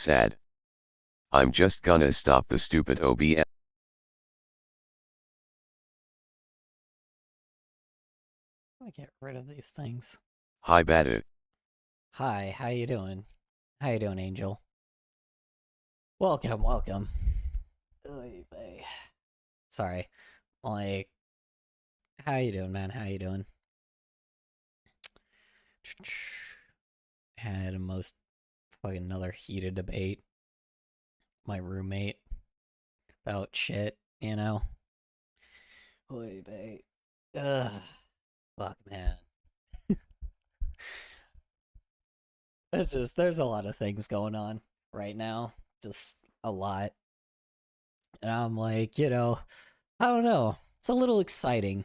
sad. I'm just gonna stop the stupid OBS. Let me get rid of these things. Hi Badit. Hi, how you doing? How you doing, Angel? Welcome, welcome. Oy vey. Sorry. Like, how you doing, man? How you doing? Had a most fucking another heated debate. My roommate about shit, you know? Oy vey. Ugh. Fuck, man. There's a lot of things going on right now. Just a lot. And I'm like, I don't know. It's a little exciting.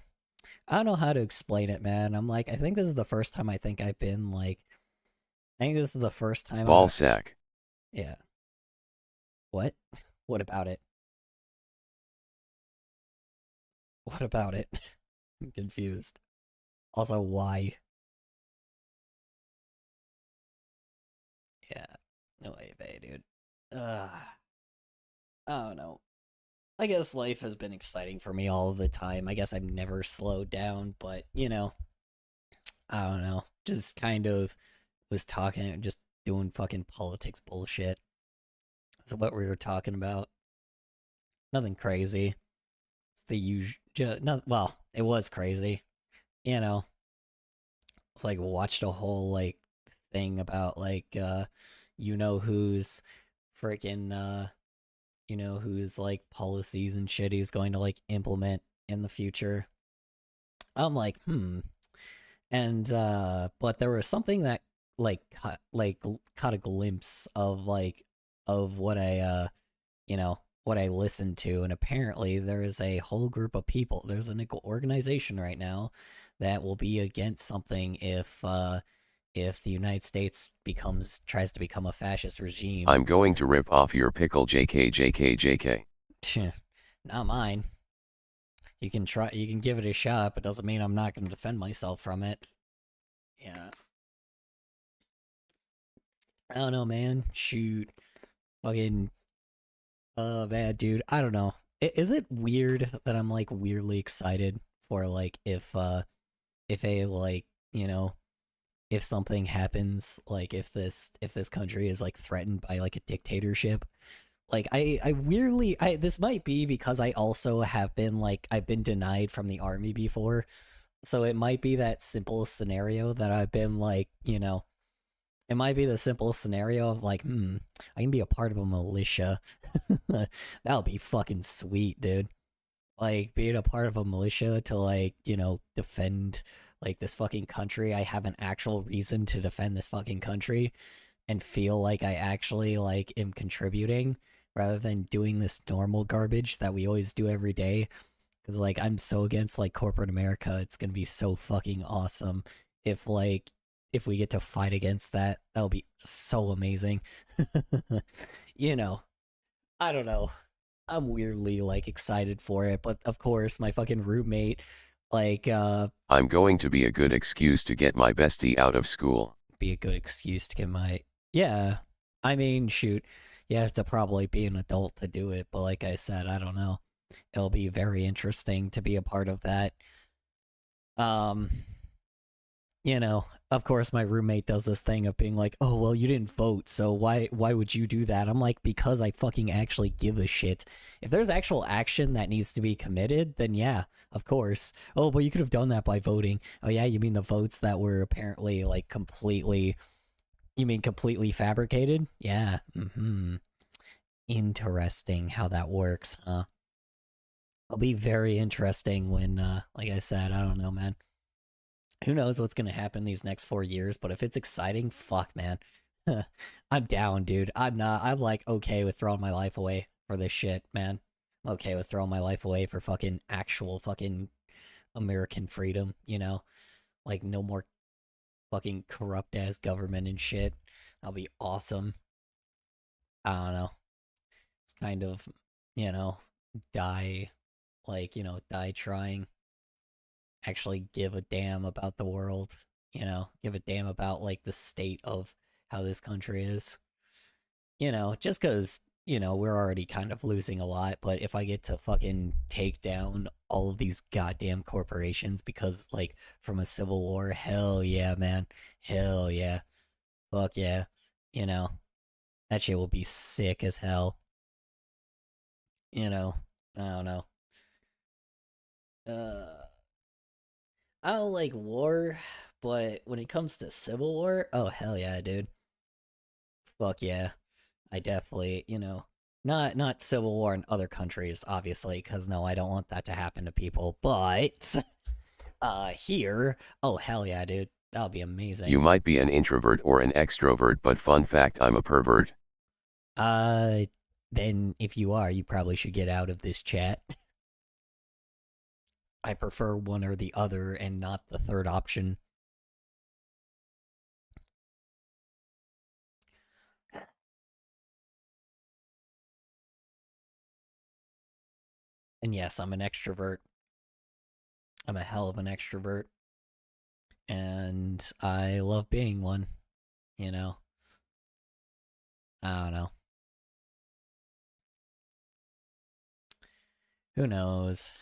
I don't know how to explain it, man. I'm like, I think this is the first time I think I've been like, I think this is the first time I've, Ballsack. yeah. What? What about it? What about it? I'm confused. Also, why? Yeah. No way, babe, dude. Ugh. I don't know. I guess life has been exciting for me all of the time. I guess I've never slowed down, but, I don't know. Just kind of was talking, just doing fucking politics bullshit. So what we were talking about, nothing crazy. It's the usual. No, well, it was crazy. You know, it's like watched a whole like thing about who's freaking who's like policies and shit he's going to like implement in the future. I'm like, and but there was something that caught a glimpse of what what I listened to, and apparently there is a whole group of people. There's an organization right now that will be against something if the United States tries to become a fascist regime. I'm going to rip off your pickle JK JK JK. Not mine. You can try. You can give it a shot, but doesn't mean I'm not going to defend myself from it. Yeah. I don't know, man. Shoot. Fucking bad dude. I don't know. Is it weird that I'm like weirdly excited for like if a like, if something happens, like if this country is like threatened by like a dictatorship? Like I weirdly I this might be because I also have been like I've been denied from the army before. So it might be that simple scenario that I've been like, it might be the simple scenario of like, I can be a part of a militia. That would be fucking sweet, dude. Like being a part of a militia to like, defend like this fucking country. I have an actual reason to defend this fucking country and feel like I actually like am contributing rather than doing this normal garbage that we always do every day. Cause like I'm so against like corporate America. It's gonna be so fucking awesome if if we get to fight against that. That'll be so amazing. you know, I don't know. I'm weirdly like excited for it, but of course my fucking roommate like I'm going to be a good excuse to get my bestie out of school. be a good excuse to get my yeah. I mean, shoot, you have to probably be an adult to do it, but like I said, I don't know. It'll be very interesting to be a part of that. Um, of course my roommate does this thing of being like, "Oh, well, you didn't vote, so why would you do that?" I'm like, "Because I fucking actually give a shit. If there's actual action that needs to be committed, then yeah, of course. Oh, but you could have done that by voting. Oh yeah, you mean the votes that were apparently like completely you mean completely fabricated? Yeah. Interesting how that works, huh? It'll be very interesting when like I said, I don't know, man. Who knows what's gonna happen these next 4 years, but if it's exciting, fuck, man. I'm down, dude. I'm like okay with throwing my life away for this shit, man. I'm okay with throwing my life away for fucking actual fucking American freedom, Like no more fucking corrupt ass government and shit. That'll be awesome. I don't know. It's kind of, you know, die die trying actually give a damn about the world, give a damn about like the state of how this country is. you know, just because, you know, we're already kind of losing a lot, but if I get to fucking take down all of these goddamn corporations because, like, from a civil war, hell yeah, man. Hell yeah. Fuck yeah. You know, that shit will be sick as hell. You know, I don't know. Uh, I don't like war, but when it comes to civil war, oh hell yeah, dude. Fuck yeah. I definitely, you know, not civil war in other countries, obviously, because no, I don't want that to happen to people. But here, oh hell yeah, dude, that would be amazing. You might be an introvert or an extrovert, but fun fact, I'm a pervert. Uh, then if you are, you probably should get out of this chat. I prefer one or the other and not the third option. And yes, I'm an extrovert. I'm a hell of an extrovert. And I love being one, you know? I don't know. Who knows?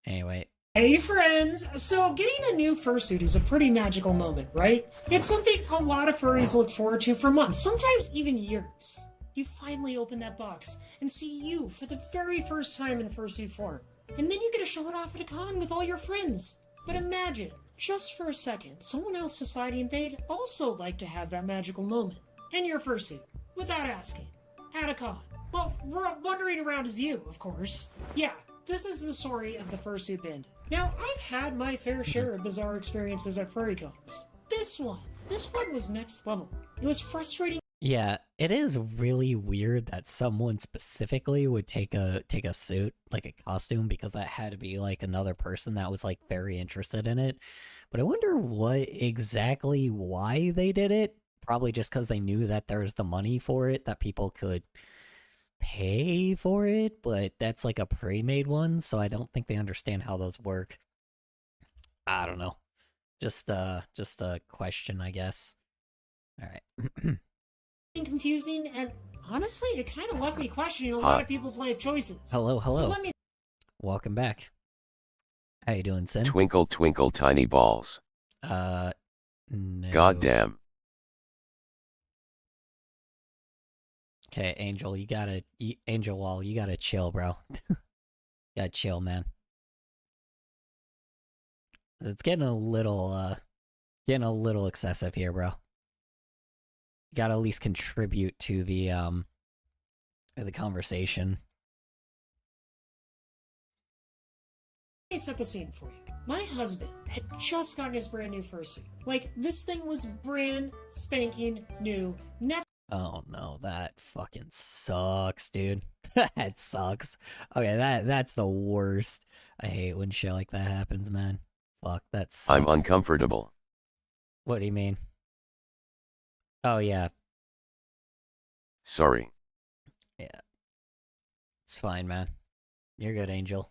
Anyway. Hey friends! So getting a new fursuit is a pretty magical moment, right? It's something a lot of furries look forward to for months, sometimes even years. You finally open that box and see you for the very first time in fursuit form. And then you get to show it off at a con with all your friends. But imagine, just for a second, someone else deciding they'd also like to have that magical moment in your fursuit, without asking, at a con. Well, wandering around as you, of course. Yeah, this is the story of the fursuit bandit. Now, I've had my fair share of bizarre experiences at furry cons. This one was next level. It was frustrating. Yeah, it is really weird that someone specifically would take a suit, like a costume, because that had to be like another person that was like very interested in it. But I wonder what exactly why they did it. Probably just because they knew that there's the money for it, that people could pay for it, but that's like a pre-made one, so I don't think they understand how those work. I don't know. Just a question, I guess. All right. Confusing, and honestly, it kind of left me questioning a lot of people's life choices. Hello. So let me. Welcome back. How you doing, Sin? Twinkle twinkle tiny balls. No. Goddamn. Okay, Angel, Angel Wall, you gotta chill, bro. You gotta chill, man. It's getting a little excessive here, bro. You gotta at least contribute to the conversation. Let me set the scene for you. My husband had just gotten his brand new fursuit. Like, this thing was brand spanking new. Never. Oh no, that fucking sucks, dude. That sucks. Okay, that's the worst. I hate when shit like that happens, man. Fuck, that sucks. I'm uncomfortable. What do you mean? Oh yeah. Sorry. Yeah. It's fine, man. You're good, Angel.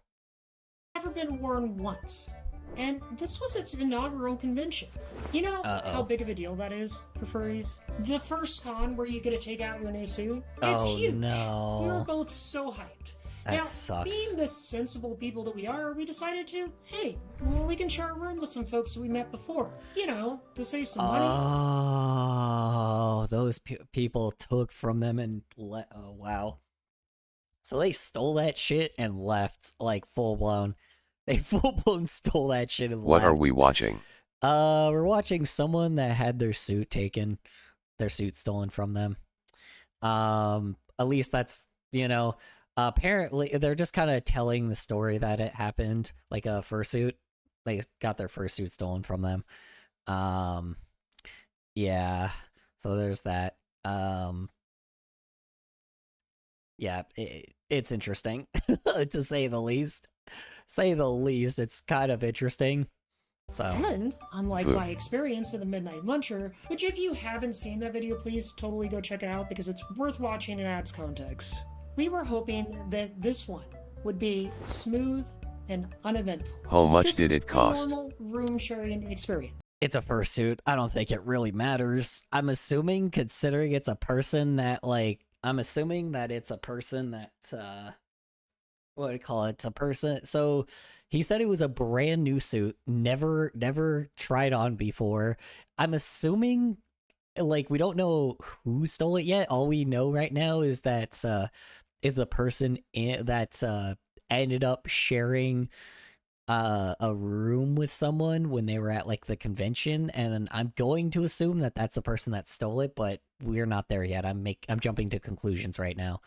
Never been worn once. And this was its inaugural convention. You know how big of a deal that is for furries? The first con where you get to take out your new suit? It's huge. No. We were both so hyped. That now, sucks. Being the sensible people that we are, we decided to, hey, well, we can share a room with some folks that we met before. You know, to save some money. Oh, those people took from them and oh, wow. So they stole that shit and left, like, full-blown. They full-blown stole that shit and What left. are we watching? We're watching someone that had their suit stolen from them. At least that's, you know, apparently they're just kind of telling the story that it happened, like a fursuit. They got their fursuit stolen from them. Yeah. So there's that. Yeah, it's interesting, to say the least. It's kind of interesting. So. And, unlike my experience in the Midnight Muncher, which if you haven't seen that video, please totally go check it out because it's worth watching in adds context. We were hoping that this one would be smooth and uneventful. How much did it cost? A normal room sharing experience. It's a fursuit. I don't think it really matters. I'm assuming, considering it's a person that, like, what do you call it? It's a person. So he said it was a brand new suit, never tried on before. I'm assuming, like, we don't know who stole it yet. All we know right now is that is the person that ended up sharing a room with someone when they were at, like, the convention, and I'm going to assume that that's the person that stole it, but we're not there yet. I'm jumping to conclusions right now.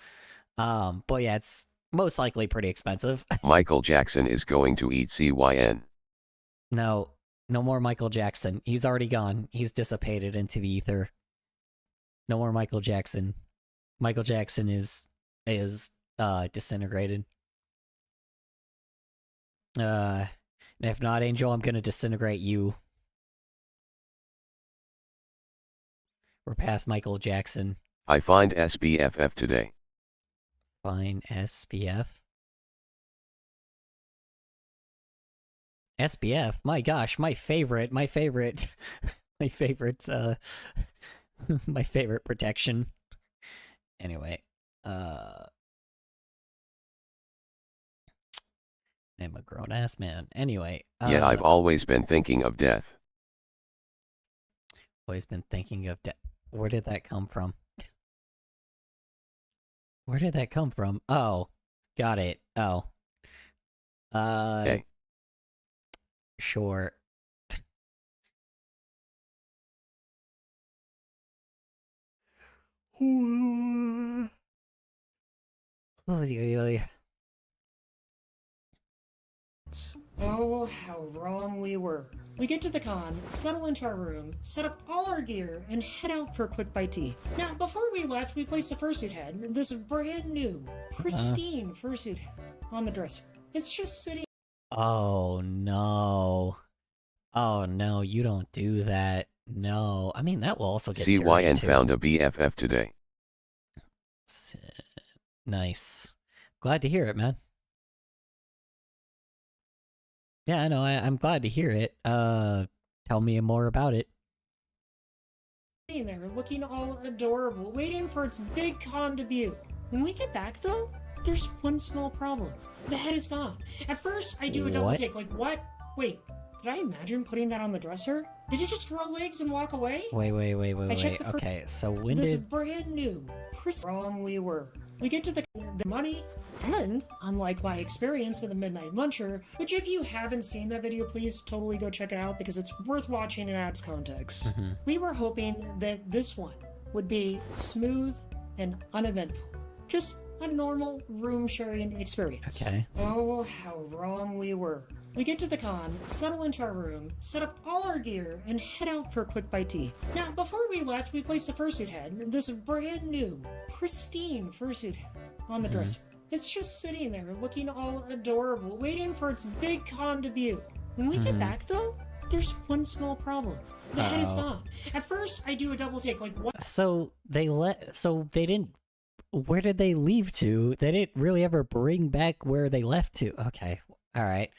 But yeah, it's most likely pretty expensive. Michael Jackson is going to eat CYN. No more Michael Jackson. He's already gone. He's dissipated into the ether. No more Michael Jackson. Michael Jackson is disintegrated. And if not, Angel, I'm gonna disintegrate you. We're past Michael Jackson. I find SBFF today. Fine, SBF. SBF, my gosh, my favorite, my favorite protection. Anyway, I'm a grown-ass man. Anyway. Yeah, I've always been thinking of death. Always been thinking of death. Where did that come from? Where did that come from? Oh, got it. Oh. Hey. Sure. Oh, how wrong we were. We get to the con, settle into our room, set up all our gear, and head out for a quick bite to eat. Now, before we left, we placed the fursuit head, this brand new, pristine fursuit head, on the dresser. It's just sitting. Oh no. Oh no, you don't do that. No. I mean, that will also get CYN too. found a BFF today. Nice. Glad to hear it, man. Yeah, I know. I'm glad to hear it. Tell me more about it. There, looking all adorable, waiting for its big con debut. When we get back, though, there's one small problem. The head is gone. At first, I do a double take, like, what? Wait, did I imagine putting that on the dresser? Did it just grow legs and walk away? Wait. Okay, so when this did... is brand new. Wrong we were. We get to the money, and unlike my experience in the Midnight Muncher, which if you haven't seen that video, please totally go check it out because it's worth watching in adds context. We were hoping that this one would be smooth and uneventful. Just a normal room sharing experience. Okay. Oh, how wrong we were. We get to the con, settle into our room, set up all our gear, and head out for a quick bite to eat. Now, before we left, we placed the fursuit head, this brand new, pristine fursuit head, on the dresser. It's just sitting there, looking all adorable, waiting for its big con debut. When we get back, though, there's one small problem. The head is gone. At first, I do a double take, like, what? So they didn't... Where did they leave to? They didn't really ever bring back where they left to. Okay, alright.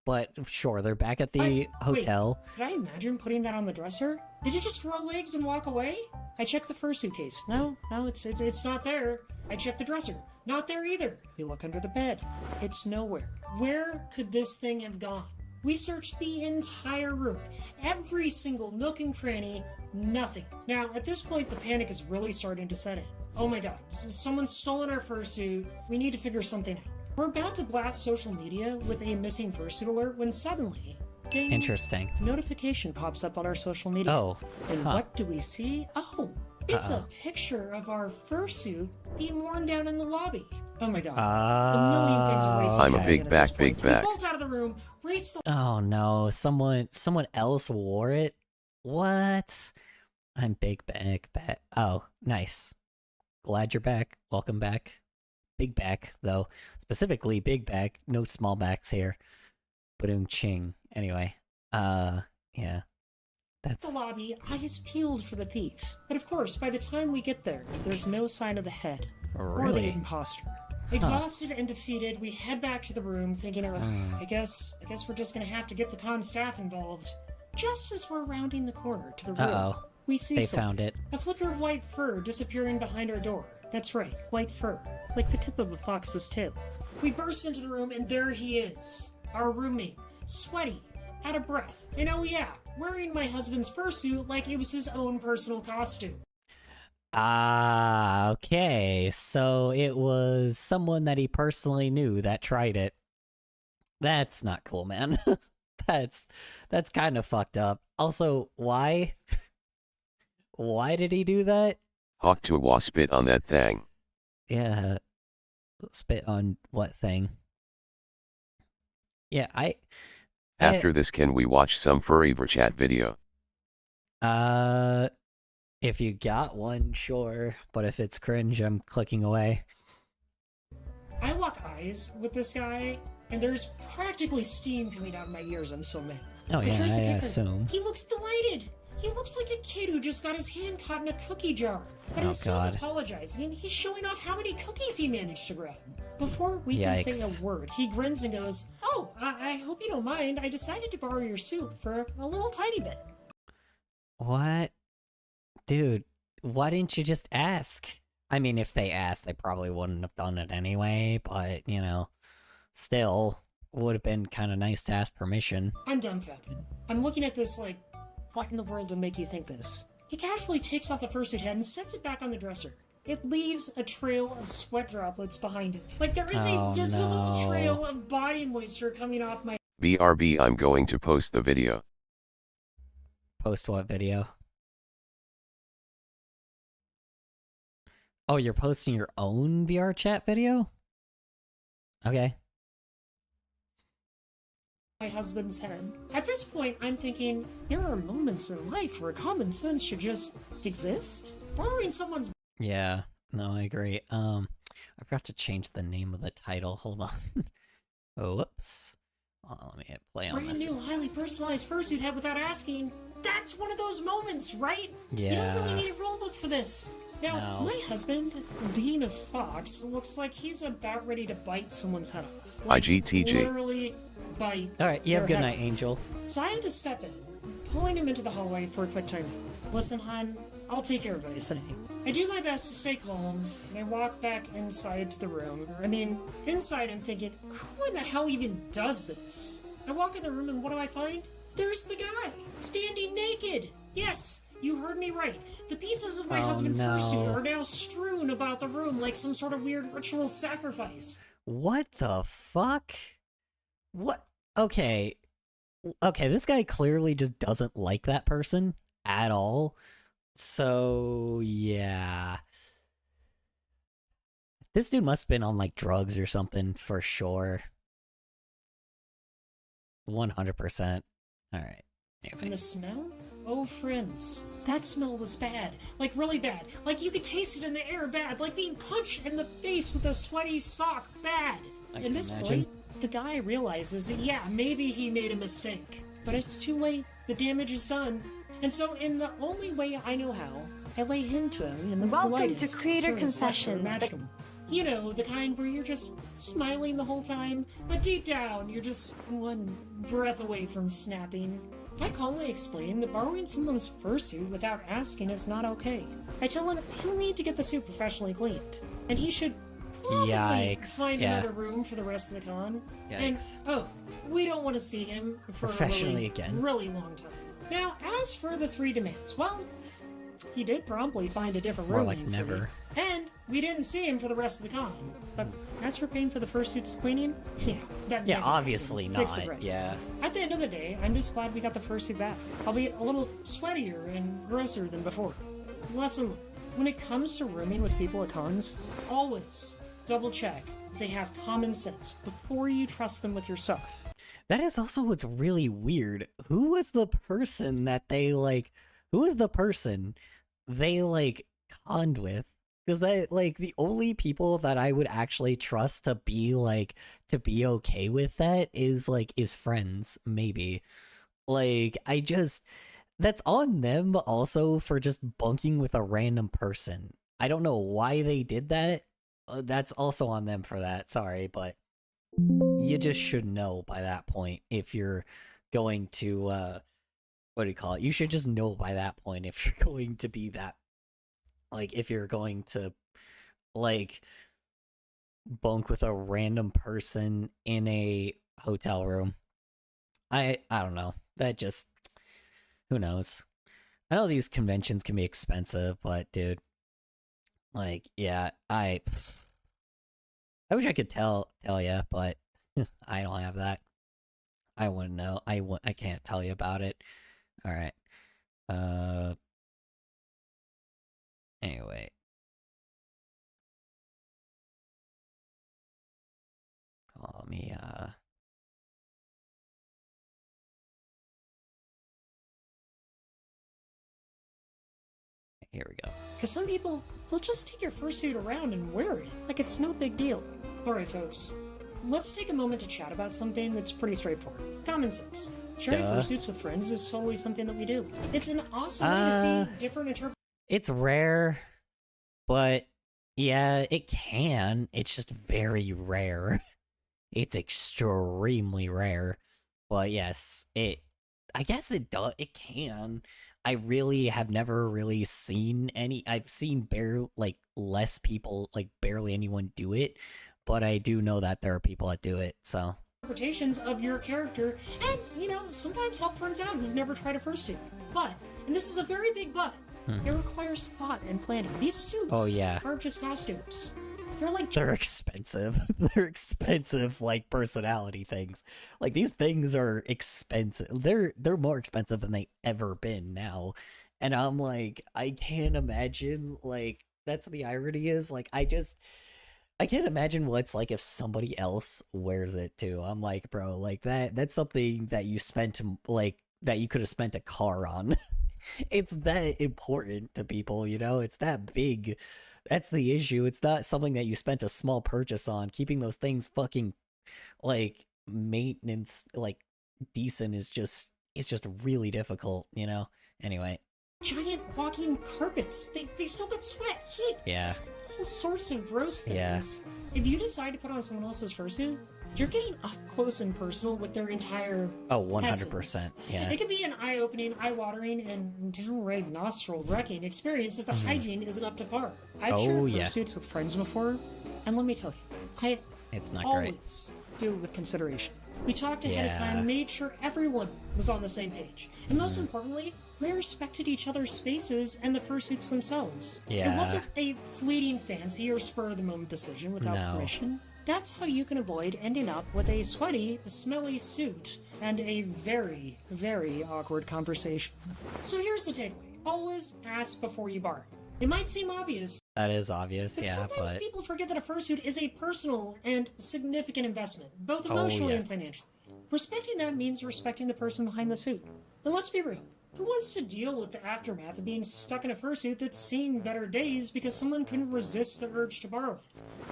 But sure, they're back at the hotel. Wait, did I imagine putting that on the dresser? Did it just grow legs and walk away? I checked the first suitcase. No, it's not there. I checked the dresser. Not there either. We look under the bed. It's nowhere. Where could this thing have gone? We searched the entire room. Every single nook and cranny. Nothing. Now, at this point, the panic is really starting to set in. Oh my god, someone's stolen our fursuit. We need to figure something out. We're about to blast social media with a missing fursuit alert when suddenly, ding, Interesting. notification pops up on our social media. Oh, and what do we see? Oh, it's a picture of our fursuit being worn down in the lobby. Oh my god. A million things are racing. I'm a big back. We bolt out of the room, race the... Oh no, someone else wore it? What? I'm big back. Oh, nice. Glad you're back. Welcome back. Big back, though. Specifically, big back. No small backs here. Ba-doom-ching. Anyway, yeah. That's... the lobby, eyes peeled for the thief. But of course, by the time we get there, there's no sign of the head. Or the imposter. Exhausted and defeated, we head back to the room thinking, I guess we're just gonna have to get the con staff involved. Just as we're rounding the corner to the room, Uh-oh. we see They something. found it. A flicker of white fur disappearing behind our door. That's right, white fur, like the tip of a fox's tail. We burst into the room, and there he is, our roommate, sweaty, out of breath, and oh yeah, wearing my husband's fursuit like it was his own personal costume. Ah, okay. So it was someone that he personally knew that tried it. That's not cool, man. that's kind of fucked up. Also, why? Why did he do that? Hawk to wa spit on that thing. Yeah, spit on what thing? Yeah, After this, can we watch some furry chat video? If you got one, sure. But if it's cringe, I'm clicking away. I lock eyes with this guy, and there's practically steam coming out of my ears. I'm so mad. Oh But yeah, here's the I kicker. assume. He looks delighted. He looks like a kid who just got his hand caught in a cookie jar. But Oh, instead God. of apologizing, he's showing off how many cookies he managed to grab. Before we can Yikes. say a word, he grins and goes, "Oh, I hope you don't mind. I decided to borrow your suit for a little tiny bit." What? Dude, why didn't you just ask? I mean, if they asked, they probably wouldn't have done it anyway, but, you know, still, would have been kind of nice to ask permission. I'm dumbfounded. I'm looking at this like, what in the world would make you think this? He casually takes off the fursuit head and sets it back on the dresser. It leaves a trail of sweat droplets behind it. Like there is Oh, a visible no. trail of body moisture coming off my... BRB, I'm going to post the video. Post what video? Oh, you're posting your own VR chat video? Okay. my husband's head. At this point, I'm thinking, there are moments in life where common sense should just exist. Borrowing someone's Yeah, no, I agree. I forgot to change the name of the title. Hold on. Oh, whoops. Let me hit play on brand this. new, highly personalized fursuit head without asking. That's one of those moments, right? You don't Yeah. really need a rulebook for this. Now, No. my husband, being a fox, looks like he's about ready to bite someone's head off. IGTG. Literally bite. Alright, you have a their good head night, off. Angel. So I had to step in, pulling him into the hallway for a quick time. Listen, hon, I'll take care of this today. I do my best to stay calm, and I walk back inside to the room. Inside I'm thinking, who in the hell even does this? I walk in the room and what do I find? There's the guy, standing naked! Yes, you heard me right. The pieces of my Oh, husband's no. fursuit are now strewn about the room like some sort of weird ritual sacrifice. What the fuck? What? Okay. Okay, this guy clearly just doesn't like that person at all. So, yeah. This dude must have been on, like, drugs or something, for sure. 100%. Alright. And the smell? Oh, friends, that smell was bad. Like, really bad. Like, you could taste it in the air bad. Like being punched in the face with a sweaty sock bad. I At can this imagine. point, the guy realizes that, yeah, maybe he made a mistake. But it's too late. The damage is done. And so, in the only way I know how, I lay him to him in the Welcome politest, to Creator sternest lecture Confessions, but- imaginable. You know, the kind where you're just smiling the whole time, but deep down, you're just one breath away from snapping. I calmly explain that borrowing someone's fursuit without asking is not okay. I tell him he'll need to get the suit professionally cleaned, and he should probably Yikes, find yeah. another room for the rest of the con. Yikes. And, oh, we don't want to see him for Professionally a really, again. really long time. Now, as for the 3 demands, well, he did promptly find a different More room. like for me. never. And we didn't see him for the rest of the con. But as for paying for the fursuit's cleaning, yeah, that Yeah, never obviously happened. Fix it not. right. Yeah. At the end of the day, I'm just glad we got the fursuit back. Albeit a little sweatier and grosser than before. Lesson learned. When it comes to rooming with people at cons, always double check if they have common sense before you trust them with your stuff. That is also what's really weird. Who was the person that they, like, who was the person they, like, conned with? Because the only people that I would actually trust to be, like, to be okay with that is friends, maybe. Like, that's on them also for just bunking with a random person. I don't know why they did that. That's also on them for that, sorry, but you just should know by that point if you're going to what do you call it? You should just know by that point if you're going to be that, like, if you're going to, like, bunk with a random person in a hotel room. I don't know. That just, who knows? I know these conventions can be expensive, but dude, like, yeah, I wish I could tell you, but I don't have that. I wouldn't know. I can't tell you about it. All right. Anyway. Let me here we go. Because some people, they'll just take your fursuit around and wear it like it's no big deal. Alright, folks, let's take a moment to chat about something that's pretty straightforward. Common sense. Sharing fursuits with friends is totally something that we do. It's an awesome way to see different interpretations. It's rare, but yeah, it can. It's just very rare. It's extremely rare. But yes, I guess it does. It can. I really have never really seen any. I've seen less people, like barely anyone do it, but I do know that there are people that do it. So interpretations of your character, and sometimes help friends out who've never tried a fursuit. But, and this is a very big but, it requires thought and planning. These suits aren't just costumes. They're expensive. They're expensive, like, personality things. Like, these things are expensive. They're more expensive than they ever been now. And I'm like, I can't imagine, like, that's the irony is, like, I can't imagine what it's like if somebody else wears it too. I'm like, bro, like, that's something that you spent, like, that you could have spent a car on. It's that important to people, it's that big. That's the issue. It's not something that you spent a small purchase on. Keeping those things fucking, like, maintenance, like, decent is just, it's just really difficult, Anyway. Giant walking carpets. They soak up sweat, heat. Yeah. All sorts of gross things. Yeah. If you decide to put on someone else's fursuit, you're getting up close and personal with their entire 100%. Yeah. It can be an eye-opening, eye-watering, and downright nostril-wrecking experience if the hygiene isn't up to par. I've shared fursuits with friends before, and let me tell you, it's not always do it with consideration. We talked ahead of time and made sure everyone was on the same page. And most importantly, we respected each other's spaces and the fursuits themselves. Yeah. It wasn't a fleeting fancy or spur-of-the-moment decision without permission. That's how you can avoid ending up with a sweaty, smelly suit and a very, very awkward conversation. So here's the takeaway. Always ask before you bargain. It might seem obvious. That is obvious, but sometimes people forget that a fursuit is a personal and significant investment, both emotionally and financially. Respecting that means respecting the person behind the suit. And let's be real. Who wants to deal with the aftermath of being stuck in a fursuit that's seen better days because someone couldn't resist the urge to borrow it?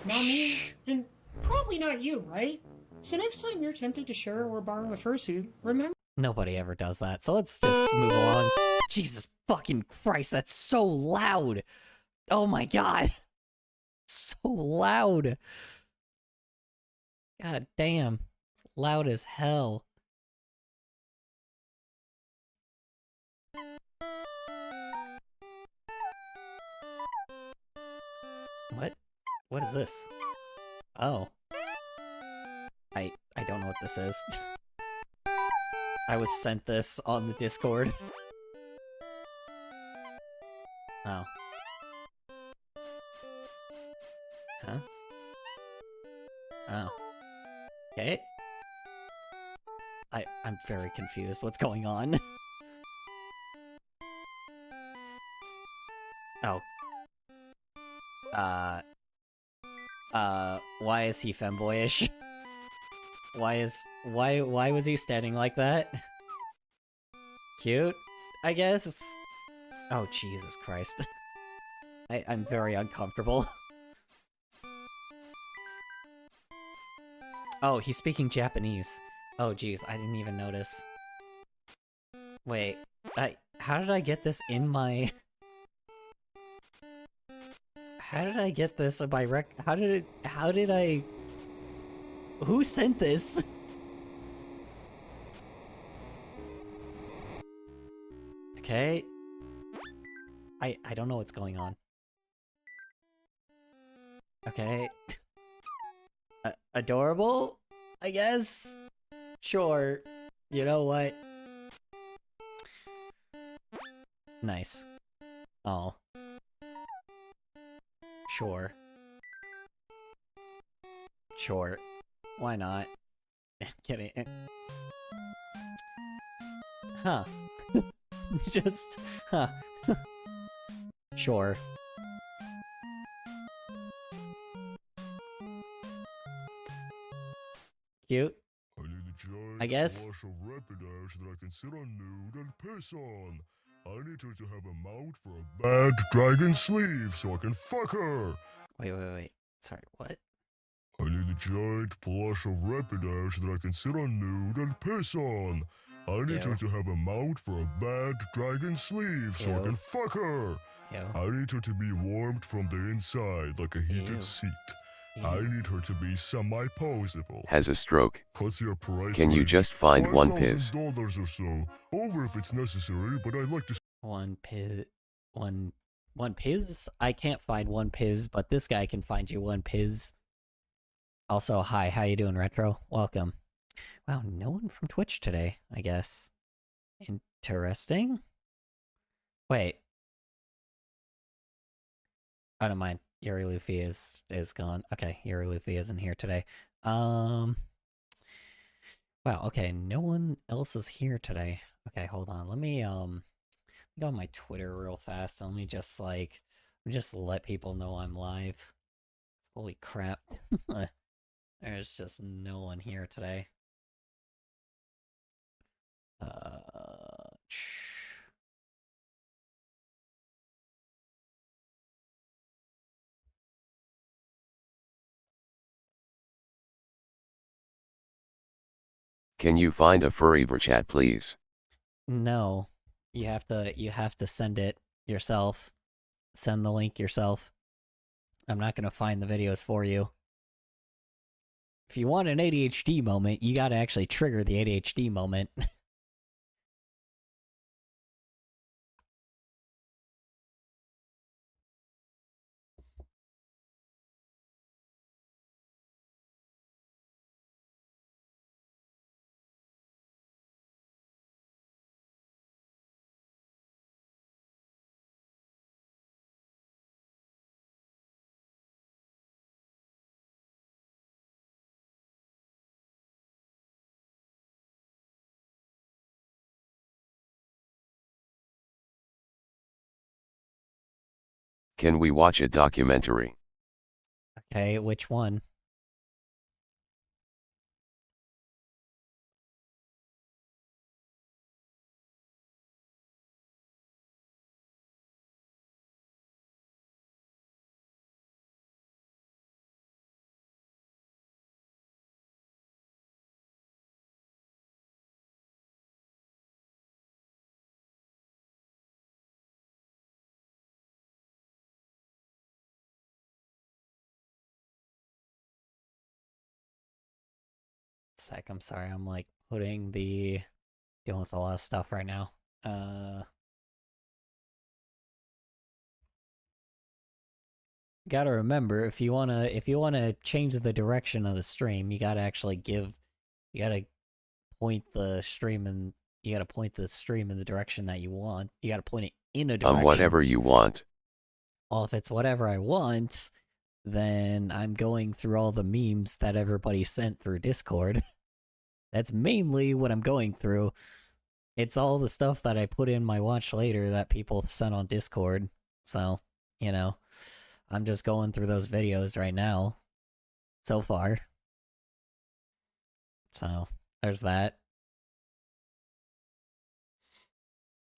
Not me, and probably not you, right? So next time you're tempted to share or borrow a fursuit, remember... Nobody ever does that, so let's just move along. Jesus fucking Christ, that's so loud! Oh my god! So loud! God damn. Loud as hell. What? What is this? Oh. I don't know what this is. I was sent this on the Discord. Oh. Huh? Oh. Okay. I'm very confused. What's going on? Oh. Why is he femboyish? Why was he standing like that? Cute, I guess? Oh, Jesus Christ. I'm very uncomfortable. Oh, he's speaking Japanese. Oh, jeez, I didn't even notice. Wait, how did I get this in my... How did I get this in my how did I... Who sent this? Okay. I don't know what's going on. Okay. Adorable? I guess? Sure. You know what? Nice. Oh. Sure. Sure. Why not? Kidding. Huh. Just... Huh. Sure. Cute. I need a giant I guess. flush of Rapidash that I can sit on nude and piss on. I need her to have a mount for a bad dragon sleeve so I can fuck her. Wait. Sorry, what? I need a giant plush of Rapidash that I can sit on nude and piss on. I need her Ew. to have a mount for a bad dragon sleeve so I Ew. can fuck her. Ew. I need her to be warmed from the inside like a heated Ew. seat. Ew. I need her to be semi-posable. Has a stroke. What's your price Can you range? just find one piz? $5,000 or so. Over if it's necessary, but I'd like to... One piz? I can't find one piz, but this guy can find you one piz. Also, hi, how you doing, Retro? Welcome. Wow, no one from Twitch today, I guess. Interesting. Wait. Oh, no, mind. Yuri Luffy is gone. Okay, Yuri Luffy isn't here today. Wow, okay, no one else is here today. Okay, hold on. Let me go on my Twitter real fast. Let me just let people know I'm live. Holy crap. There's just no one here today. Can you find a furry for chat, please? No. You have to send it yourself. Send the link yourself. I'm not gonna find the videos for you. If you want an ADHD moment, you gotta actually trigger the ADHD moment. Can we watch a documentary? Okay, which one? Sec, I'm sorry, I'm like dealing with a lot of stuff right now. Gotta remember, if you wanna change the direction of the stream, you gotta point the stream in the direction that you want. You gotta point it in a direction. Whatever you want. Well, if it's whatever I want, then I'm going through all the memes that everybody sent through Discord. That's mainly what I'm going through. It's all the stuff that I put in my watch later that people sent on Discord. So, I'm just going through those videos right now. So far. So, there's that.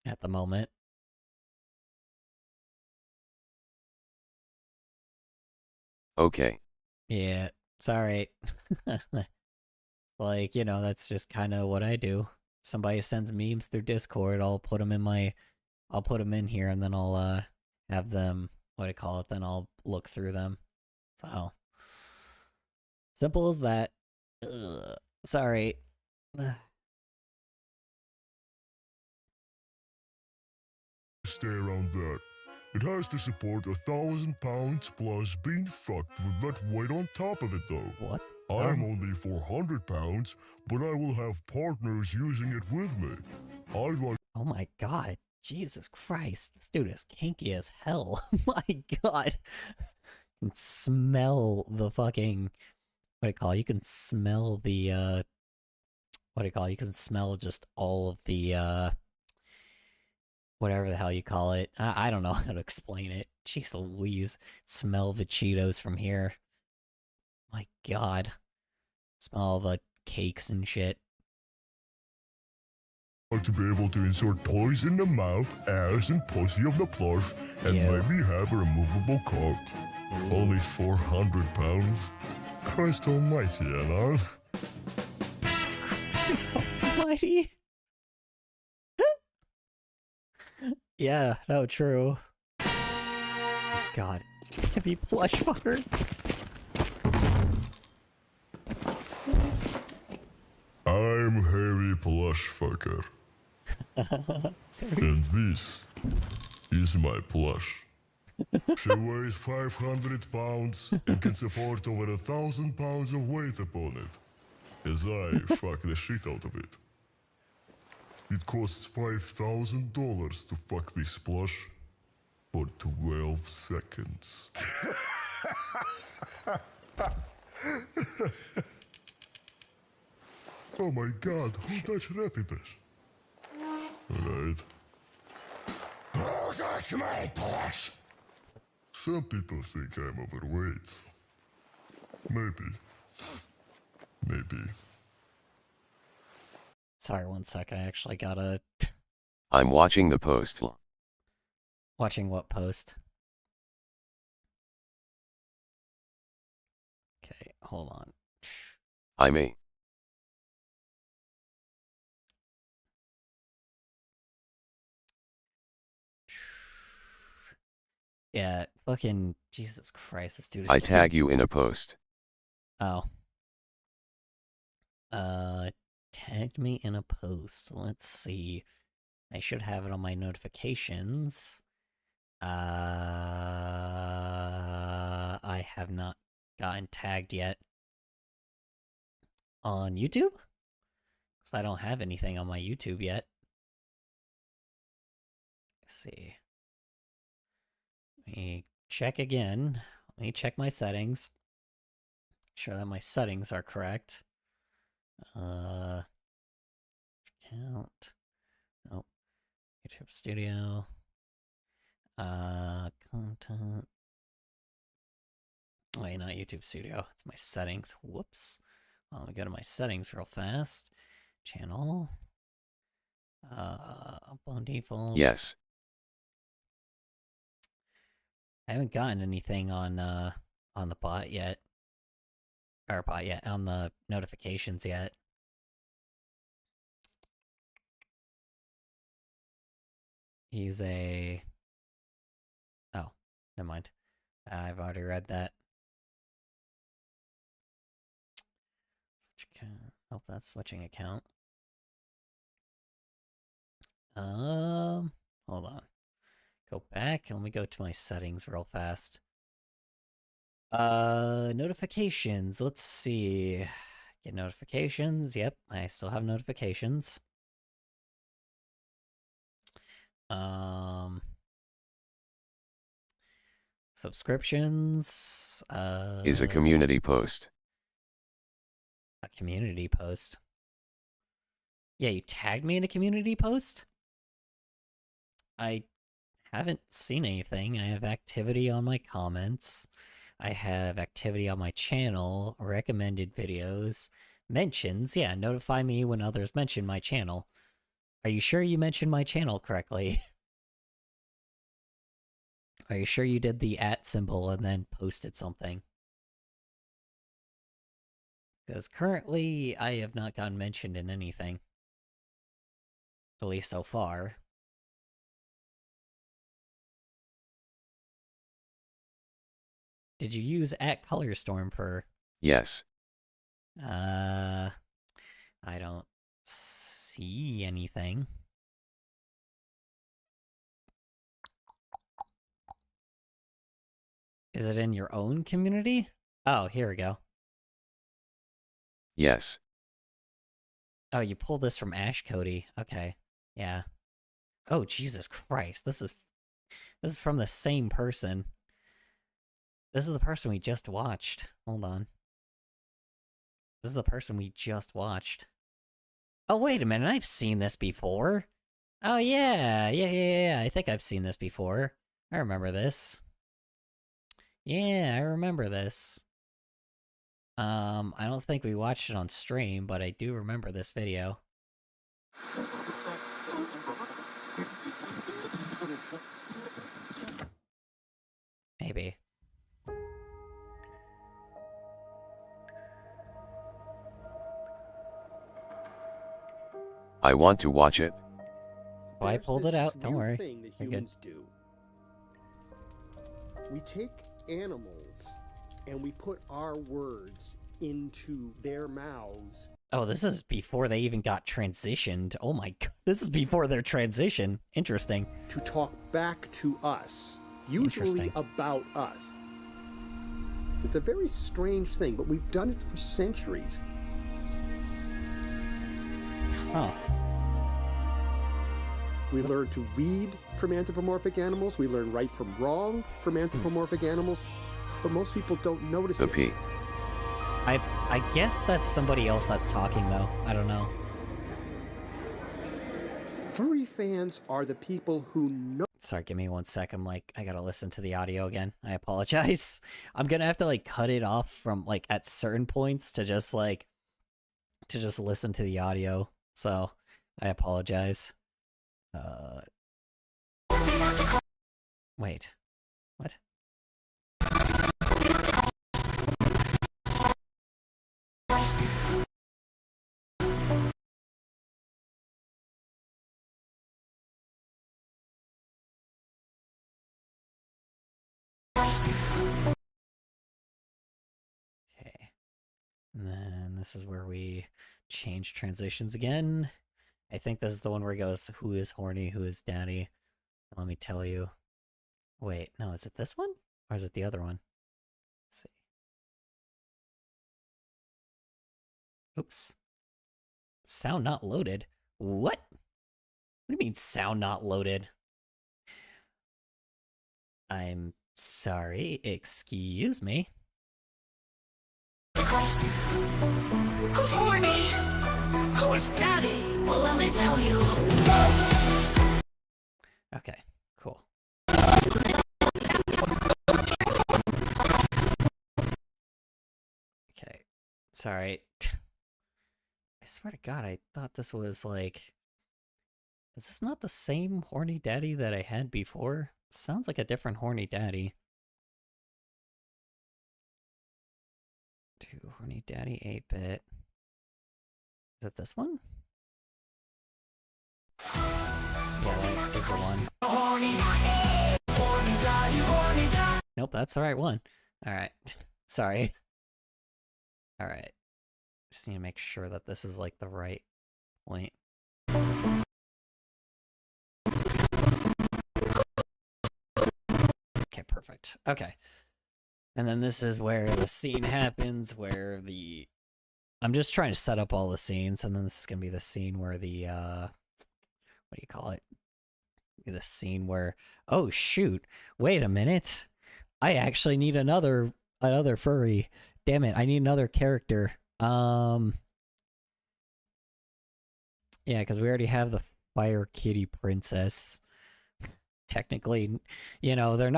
At the moment. Okay. Yeah, it's alright. Like, that's just kind of what I do. Somebody sends memes through Discord, I'll put them in here, and then I'll have them, then I'll look through them. So, simple as that. Sorry. stay around that. It has to support 1,000 pounds plus being fucked with that weight on top of it though. What? I'm only 400 pounds, but I will have partners using it with me. I'd like Oh my god. Jesus Christ. This dude is kinky as hell. My god. You can smell the fucking... What do you call it? You can smell the, what do you call it? You can smell just all of the, whatever the hell you call it. I don't know how to explain it. Jeez Louise. Smell the Cheetos from here. My god. Smell the cakes and shit. to be able to insert toys in the mouth, ass, and pussy of the plush, and Ew. maybe have a removable cock. Only 400 pounds. Christ almighty, Anna. Christ almighty. Yeah, no, true. God. Heavy plush fucker. I'm hairy plush fucker. And this is my plush. She weighs 500 pounds and can support over 1,000 pounds of weight upon it, as I fuck the shit out of it. It costs $5,000 to fuck this plush for 12 seconds. Oh my god, who touched Rapidash? Alright. Who touched my plush? Some people think I'm overweight. Maybe. Maybe. Sorry, one sec. I actually gotta... I'm watching the post. Watching what post? Okay, hold on. I may. Yeah, fucking Jesus Christ, this dude is I tag you in a post. Oh. Tagged me in a post. Let's see. I should have it on my notifications. I have not gotten tagged yet. On YouTube? Because I don't have anything on my YouTube yet. Let's see. Let me check again. Let me check my settings. Make sure that my settings are correct. Account. Nope. YouTube Studio. Content. Wait, not YouTube Studio. It's my settings. Whoops. Well, let me go to my settings real fast. Channel. Upload defaults. Yes. I haven't gotten anything on the bot yet. Or bot yet, on the notifications yet. He's a... Oh, never mind. I've already read that. Switch account. Oh, that's switching account. Hold on. Go back and let me go to my settings real fast. Notifications. Let's see. Get notifications. Yep, I still have notifications. Subscriptions. Is a community post. A community post. Yeah, you tagged me in a community post? I haven't seen anything. I have activity on my comments. I have activity on my channel, recommended videos, mentions. Yeah, notify me when others mention my channel. Are you sure you mentioned my channel correctly? Are you sure you did the @ symbol and then posted something? Because currently, I have not gotten mentioned in anything. At least so far. Did you use @ColorStorm for... Yes. I don't see anything. Is it in your own community? Oh, here we go. Yes. Oh, you pulled this from Ash Cody. Okay. Yeah. Oh, Jesus Christ. This is from the same person. This is the person we just watched. Hold on. This is the person we just watched. Oh, wait a minute. I've seen this before. Oh, yeah. Yeah. I think I've seen this before. I remember this. Yeah, I remember this. I don't think we watched it on stream, but I do remember this video. Maybe. I want to watch it. Oh, I pulled it out. Don't There's worry. this weird thing that You're good. humans do. We take animals and we put our words into their mouths. Oh, this is before they even got transitioned. Oh my god. This is before their transition. Interesting. To talk back to us, usually about us. So it's a very strange thing, but we've done it for centuries. Huh. We learn to read from anthropomorphic animals. We learn right from wrong from anthropomorphic animals. But most people don't notice The it. P. I guess that's somebody else that's talking, though. I don't know. Furry fans are the people who know. Sorry, give me 1 sec. I'm like, I gotta listen to the audio again. I apologize. I'm gonna have to, like, cut it off from, like, at certain points to just, like, listen to the audio. So, I apologize. Wait. What? Okay. And then this is where we change transitions again. I think this is the one where it goes, who is horny, who is daddy? Let me tell you. Wait, no, is it this one? Or is it the other one? Let's see. Oops. Sound not loaded? What? What do you mean sound not loaded? I'm sorry, excuse me. Who's horny? Who is daddy? Well, let me tell you. Okay, cool. Okay, sorry. I swear to God, I thought this was like... Is this not the same horny daddy that I had before? Sounds like a different horny daddy. To horny daddy 8-bit. Is it this one? Yeah, that is the one. Nope, that's the right one. Alright. Sorry. Alright. Just need to make sure that this is like the right point. Okay, perfect. Okay. And then this is where the scene happens, where the... I'm just trying to set up all the scenes, and then this is going to be the scene where the, what do you call it? The scene where, oh shoot, wait a minute. I actually need another furry. Damn it, I need another character. Yeah, because we already have the Fire Kitty Princess. Technically, you know, they're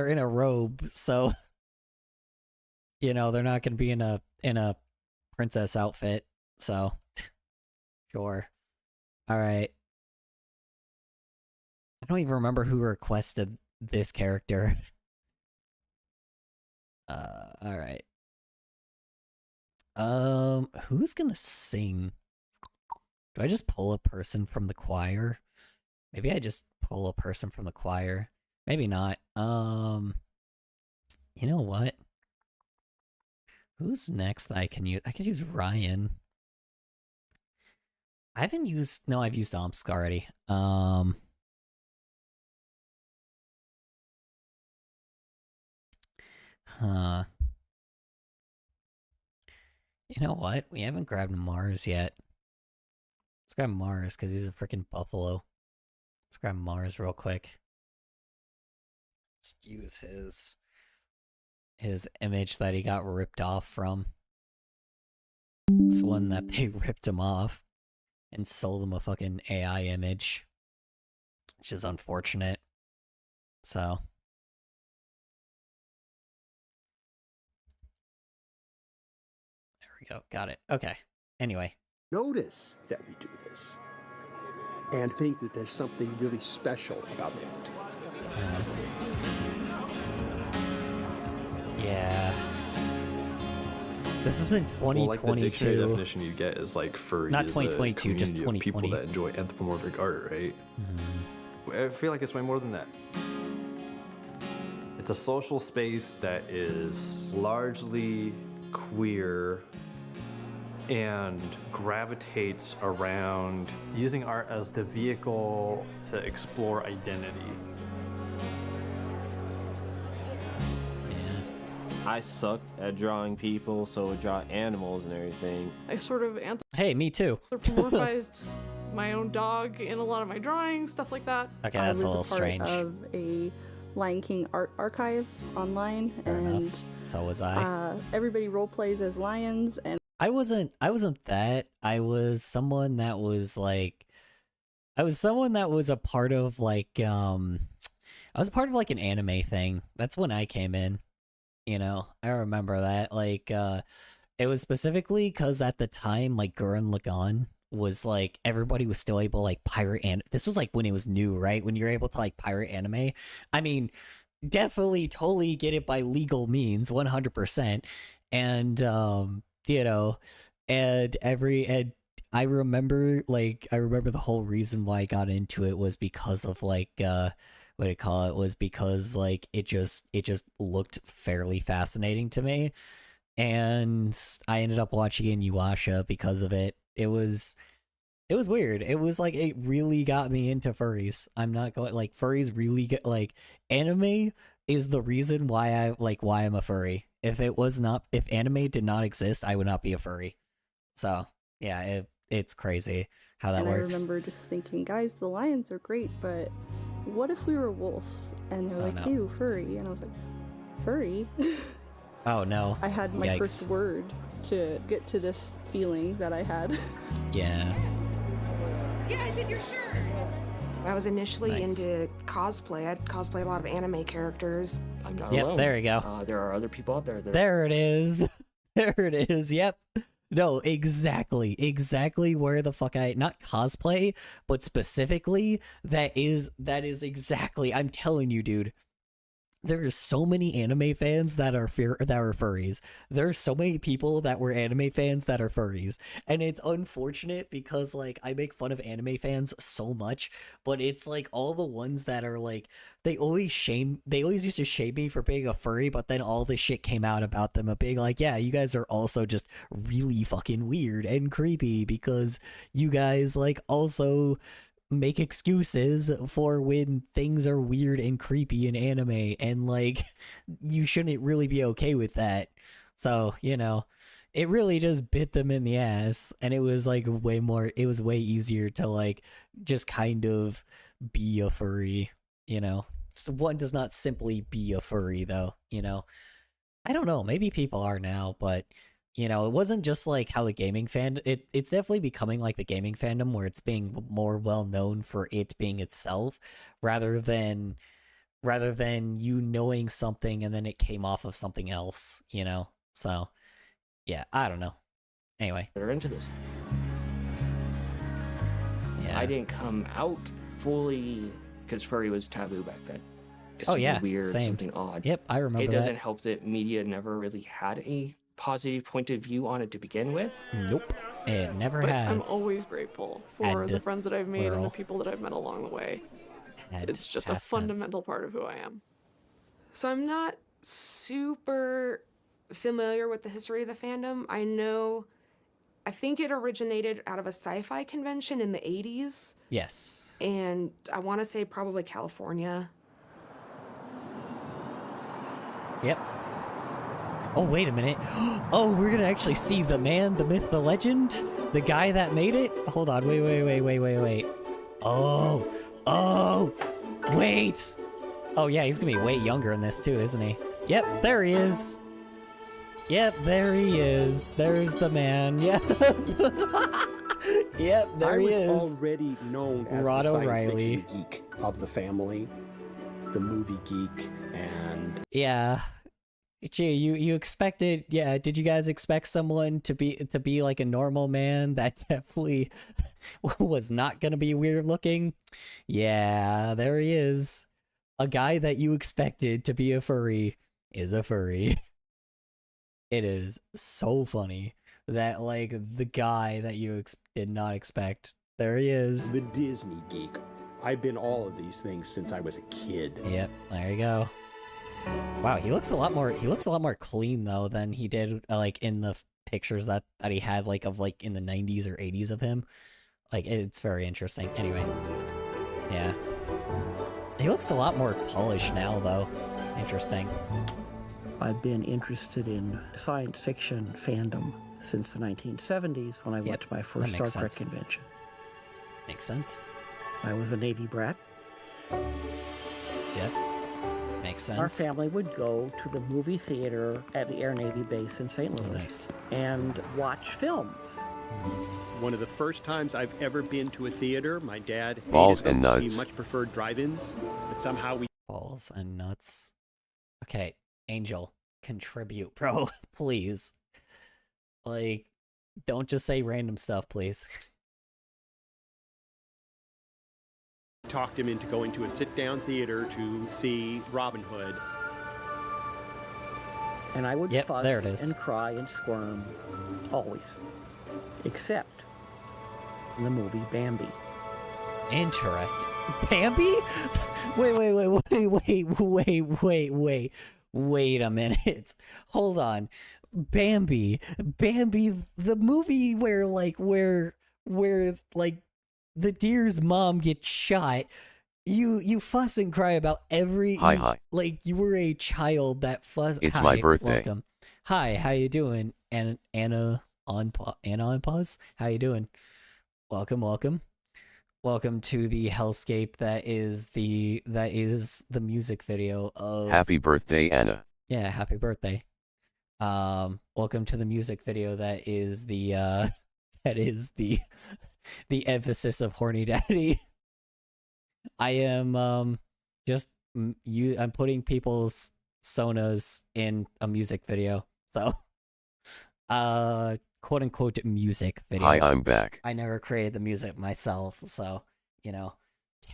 in a robe, so you know, they're not gonna be in a princess outfit, so sure. Alright. I don't even remember who requested this character. Alright. Who's gonna sing? Do I just pull a person from the choir? Maybe I just pull a person from the choir. Maybe not. You know what? Who's next that I can use? I could use Ryan. I haven't used... No, I've used Omsk already. Huh. You know what? We haven't grabbed Mars yet. Let's grab Mars because he's a freaking buffalo. Let's grab Mars real quick. Let's use his image that he got ripped off from. It's one that they ripped him off and sold him a fucking AI image, which is unfortunate. So there we go. Got it. Okay. Anyway. Notice that we do this and think that there's something really special about that. Yeah. This was in 2022. Well, like the dictionary definition you get is like furry. Not is 2022, a just community of 2020. people that enjoy anthropomorphic art, right? I feel like it's way more than that. It's a social space that is largely queer and gravitates around using art as the vehicle to explore identity. I sucked at drawing people, so I would draw animals and everything. I sort of Hey, me too. anthropomorphized my own dog in a lot of my drawings, stuff like that. Okay, that's a little I was a part strange. of a Lion King art archive online, Fair and enough. So was I. everybody role plays as lions, and I wasn't that. I was someone that was like I was someone that was a part of like I was a part of like an anime thing. That's when I came in. You know, I remember that. Like it was specifically because at the time like Gurren Lagann was like everybody was still able to like pirate, and this was like when it was new, right? When you're able to like pirate anime. I mean, definitely totally get it by legal means, 100%. And you know, and I remember the whole reason why I got into it was because of like what do you call it, was because like it just looked fairly fascinating to me, and I ended up watching Inuyasha because of it. It was weird. It was like it really got me into furries. I'm not going like furries really get like anime is the reason why I'm a furry. If anime did not exist, I would not be a furry. So yeah, it's crazy how that works. I remember just thinking, guys, the lions are great, but what if we were wolves? And they're like, no. ew, furry. And I was like, furry? Oh no. I had my Yikes. first word to get to this feeling that I had. Yeah. Yeah, I did your shirt. I was initially into cosplay. I'd cosplay a lot of anime characters. I'm not Yep, alone. there you go. There are other people out there. There it is. There it is. Yep. No, exactly where the fuck not cosplay, but specifically that is exactly. I'm telling you, dude. There are so many anime fans that are furries. There are so many people that were anime fans that are furries. And it's unfortunate because like I make fun of anime fans so much, but it's like all the ones that are like they always used to shame me for being a furry, but then all this shit came out about them of being like, yeah, you guys are also just really fucking weird and creepy because you guys like also make excuses for when things are weird and creepy in anime, and like you shouldn't really be okay with that. So, you know, it really just bit them in the ass, and it was like it was way easier to like just kind of be a furry, you know. So one does not simply be a furry though, you know. I don't know, maybe people are now, but you know, it wasn't just like how the gaming it's definitely becoming like the gaming fandom where it's being more well known for it being itself rather than you knowing something and then it came off of something else, you know? So, yeah, I don't know. Anyway. They're into this. Yeah. I didn't come out fully because furry was taboo back then. It's oh, something yeah, weird, same. something odd. Yep, I remember It that. doesn't help that media never really had a positive point of view on it to begin with. Nope, it never But has. I'm always grateful for the friends that I've made and the people that I've met along the way. It's just a fundamental part of who I am. So I'm not super familiar with the history of the fandom. I think it originated out of a sci-fi convention in the 80s. Yes. And I want to say probably California. Yep. Oh, wait a minute. Oh, we're gonna actually see the man, the myth, the legend? The guy that made it? Hold on, wait. Oh, wait! Oh yeah, he's gonna be way younger in this too, isn't he? Yep, there he is. Yep, there he is. There's the man. Yep. Yep, there he is. I was already known as Rod the science O'Reilly. fiction geek of the family, the movie geek, and... Yeah. Gee, you expected, yeah, did you guys expect someone to be like a normal man? That definitely was not gonna be weird looking. Yeah, there he is. A guy that you expected to be a furry is a furry. It is so funny that, like, the guy that you did not expect, there he is. The Disney geek. I've been all of these things since I was a kid. Yep, there you go. Wow, he looks a lot more clean though than he did like in the pictures that he had like of like in the 90s or 80s of him. Like, it's very interesting. Anyway, yeah, he looks a lot more polished now though. Interesting. I've been interested in science fiction fandom since the 1970s when I went to my first Star Trek convention. Makes sense. I was a Navy brat. Yep. Makes sense. Our family would go to the movie theater at the Air Navy base in St. Louis and watch films. One of the first times I've ever been to a theater, my dad Balls and nuts. He much preferred drive-ins, but somehow we... Balls and nuts. Okay, Angel, contribute, bro. Please. Like, don't just say random stuff, please. talked him into going to a sit-down theater to see Robin Hood. And I would fuss and cry and squirm, always. Except in the movie Bambi. Interesting. Bambi? Wait a minute. Hold on. Bambi, the movie where the deer's mom gets shot. You fuss and cry about every like you were a child that fuss. It's my birthday. Welcome. Hi, how you doing? And Anna on pause. How you doing? Welcome to the hellscape that is the music video of Happy birthday, Anna. Yeah, happy birthday. Welcome to the music video that is the the emphasis of Horny Daddy. I am I'm putting people's sonas in a music video. So quote unquote music video. Hi, I'm back. I never created the music myself, so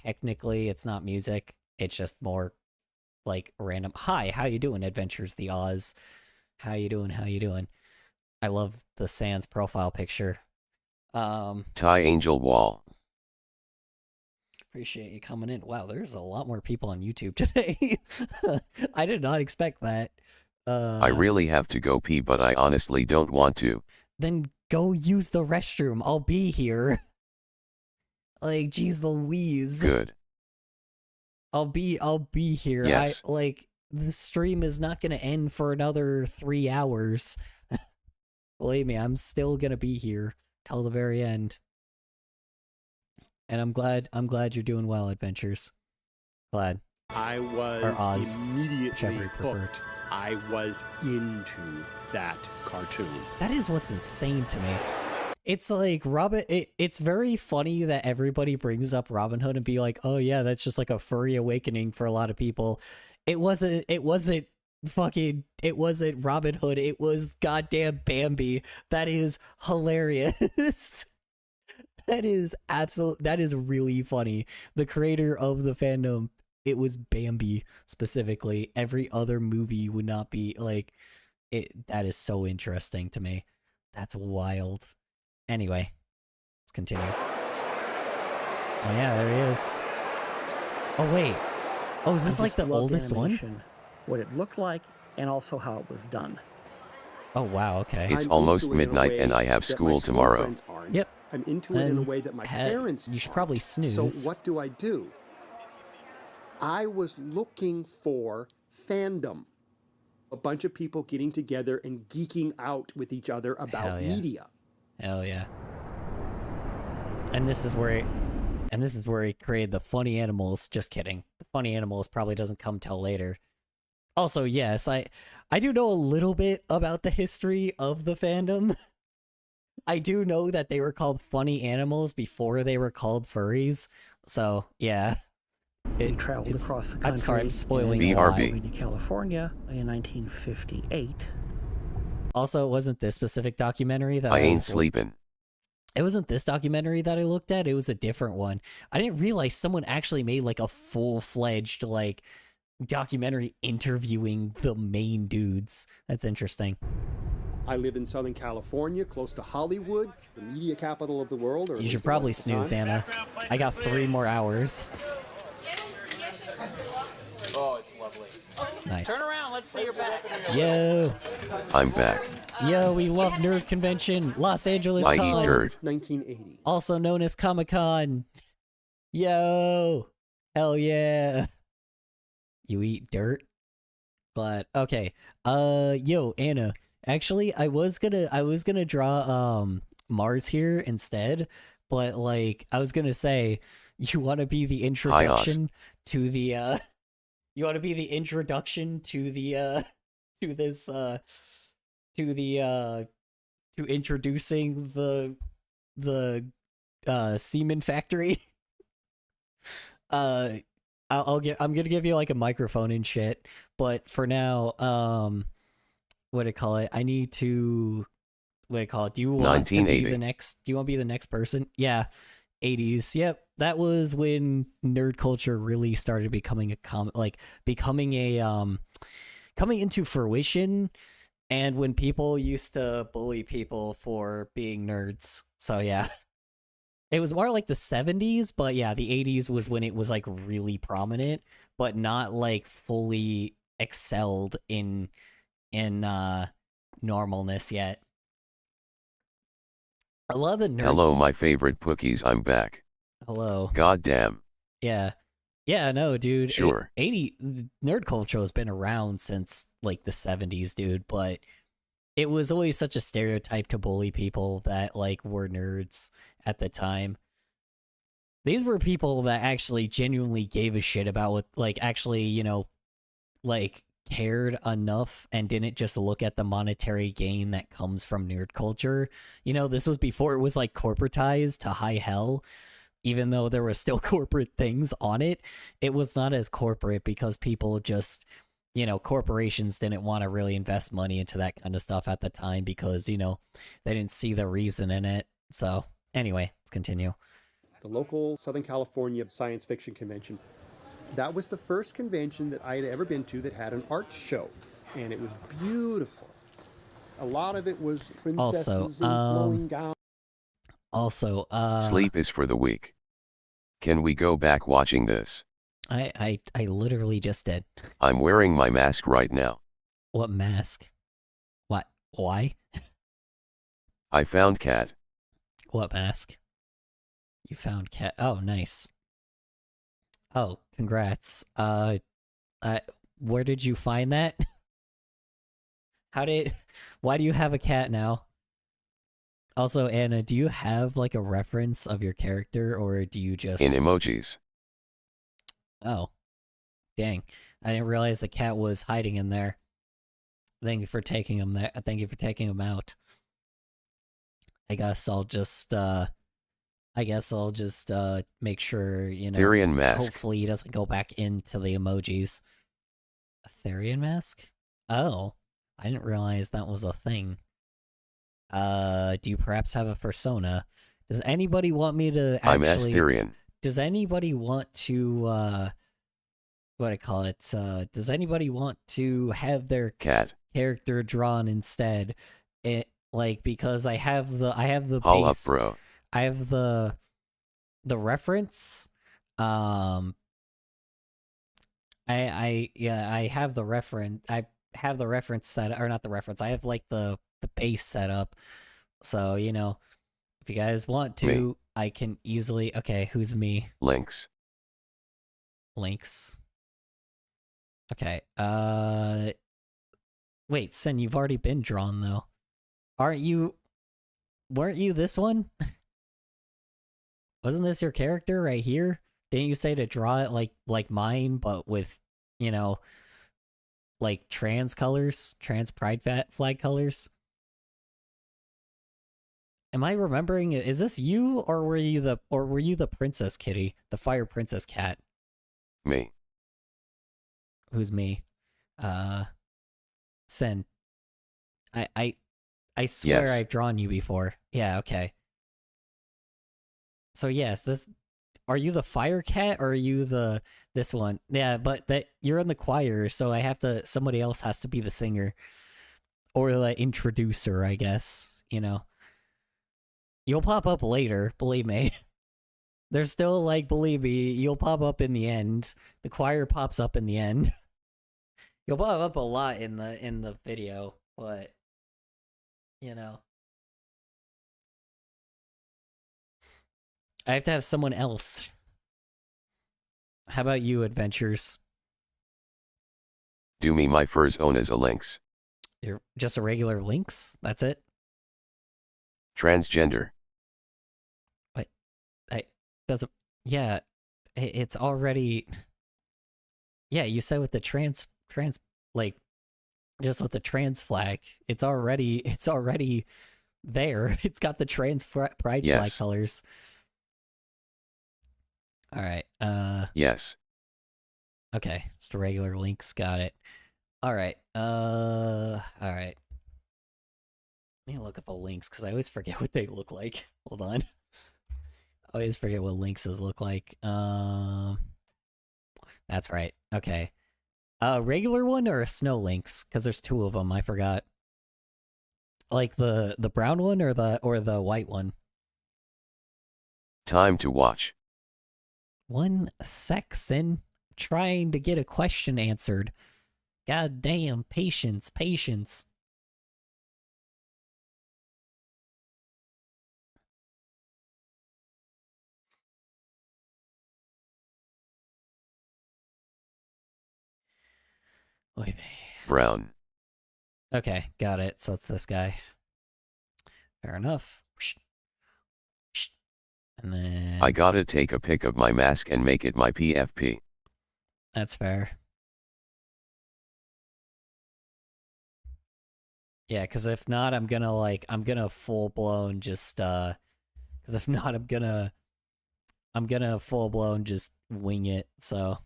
technically it's not music. It's just more like random. Hi, how you doing? Adventures the Oz. How you doing? I love the Sans profile picture. Ty Angel Wall. Appreciate you coming in. Wow, there's a lot more people on YouTube today. I did not expect that. I really have to go pee, but I honestly don't want to. Then go use the restroom. I'll be here. Like, geez Louise. Good. I'll be here. Yes. The stream is not gonna end for another 3 hours. Believe me, I'm still gonna be here till the very end. And I'm glad you're doing well, Adventures. Glad. I was immediately hooked. I was into that cartoon. That is what's insane to me. It's like it's very funny that everybody brings up Robin Hood and be like, oh yeah, that's just like a furry awakening for a lot of people. It wasn't Robin Hood, it was goddamn Bambi. That is hilarious. That is really funny. The creator of the fandom, it was Bambi specifically. Every other movie would not be like it. That is so interesting to me. That's wild. Anyway, let's continue. Oh yeah, there he is. Oh wait. Oh, is this like the oldest one? What it looked like, and also how it was done. Oh wow, okay. It's almost midnight and I have school tomorrow. Yep. I'm into it in a way that my parents You should probably snooze. So what do? I was looking for fandom. a bunch of people getting together and geeking out with each other about media. Hell yeah. And this is where he created the funny animals. Just kidding. The funny animals probably doesn't come till later. Also, yes, I do know a little bit about the history of the fandom. I do know that they were called funny animals before they were called furries. So, yeah. He traveled across the country. I'm sorry, I'm spoiling to California in 1958. Also, it wasn't this specific documentary that I ain't sleeping. It wasn't this documentary that I looked at. It was a different one. I didn't realize someone actually made like a full-fledged like documentary interviewing the main dudes. That's interesting. I live in Southern California, close to Hollywood, the media capital of the world. You should probably snooze, Anna. I got 3 more hours. Oh, it's lovely. Nice. Turn around, let's see your back. Yo. I'm back. Yo, we love Nerd Convention, Los Angeles I Con. eat dirt. 1980. Also known as Comic-Con. Yo. Hell yeah. You eat dirt? But okay. Yo, Anna. Actually, I was gonna draw Mars here instead, but like I was gonna say, you want to be the introduction to the you want to be the introduction to the to this to introducing the semen factory. I'm gonna give you like a microphone and shit, but for now, what do you call it? I need to, what do you call it? Do you want to be the next? Do you want to be the next person? Yeah, 80s. Yep, that was when nerd culture really started becoming coming into fruition, and when people used to bully people for being nerds. So yeah. It was more like the 70s, but yeah, the 80s was when it was like really prominent, but not like fully excelled in normalness yet. A lot of the nerd... Hello, my favorite Pookies, I'm back. Hello. Goddamn. Yeah. Yeah, no, dude. Sure. 80 nerd culture has been around since like the 70s, dude, but it was always such a stereotype to bully people that like were nerds at the time. These were people that actually genuinely gave a shit about what, like, actually, you know, like cared enough and didn't just look at the monetary gain that comes from nerd culture. You know, this was before it was like corporatized to high hell. Even though there were still corporate things on it, it was not as corporate because people just, you know, corporations didn't want to really invest money into that kind of stuff at the time because, you know, they didn't see the reason in it. So anyway, let's continue. The local Southern California science fiction convention. That was the first convention that I had ever been to that had an art show, and it was beautiful. A lot of it was princesses in flowing gowns. Also, sleep is for the weak. Can we go back watching this? I literally just did. I'm wearing my mask right now. What mask? What? Why? I found Cat. What mask? You found Cat. Oh, nice. Oh, congrats. Where did you find that? Why do you have a cat now? Also, Anna, do you have like a reference of your character, or do you just... In emojis. Oh. Dang. I didn't realize the cat was hiding in there. Thank you for taking him there. Thank you for taking him out. I guess I'll just make sure, you know, Therian mask. Hopefully he doesn't go back into the emojis. A Therian mask? Oh. I didn't realize that was a thing. Do you perhaps have a persona? Does anybody want me to actually... I'm Asterian. Does anybody want to, what do I call it? Does anybody want to have their cat character drawn instead? Like, because I have the Haul base... up, bro. I have the reference. I have the reference. I have the reference set, or not the reference. I have like the base set up. So, you know, if you guys want to, me. I can easily. Okay, who's me? Links. Links. Okay. Wait, Sen, you've already been drawn though. Weren't you this one? Wasn't this your character right here? Didn't you say to draw it like mine, but with, you know, like trans colors, trans pride flag colors? Am I remembering? Is this you, or were you the princess kitty, the fire princess cat? Me. Who's me? Sen. I swear Yes. I've drawn you before. Yeah, okay. So yes, are you the fire cat or are you this one? Yeah, but that you're in the choir, so somebody else has to be the singer. Or the introducer, I guess, you know. You'll pop up later, believe me. There's still, like, believe me, you'll pop up in the end. The choir pops up in the end. You'll pop up a lot in the video, but, you know. I have to have someone else. How about you, Adventures? Do me my fur's own as a lynx. You're just a regular lynx? That's it? Transgender. Doesn't... Yeah, it's already... Yeah, you said with the trans, like, just with the trans flag, it's already there. It's got the trans pride flag colors. All right. Yes. Okay, just a regular lynx. Got it. All right. All right. Let me look up a lynx because I always forget what they look like. Hold on. I always forget what lynxes look like. That's right. Okay. A regular one or a snow lynx? Because there's two of them. I forgot. Like the brown one or the white one? Time to watch. 1 sec, Sin. Trying to get a question answered. God damn, patience. Brown. Okay, got it. So it's this guy. Fair enough. And then... I gotta take a pic of my mask and make it my PFP. That's fair. Yeah, because if not, I'm gonna full-blown just, because if not, I'm gonna full-blown just wing it, so...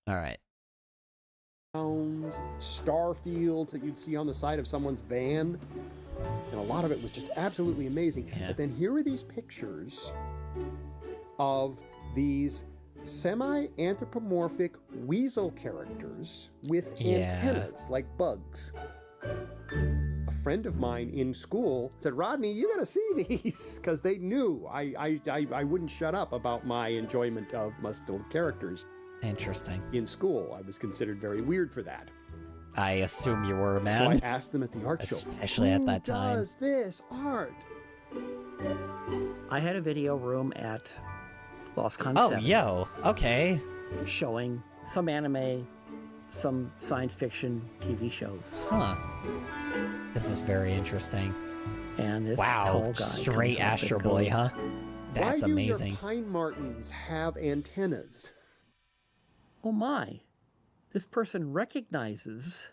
All right. Star fields that you'd see on the side of someone's van. And a lot of it was just absolutely amazing. Yeah. But then here are these pictures of these semi-anthropomorphic weasel characters with antennas like bugs. A friend of mine in school said, Rodney, you gotta see these, because they knew I wouldn't shut up about my enjoyment of muscular characters. Interesting. In school, I was considered very weird for that. I assume you were, man. So I asked them at the art show, especially at that time. Who does this art? I had a video room at LostCon 7. Oh, yo, okay. Showing some anime, some science fiction TV shows. Huh. This is very interesting. And this wow, tall guy straight Astro Boy, huh? That's amazing. Why do your pine martens have antennas? Oh my, this person recognizes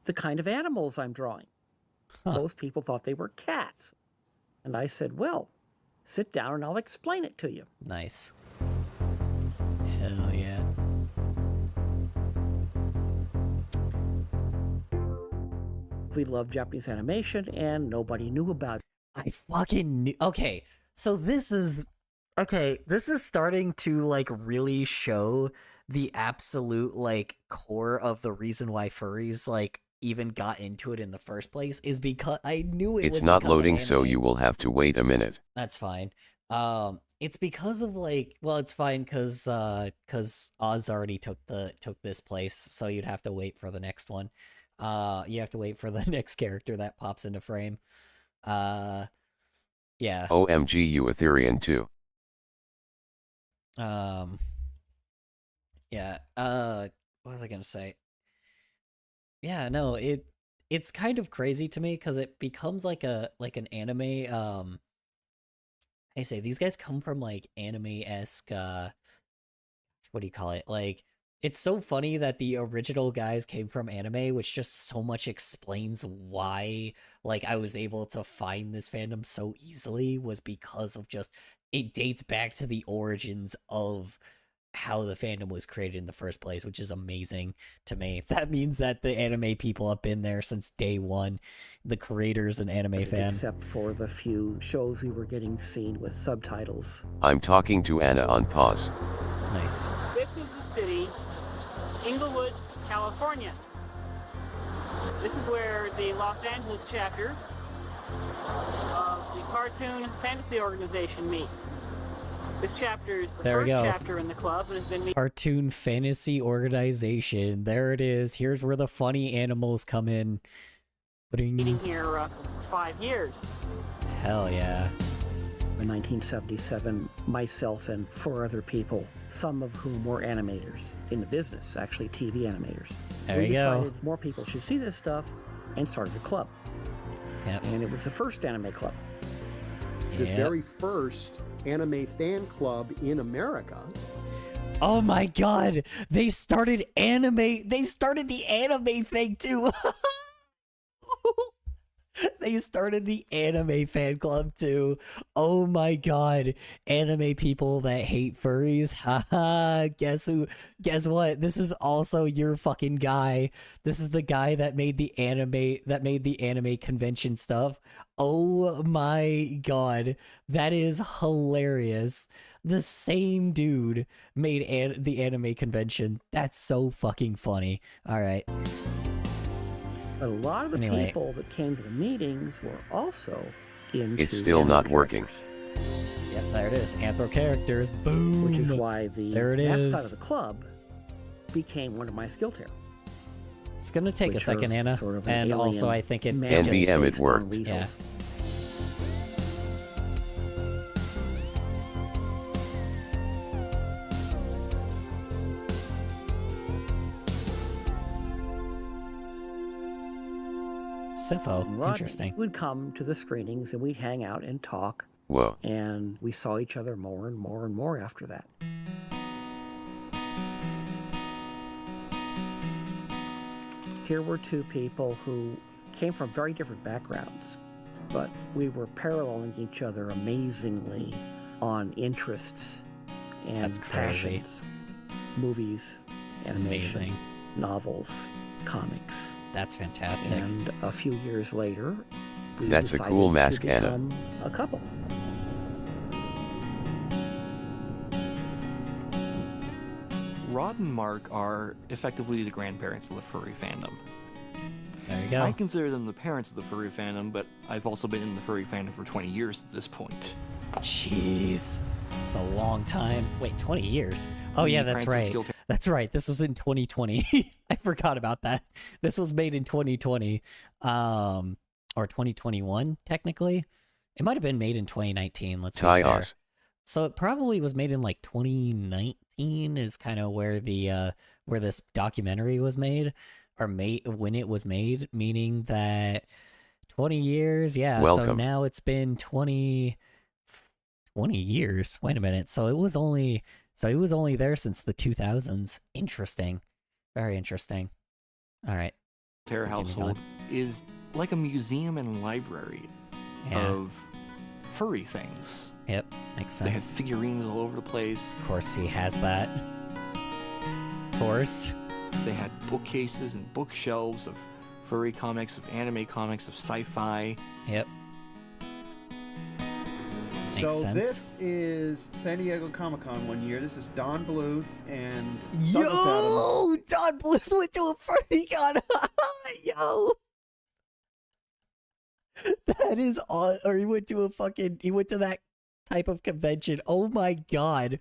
the kind of animals I'm drawing. Most people thought they were cats. And I said, well, sit down and I'll explain it to you. Nice. Hell yeah. We love Japanese animation and nobody knew about it. I fucking knew. Okay, so this is starting to like really show the absolute like core of the reason why furries like even got into it in the first place is because I knew it was not because of loading, anime. so you will have to wait a minute. That's fine. it's because of like, well, it's fine because Oz already took this place, so you'd have to wait for the next one. You have to wait for the next character that pops into frame. Yeah. OMG, you Ethereum too. Yeah. What was I gonna say? Yeah, no, it's kind of crazy to me because it becomes like an anime. I say these guys come from like anime-esque. What do you call it? Like, it's so funny that the original guys came from anime, which just so much explains why like I was able to find this fandom so easily, was because of just it dates back to the origins of how the fandom was created in the first place, which is amazing to me. That means that the anime people have been there since day one, the creators and anime fan. Except for the few shows we were getting seen with subtitles. I'm talking to Anna on pause. Nice. This is the city, Inglewood, California. This is where the Los Angeles chapter of the Cartoon Fantasy Organization meets. This chapter is the first chapter in the club and has been meeting. Cartoon Fantasy Organization. There it is. Here's where the funny animals come in. Meeting here for 5 years. Hell yeah. In 1977, myself and 4 other people, some of whom were animators in the business, actually TV animators. There we you decided go. more people should see this stuff and started a club. Yep. And it was the first anime club. The very first anime fan club in America. Oh my god, they started the anime thing too. They started the anime fan club too. Oh my god, anime people that hate furries. Haha, guess what? This is also your fucking guy. This is the guy that made the anime convention stuff. Oh my god, that is hilarious. The same dude made the anime convention. That's so fucking funny. All right. But a lot of the people that came to the meetings were also into It's still not working. Yep, there it is. Anthro characters. Boom. Which is why the mascot of the club became one of my skill tier. It's gonna take a second, Anna, sort of and also I think it NBM it worked. Yeah. Sifo, interesting. Would come to the screenings and we'd hang out and talk. Whoa. And we saw each other more and more and more after that. Here were 2 people who came from very different backgrounds, but we were paralleling each other amazingly on interests and passions. Movies, animation, amazing. Novels, comics. That's fantastic. And a few years later, we That's a decided cool mask, to Anna. become a couple. Rod and Mark are effectively the grandparents of the furry fandom. There you go. I consider them the parents of the furry fandom, but I've also been in the furry fandom for 20 years at this point. Jeez. It's a long time. Wait, 20 years? Oh yeah, that's right. That's right. This was in 2020. I forgot about that. This was made in 2020. Or 2021, technically. It might have been made in 2019, let's be fair. So it probably was made in like 2019 is kind of where the where this documentary was made, or when it was made, meaning that 20 years, yeah. Welcome. So now it's been 20 years. Wait a minute. So it was only there since the 2000s. Interesting. Very interesting. All right. Their household is like a museum and library of furry things. Yep, makes sense. They have figurines all over the place. Of course he has that. Of course. They had bookcases and bookshelves of furry comics, of anime comics, of sci-fi. Yep. So this is San Diego Comic-Con one year. This is Don Bluth and Yo, Don Bluth went to a furry con. Yo. That is all. Or he went to that type of convention. Oh my god.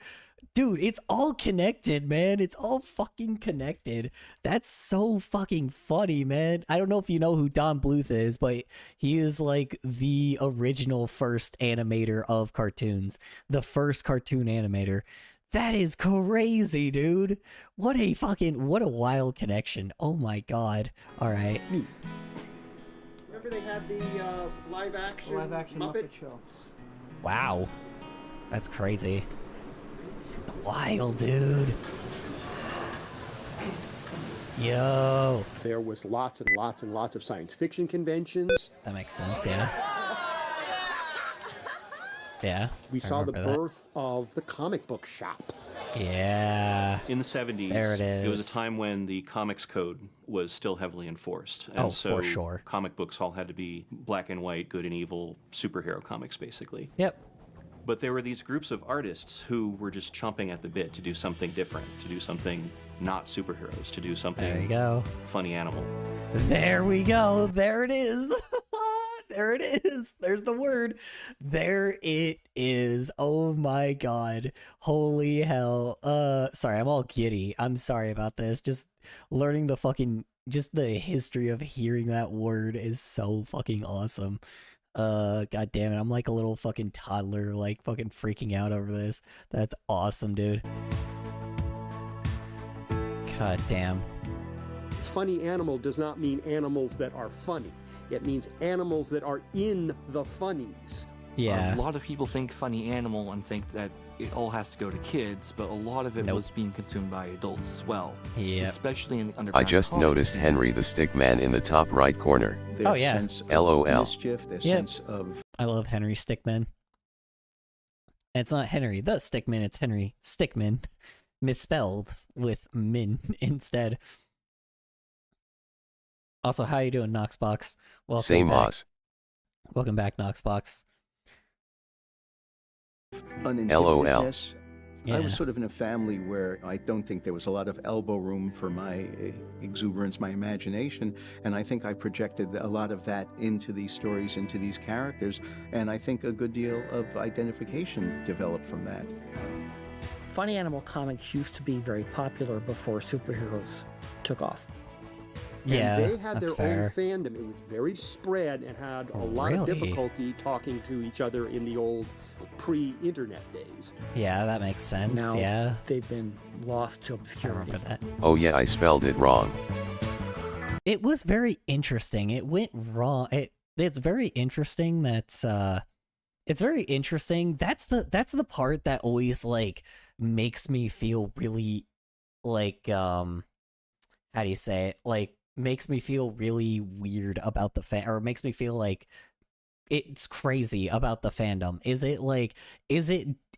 Dude, it's all connected, man. It's all fucking connected. That's so fucking funny, man. I don't know if you know who Don Bluth is, but he is like the original first animator of cartoons. The first cartoon animator. That is crazy, dude. What a wild connection. Oh my god. All right. Remember they had the live action Muppet show. Wow. That's crazy. Wild, dude. Yo. There was lots and lots and lots of science fiction conventions. That makes sense, yeah. Yeah. We saw the birth of the comic book shop. Yeah. In the 70s, there it is. It was a time when the comics code was still heavily enforced. And Oh, so for sure. comic books all had to be black and white, good and evil, superhero comics, basically. Yep. But there were these groups of artists who were just chomping at the bit to do something different, to do something not superheroes, to do something There you go. funny animal. There we go. There it is. There it is. There's the word. There it is. Oh my god. Holy hell. Sorry, I'm all giddy. I'm sorry about this. Just learning just the history of hearing that word is so fucking awesome. God damn it. I'm like a little fucking toddler, like fucking freaking out over this. That's awesome, dude. God damn. Funny animal does not mean animals that are funny. It means animals that are in the funnies. Yeah. A lot of people think funny animal and think that it all has to go to kids, but a lot of it was being consumed by adults as well. Yeah. Especially in the underground I just comics noticed scene. Henry the Stick Man in the top right corner. Oh, yeah. Sense of LOL. mischief, their sense of I love Henry Stickmin. And it's not Henry the Stickmin, it's Henry Stickmin. Misspelled with min instead. Also, how you doing, Knoxbox? Welcome Same back. Oz. Welcome back, Knoxbox. uninhibitedness. Yeah. I was sort of in a family where I don't think there was a lot of elbow room for my exuberance, my imagination, and I think I projected a lot of that into these stories, into these characters, and I think a good deal of identification developed from that. Funny animal comics used to be very popular before superheroes took off. Yeah, and they had that's their fair. own fandom. It was very spread and had a lot of Really? difficulty talking to each other in the old pre-internet days. Yeah, that makes sense. Now yeah. they've been lost to obscurity. Remember that. Oh yeah, I spelled it wrong. It was very interesting. It went wrong. It's very interesting that it's very interesting. That's the part that always like makes me feel really like how do you say it? Like makes me feel really weird about the or makes me feel like it's crazy about the fandom.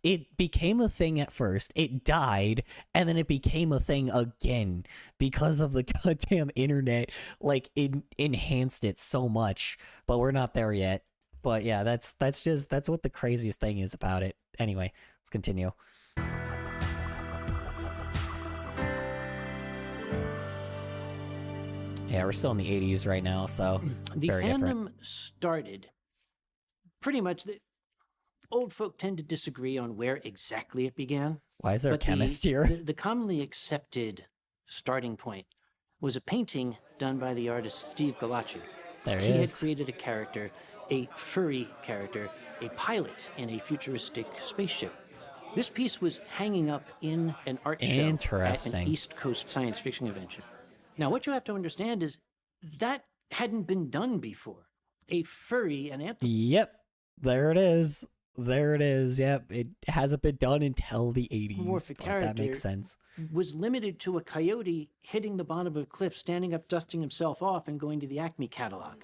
It became a thing at first, it died, and then it became a thing again because of the goddamn internet. Like it enhanced it so much, but we're not there yet. But yeah, that's what the craziest thing is about it. Anyway, let's continue. Yeah, we're still in the 80s right now, so the very fandom different. started pretty much. The old folk tend to disagree on where exactly it began. Why is there a chemist here? The commonly accepted starting point was a painting done by the artist Steve Galacci. There he had is. created a character, a furry character, a pilot in a futuristic spaceship. This piece was hanging up in an art show at an Interesting. East Coast science fiction convention. Now, what you have to understand is that hadn't been done before. A furry, an anthropomorph. Yep, there it is. There it is. Yep, it hasn't been done until the 80s, Anthropomorphic but that makes character sense. Was limited to a coyote hitting the bottom of a cliff, standing up, dusting himself off, and going to the Acme catalog.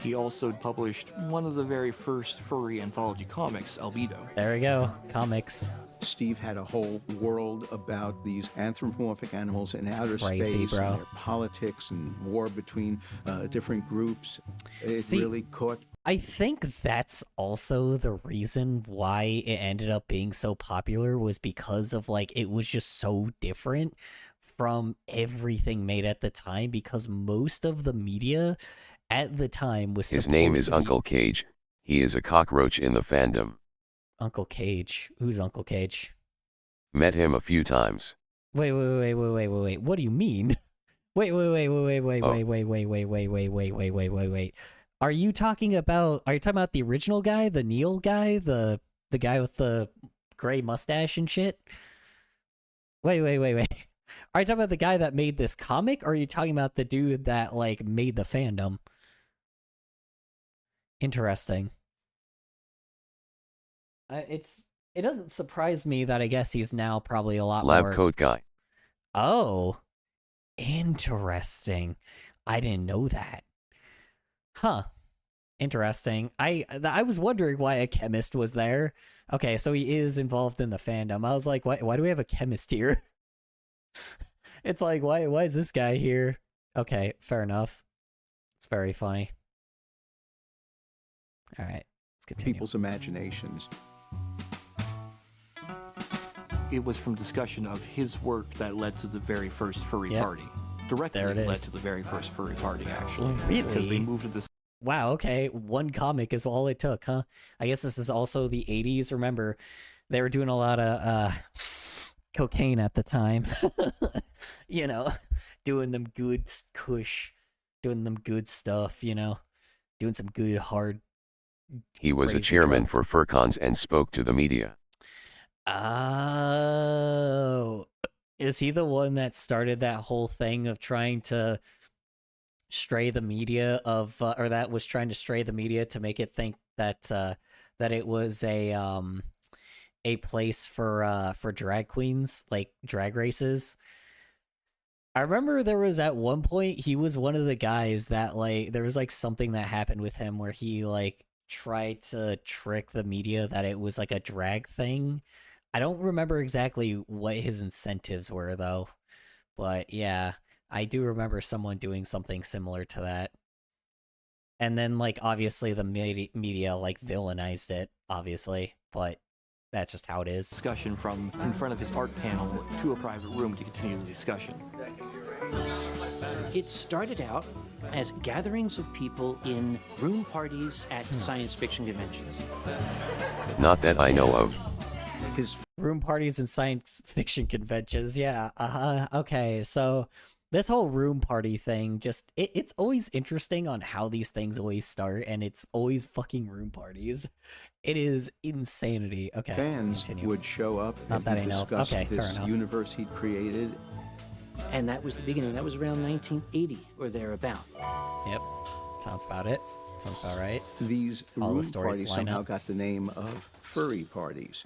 He also published one of the very first furry anthology comics, Albedo. There we go, comics. Steve had a whole world about these anthropomorphic animals in outer crazy, space, bro. and their politics and war between different groups. It See, really caught. I think that's also the reason why it ended up being so popular, was because of like it was just so different from everything made at the time, because most of the media at the time was His name is supposed to be- Uncle Cage. He is a cockroach in the fandom. Uncle Cage. Who's Uncle Cage? Met him a few times. Wait. What do you mean? Wait. Are you talking about the original guy, the Neil guy, the guy with the gray mustache and shit? Wait. Are you talking about the guy that made this comic, or are you talking about the dude that like made the fandom? Interesting. It doesn't surprise me that I guess he's now probably a lot Lab more... coat guy. Oh, interesting. I didn't know that. Huh. Interesting. I was wondering why a chemist was there. Okay, so he is involved in the fandom. I was like, why do we have a chemist here? It's like, why is this guy here? Okay, fair enough. It's very funny. All right, let's continue. People's imaginations. It was from discussion of his work that led to the very first furry party. Directly led to the very first furry party, actually. Really? Because they moved to this. Wow, okay. One comic is all it took, huh? I guess this is also the 80s. Remember, they were doing a lot of cocaine at the time. You know, doing them good kush, doing them good stuff, you know, doing some good hard. He was a chairman for FurCons and spoke to the media. Oh, is he the one that started that whole thing of trying to stray the media of, or that was trying to stray the media to make it think that that it was a place for drag queens, like drag races? I remember there was at one point he was one of the guys that like there was like something that happened with him where he like tried to trick the media that it was like a drag thing. I don't remember exactly what his incentives were though, but yeah, I do remember someone doing something similar to that. And then like obviously the media like villainized it, obviously, but that's just how it is. Discussion from in front of his art panel to a private room to continue the discussion. It started out as gatherings of people in room parties at science fiction conventions. Not that I know of. His room parties and science fiction conventions, yeah. Okay, so this whole room party thing, just it's always interesting on how these things always start, and it's always fucking room parties. It is insanity. Okay, fans would show up and discuss this universe he'd created. And that was the beginning. That was around 1980 or thereabout. Yep, sounds about it. Sounds about right. These room parties somehow got the name of furry parties.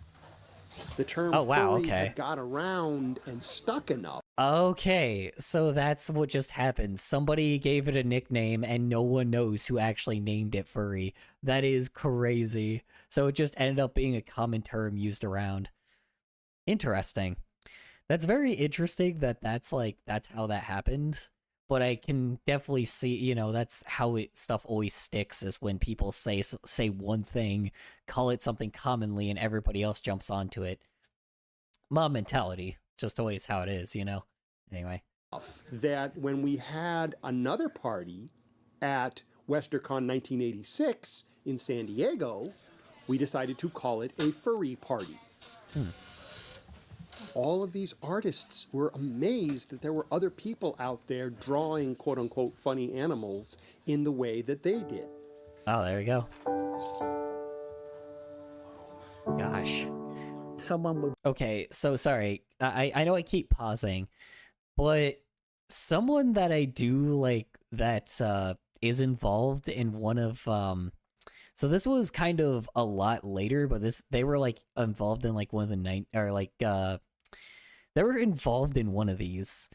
The term furry had got around and stuck enough. Okay, so that's what just happened. Somebody gave it a nickname and no one knows who actually named it furry. That is crazy. So it just ended up being a common term used around. Interesting. That's very interesting that that's how that happened. But I can definitely see, you know, that's how stuff always sticks, is when people say one thing, call it something commonly, and everybody else jumps onto it. Mob mentality, just always how it is, you know? Anyway. That when we had another party at WesterCon 1986 in San Diego, we decided to call it a furry party. All of these artists were amazed that there were other people out there drawing quote-unquote funny animals in the way that they did. Oh, there you go. Gosh. Someone would... Okay, so sorry. I know I keep pausing, but someone that I do like that is involved in one of... So this was kind of a lot later, but they were like involved in like one of the they were involved in one of these.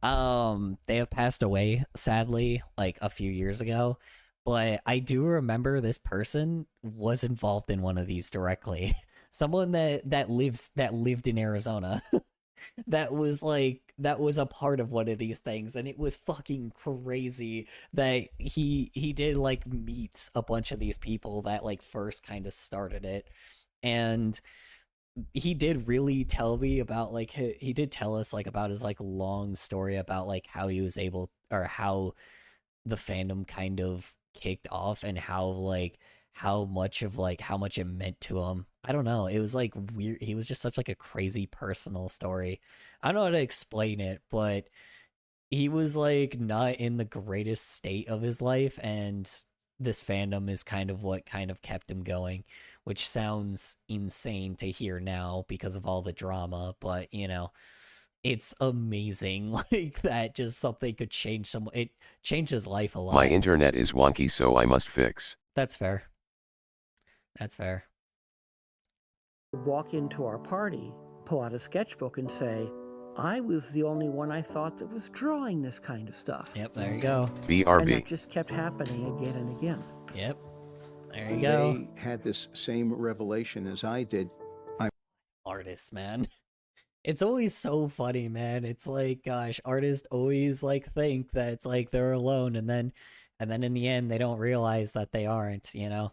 They have passed away, sadly, like a few years ago. But I do remember this person was involved in one of these directly. Someone that lived in Arizona. that was a part of one of these things, and it was fucking crazy that he did like meet a bunch of these people that like first kind of started it. And he did really tell me about like he did tell us like about his like long story about like how he was able, or how the fandom kind of kicked off, and how how much it meant to him. I don't know. It was like weird. He was just such like a crazy personal story. I don't know how to explain it, but he was like not in the greatest state of his life, and this fandom is kind of what kind of kept him going, which sounds insane to hear now because of all the drama, but you know, it's amazing like that just something could change someone. It changed his life a lot. My internet is wonky, so I must fix. That's fair. That's fair. Walk into our party, pull out a sketchbook and say, I was the only one I thought that was drawing this kind of stuff. Yep, there you go. BRB. And that just kept happening again and again. Yep. There you go. They had this same revelation as I did. Artists, man. It's always so funny, man. It's like, gosh, artists always like think that it's like they're alone, and then in the end they don't realize that they aren't, you know?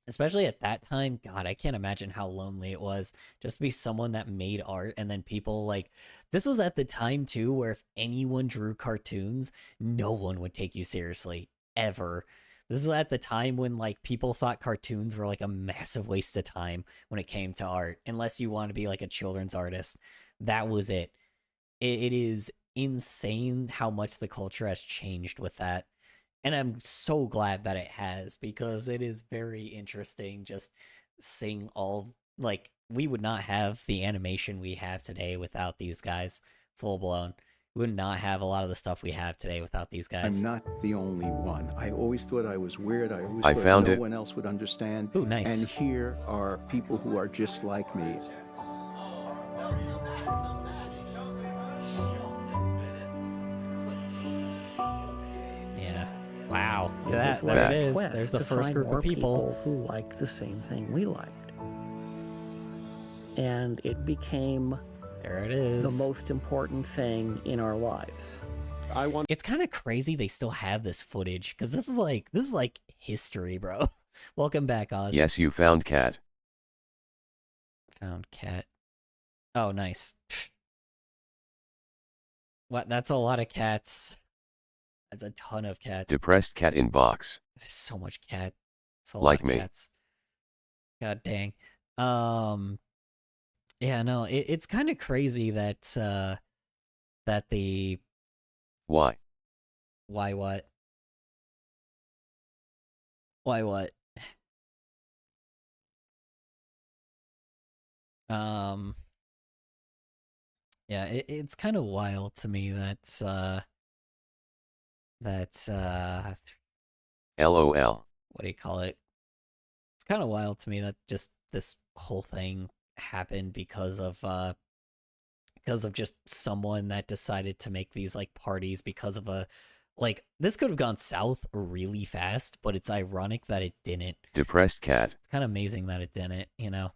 Especially at that time, God, I can't imagine how lonely it was just to be someone that made art, and then people like, this was at the time too where if anyone drew cartoons, no one would take you seriously, ever. This was at the time when like people thought cartoons were like a massive waste of time when it came to art, unless you want to be like a children's artist. That was it. It is insane how much the culture has changed with that. And I'm so glad that it has, because it is very interesting just seeing all, like, we would not have the animation we have today without these guys, full blown. We would not have a lot of the stuff we have today without these guys. I'm not the only one. I always thought I was weird. I always thought found no it. one else would understand. Ooh, nice. And here are people who are just like me. Yeah. Wow. Look at It was that. like There a it is. quest There's the to first find group more of people. who liked the same thing we liked. And it became There it is. the most important thing in our lives. It's kind of crazy they still have this footage, because this is like history, bro. Welcome back, Oz. Yes, you found cat. Found cat. Oh, nice. What? That's a lot of cats. That's a ton of cats. Depressed cat in box. There's so much cat. It's a Like lot of me. cats. God dang. Yeah, no, it's kind of crazy that that the Why? why what? Why what? Yeah, it's kind of wild to me that LOL. what do you call it? It's kind of wild to me that just this whole thing happened because of just someone that decided to make these like parties because of a like this could have gone south really fast, but it's ironic that it didn't. Depressed cat. It's kind of amazing that it didn't, you know.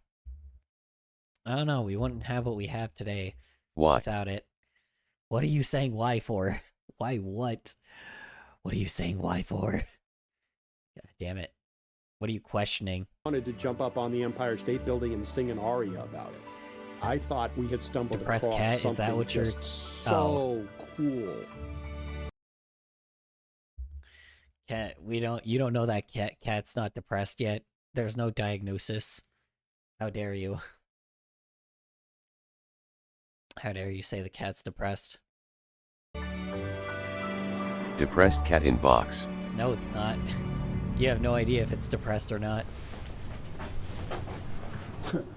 I don't know, we wouldn't have what we have today Why? without it. What are you saying why for? Why what? What are you saying why for? God damn it. What are you questioning? Wanted to jump up on the Empire State Building and sing an aria about it. I thought we had stumbled Depressed across cat? something Is that what you're... just so cool. Cat, you don't know that cat's not depressed yet. There's no diagnosis. How dare you? How dare you say the cat's depressed? Depressed cat in box. No, it's not. You have no idea if it's depressed or not.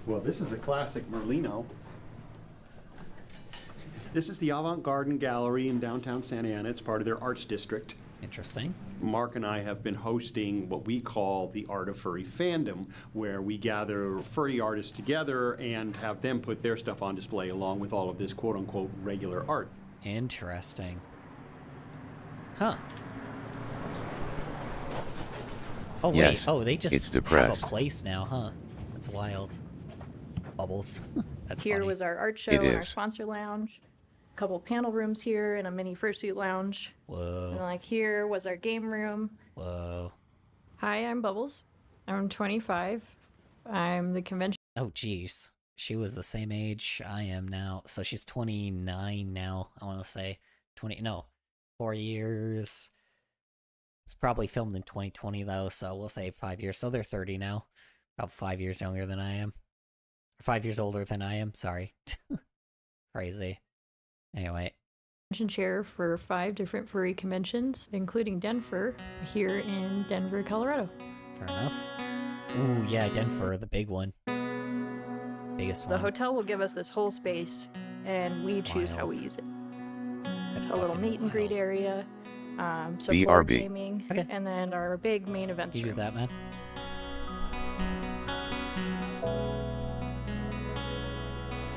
Well, this is a classic Merlino. This is the Avant Garden Gallery in downtown Santa Ana. It's part of their arts district. Interesting. Mark and I have been hosting what we call the Art of Furry Fandom, where we gather furry artists together and have them put their stuff on display along with all of this quote-unquote regular art. Interesting. Huh. Oh, Yes, wait. Oh, they it's just have depressed. a place now, huh? That's wild. Bubbles. That's Here funny. was our art show It and our is. sponsor lounge. A couple panel rooms here and a mini fursuit lounge. And Whoa. like here was our game room. Whoa. Hi, I'm Bubbles. I'm 25. I'm the convention. Oh, jeez. She was the same age I am now. So she's 29 now, I want to say. 4 years. It's probably filmed in 2020 though, so we'll say 5 years. So they're 30 now. About 5 years younger than I am. 5 years older than I am, sorry. Crazy. Anyway. Convention chair for 5 different furry conventions, including Denver, here in Denver, Colorado. Fair enough. Ooh, yeah, Denver, the big one. Biggest one. The hotel will give us this whole space, and we choose how we use it. That's a little meet and greet area, some BRB. board gaming, and then our big main events You room. do that, man.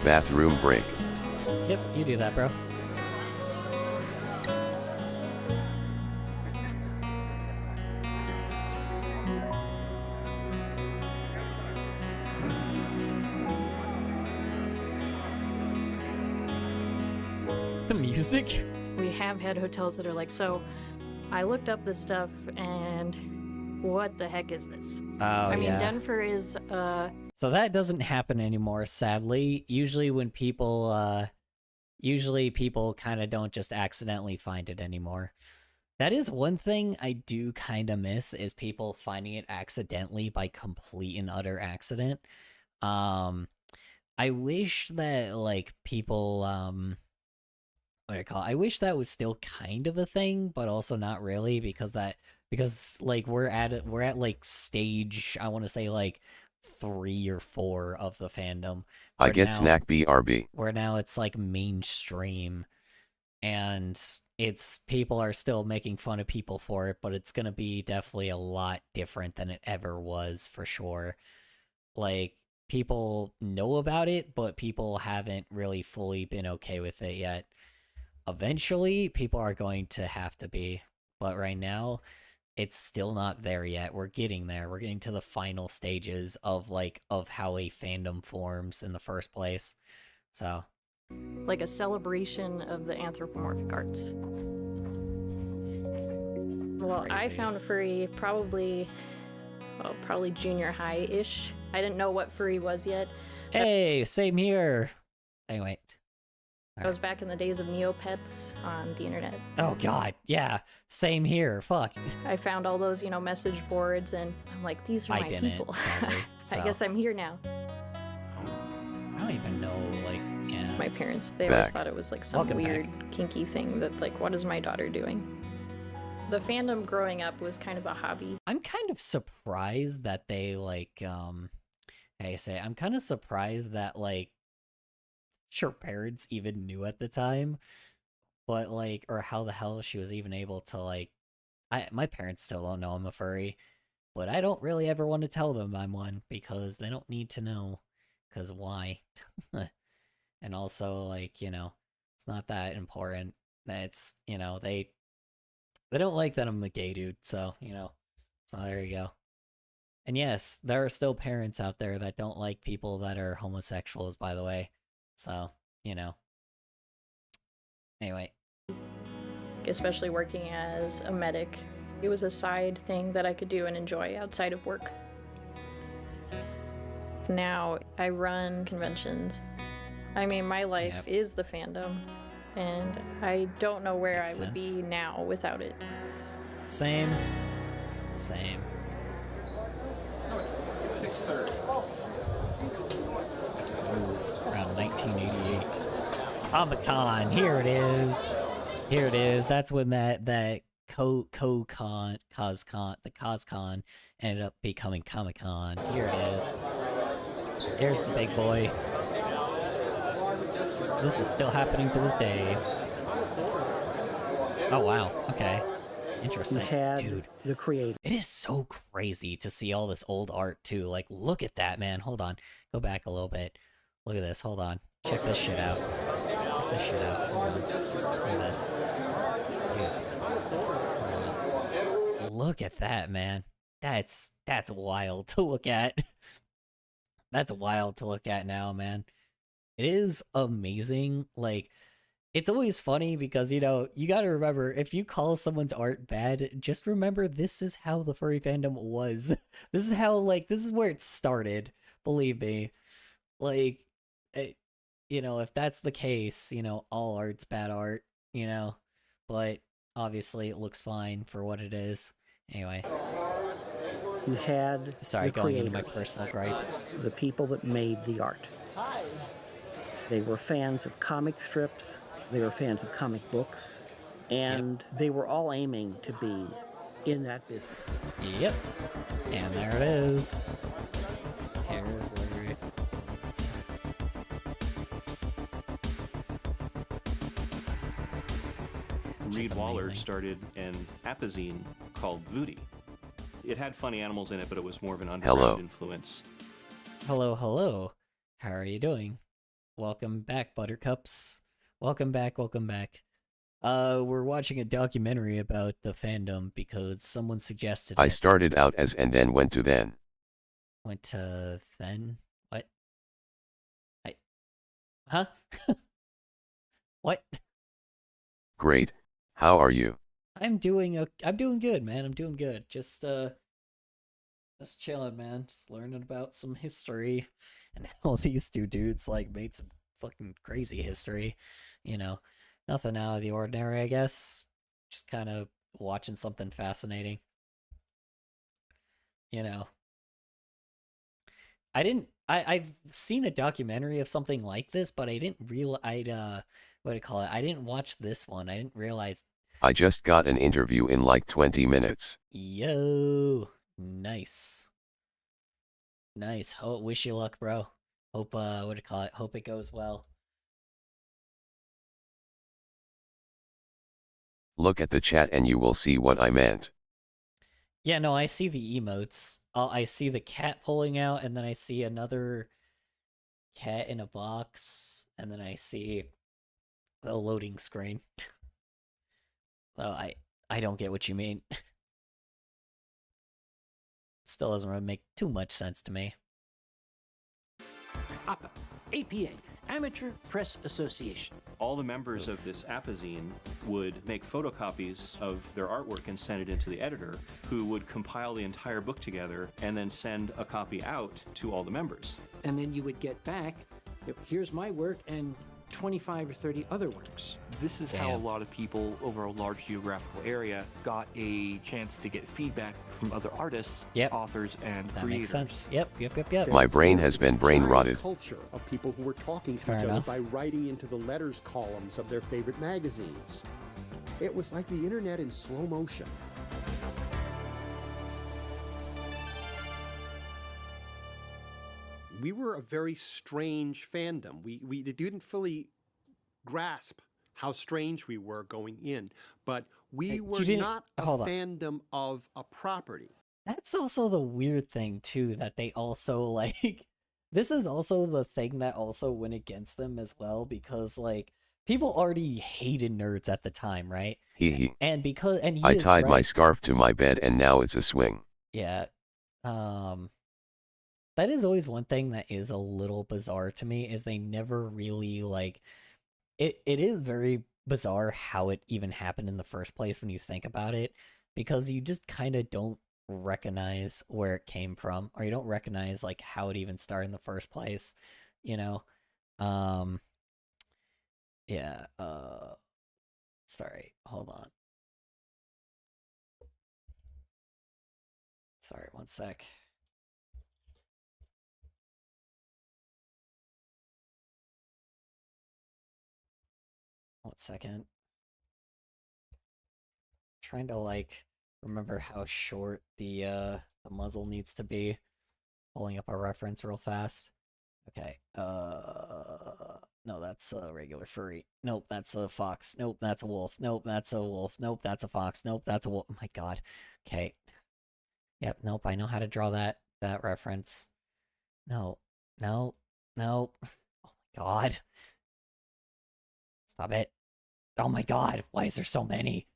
Bathroom break. Yep, you do that, bro. The music? We have had hotels that are like, so I looked up this stuff and what the heck is this? Oh, I mean, yeah. Denver is, So that doesn't happen anymore, sadly. Usually when people, kind of don't just accidentally find it anymore. That is one thing I do kind of miss, is people finding it accidentally by complete and utter accident. I wish that, like, people, what do I call it? I wish that was still kind of a thing, but also not really, because like we're at like stage, I want to say like 3 or 4 of the fandom. I get snack BRB. Where now it's like mainstream, and it's people are still making fun of people for it, but it's gonna be definitely a lot different than it ever was, for sure. Like, people know about it, but people haven't really fully been okay with it yet. Eventually, people are going to have to be, but right now, it's still not there yet. We're getting there. We're getting to the final stages of how a fandom forms in the first place. So, like a celebration of the anthropomorphic arts. Well, I found furry probably junior high-ish. I didn't know what furry was yet. hey, same here. Anyway. I was back in the days of Neopets on the internet. Oh god, yeah, same here. Fuck. I found all those, message boards, and I'm like, these are my people. Sadly, so. I guess I'm here now. I don't even know, like, yeah. My parents, they always thought it was like some weird, kinky thing that, like, what is my daughter doing? The fandom growing up was kind of a hobby. I'm kind of surprised that they, like, I'm kind of surprised that, like, her parents even knew at the time, but, like, or how the hell she was even able to, like, my parents still don't know I'm a furry, but I don't really ever want to tell them I'm one, because they don't need to know, because why? And also, like, it's not that important. It's, they don't like that I'm a gay dude, so, so there you go. And yes, there are still parents out there that don't like people that are homosexuals, by the way. So, anyway. Especially working as a medic. It was a side thing that I could do and enjoy outside of work. Now, I run conventions. I mean, my life is the fandom, and I don't know where I would be now without it. Same. It's 6:30. Around 1988. Comic-Con, here it is. That's when that CosCon ended up becoming Comic-Con. Here it is. Here's the big boy. This is still happening to this day. Oh wow, okay. Interesting. Dude, the creator. It is so crazy to see all this old art too. Like, look at that, man. Hold on. Go back a little bit. Look at this. Hold on. Check this shit out. Hold on. Look at this. Dude. Look at that, man. That's wild to look at. That's wild to look at now, man. It is amazing. Like, it's always funny because, you gotta remember, if you call someone's art bad, just remember this is how the furry fandom was. This is how, this is where it started. Believe me. Like, if that's the case, all art's bad art, but obviously it looks fine for what it is. Anyway. You had Sorry, the going into creators, my personal gripe. the people that made the art. They were fans of comic strips, they were fans of comic books, and they were all aiming to be in that business. Yep. And there it is. Here's where it is. Reed Waller started an apazine called Voodie. It had funny animals in it, but it was more of an underground influence. Hello, hello. How are you doing? Welcome back, Buttercups. Welcome back, welcome back. We're watching a documentary about the fandom because someone suggested it. I started out as and then went to then. Went to then? What? Huh? What? Great. How are you? I'm doing good, man. I'm doing good. Just chilling, man. Just learning about some history, and all these two dudes like made some fucking crazy history. You know, nothing out of the ordinary, I guess. Just kind of watching something fascinating. You know, I've seen a documentary of something like this, but I didn't realize what do you call it? I didn't watch this one. I didn't realize. I just got an interview in like 20 minutes. Yo, nice. Nice. Wish you luck, bro. Hope, what do you call it? Hope it goes well. Look at the chat and you will see what I meant. Yeah, no, I see the emotes. I see the cat pulling out, and then I see another cat in a box, and then I see the loading screen. So I don't get what you mean. Still doesn't really make too much sense to me. APA, APA, Amateur Press Association. All the members of this apazine would make photocopies of their artwork and send it into the editor, who would compile the entire book together and then send a copy out to all the members. And then you would get back, here's my work and 25 or 30 other works. This is how a lot of people over a large geographical area got a chance to get feedback from other artists, authors, and That creators. makes sense. Yep. My brain has been brain rotted. Culture of people who were talking to Fair each enough. other by writing into the letters columns of their favorite magazines. It was like the internet in slow motion. We were a very strange fandom. We didn't fully grasp how strange we were going in, but we were not a fandom of a property. That's also the weird thing too, that they also like this is also the thing that also went against them as well, because like people already hated nerds at the time, right? And because I tied my scarf to my bed and now it's a swing. Yeah. That is always one thing that is a little bizarre to me, is they never really like it is very bizarre how it even happened in the first place when you think about it, because you just kind of don't recognize where it came from, or you don't recognize like how it even started in the first place, you know. Yeah, sorry, hold on. Sorry, one sec. One second. Trying to like remember how short the muzzle needs to be. Pulling up a reference real fast. Okay. No, that's a regular furry. Nope, that's a fox. Nope, that's a wolf. Nope, that's a wolf. Nope, that's a fox. Nope, that's a wolf. Oh my god. Okay. Yep, nope, I know how to draw that reference. No. Oh my god. Stop it. Oh my god, why is there so many?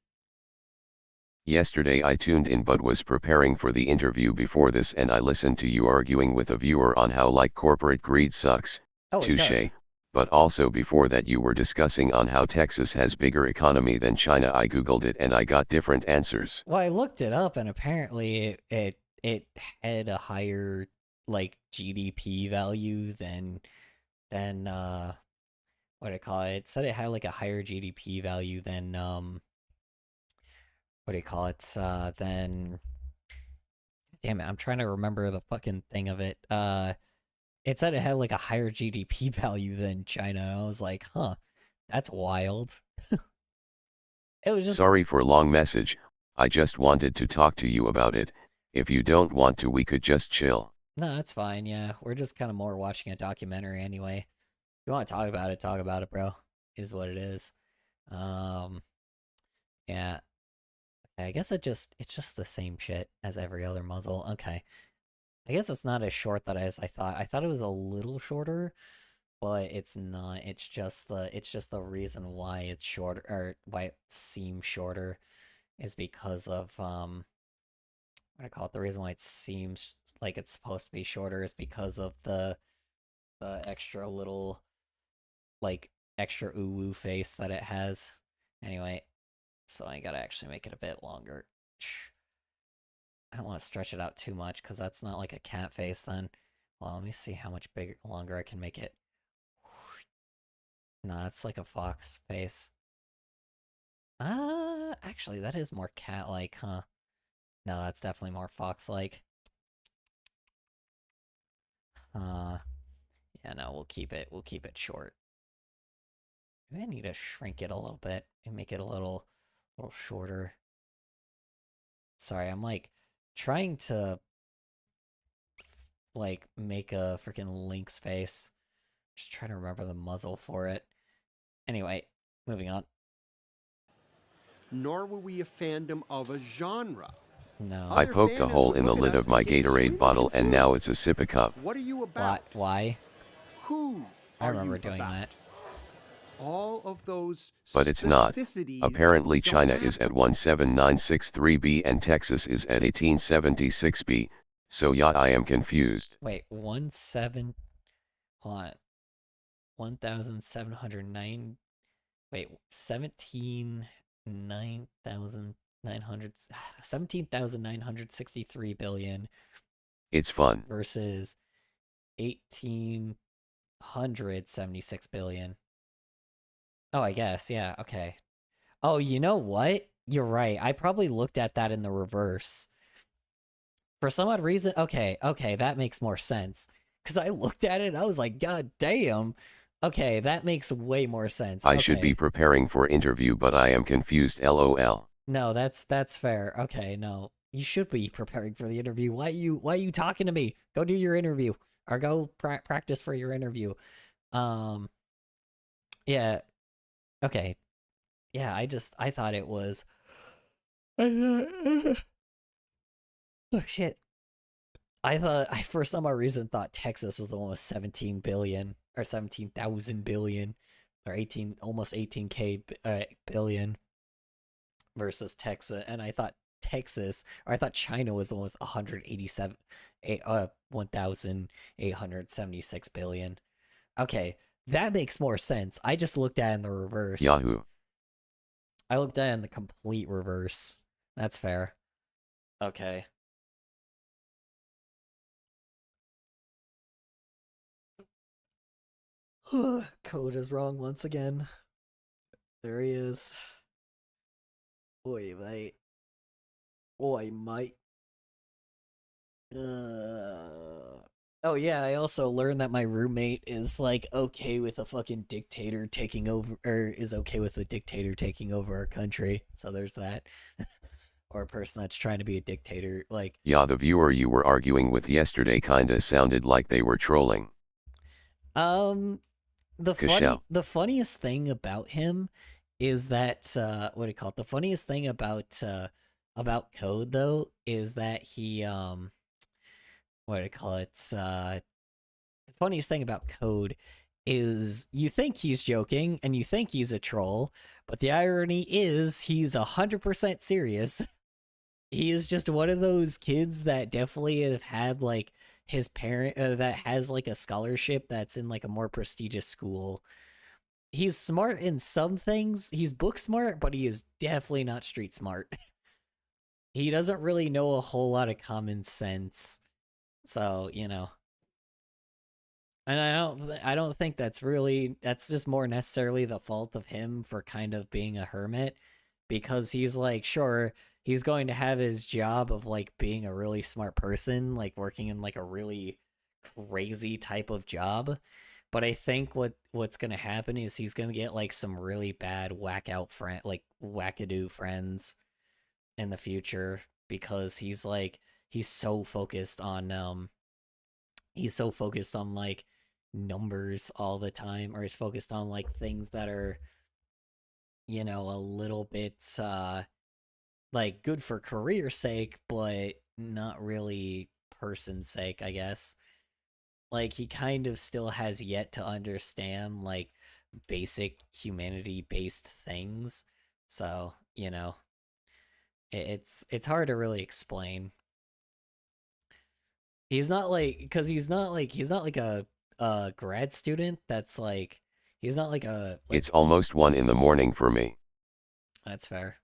Yesterday I tuned in but was preparing for the interview before this, and I listened to you arguing with a viewer on how like corporate greed sucks. Oh, touche. But also before that you were discussing on how Texas has bigger economy than China. I googled it and I got different answers. Well, I looked it up and apparently it had a higher like GDP value than what do I call it? It said it had like a higher GDP value than what do you call it? Then, damn it, I'm trying to remember the fucking thing of it. It said it had like a higher GDP value than China. I was like, huh, that's wild. It was just... Sorry for long message, I just wanted to talk to you about it. If you don't want to, we could just chill. No, that's fine, yeah. We're just kind of more watching a documentary anyway. If you want to talk about it, bro. Is what it is. Yeah. Okay, I guess it's just the same shit as every other muzzle. Okay. I guess it's not as short as I thought. I thought it was a little shorter, but it's not. It's just the reason why it's shorter, or why it seems shorter, is because of what I call it. The reason why it seems like it's supposed to be shorter is because of the extra little, like, extra ooh-woo face that it has. Anyway, so I gotta actually make it a bit longer. I don't want to stretch it out too much, because that's not like a cat face then. Well, let me see how much longer I can make it. No, it's like a fox face. Actually, that is more cat-like, huh? No, that's definitely more fox-like. Yeah, no, we'll keep it short. Maybe I need to shrink it a little bit and make it a little shorter. Sorry, I'm like trying to like make a freaking lynx face. Just trying to remember the muzzle for it. Anyway, moving on. Nor were we a fandom of a genre. No. I poked a hole in the lid of my Gatorade bottle and now it's a sippy cup. What are you about? Why? Who I remember doing that. All of those but it's not. Apparently China is at 17963B and Texas is at 1876B, so yeah, I am confused. Wait, 1709, wait, 17,963 billion. It's fun. Versus 1,876 billion. Oh, I guess, yeah, okay. Oh, you know what? You're right. I probably looked at that in the reverse. For some odd reason, okay, that makes more sense. Because I looked at it and I was like, God damn. Okay, that makes way more sense. I should be preparing for interview, but I am confused, lol. No, that's fair. Okay, no. You should be preparing for the interview. Why are you talking to me? Go do your interview. Or go practice for your interview. Yeah. Okay. Yeah, I thought it was... Oh, shit. I for some odd reason thought Texas was the one with 17 billion, or 17,000 billion, or almost 18k billion versus Texas, and I thought China was the one with 1,876 billion. Okay, that makes more sense. I just looked at it in the reverse. Yahoo. I looked at it in the complete reverse. That's fair. Okay. Code is wrong once again. There he is. Oy mate. Oy mate. Oh yeah, I also learned that my roommate is like okay with a fucking dictator taking over, or is okay with a dictator taking over our country. So there's that. Or a person that's trying to be a dictator, like... Yeah, the viewer you were arguing with yesterday kinda sounded like they were trolling. The funniest thing about him is that what do you call it? The funniest thing about Code though is that he what do you call it? The funniest thing about Code is you think he's joking and you think he's a troll, but the irony is he's 100% serious. He is just one of those kids that definitely have had like his parent that has like a scholarship that's in like a more prestigious school. He's smart in some things. He's book smart, but he is definitely not street smart. He doesn't really know a whole lot of common sense. So, you know. And I don't think that's just more necessarily the fault of him for kind of being a hermit. because he's like, sure, he's going to have his job of like being a really smart person, like working in like a really crazy type of job. But I think what's gonna happen is he's gonna get like some really bad wackadoo friends in the future, because he's so focused on like numbers all the time, or he's focused on like things that are, a little bit like good for career sake, but not really person's sake, I guess. Like, he kind of still has yet to understand like basic humanity based things. So, it's hard to really explain. He's not like, because he's not like a grad student that's like, he's not like a It's almost 1 in the morning for me. That's fair.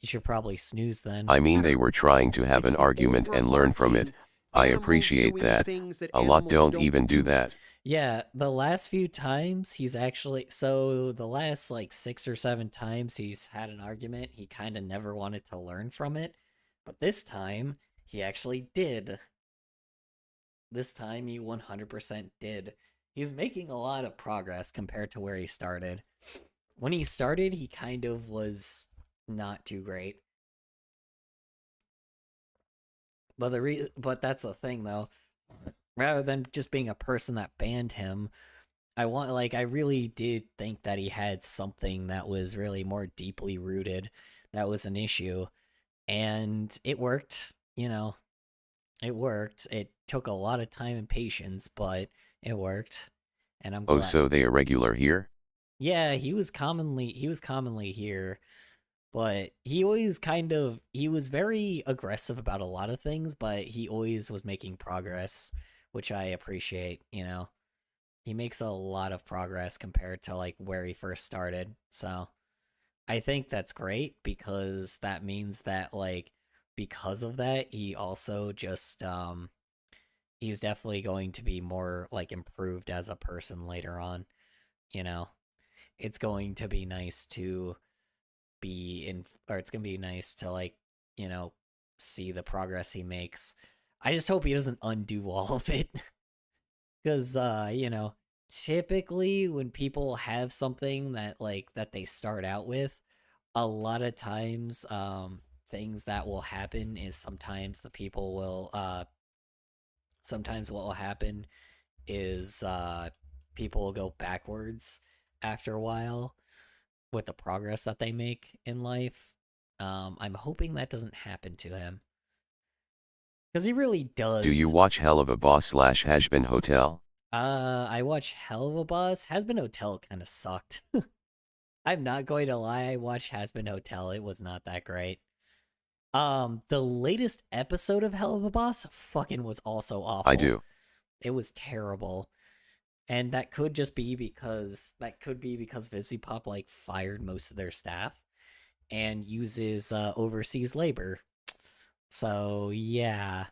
You should probably snooze then. I mean, they were trying to have an argument and learn from it. I appreciate that. A lot don't even do that. Yeah, the last few times he's actually, so the last like 6 or 7 times he's had an argument, he kind of never wanted to learn from it. But this time, he actually did. This time he 100% did. He's making a lot of progress compared to where he started. When he started, he kind of was not too great. But that's the thing, though. Rather than just being a person that banned him, I really did think that he had something that was really more deeply rooted, that was an issue. And it worked, It worked. It took a lot of time and patience, but it worked. And I'm glad. Oh, so they are regular here? Yeah, he was commonly here, but he always he was very aggressive about a lot of things, but he always was making progress, which I appreciate, He makes a lot of progress compared to like where he first started. So I think that's great, because that means that like because of that, he also just he's definitely going to be more like improved as a person later on, It's going to be nice to it's going to be nice to like, see the progress he makes. I just hope he doesn't undo all of it. Because typically when people have something that they start out with, a lot of times things that will happen is sometimes what will happen is people will go backwards after a while with the progress that they make in life. I'm hoping that doesn't happen to him, because he really does. Do you watch Hell of a Boss / Hashbin Hotel? I watch Hell of a Boss. Hashbin Hotel kind of sucked. I'm not going to lie, I watched Hashbin Hotel. It was not that great. The latest episode of Hell of a Boss fucking was also awful. I do. It was terrible. And that could be because VisiPop like fired most of their staff and uses overseas labor. So yeah,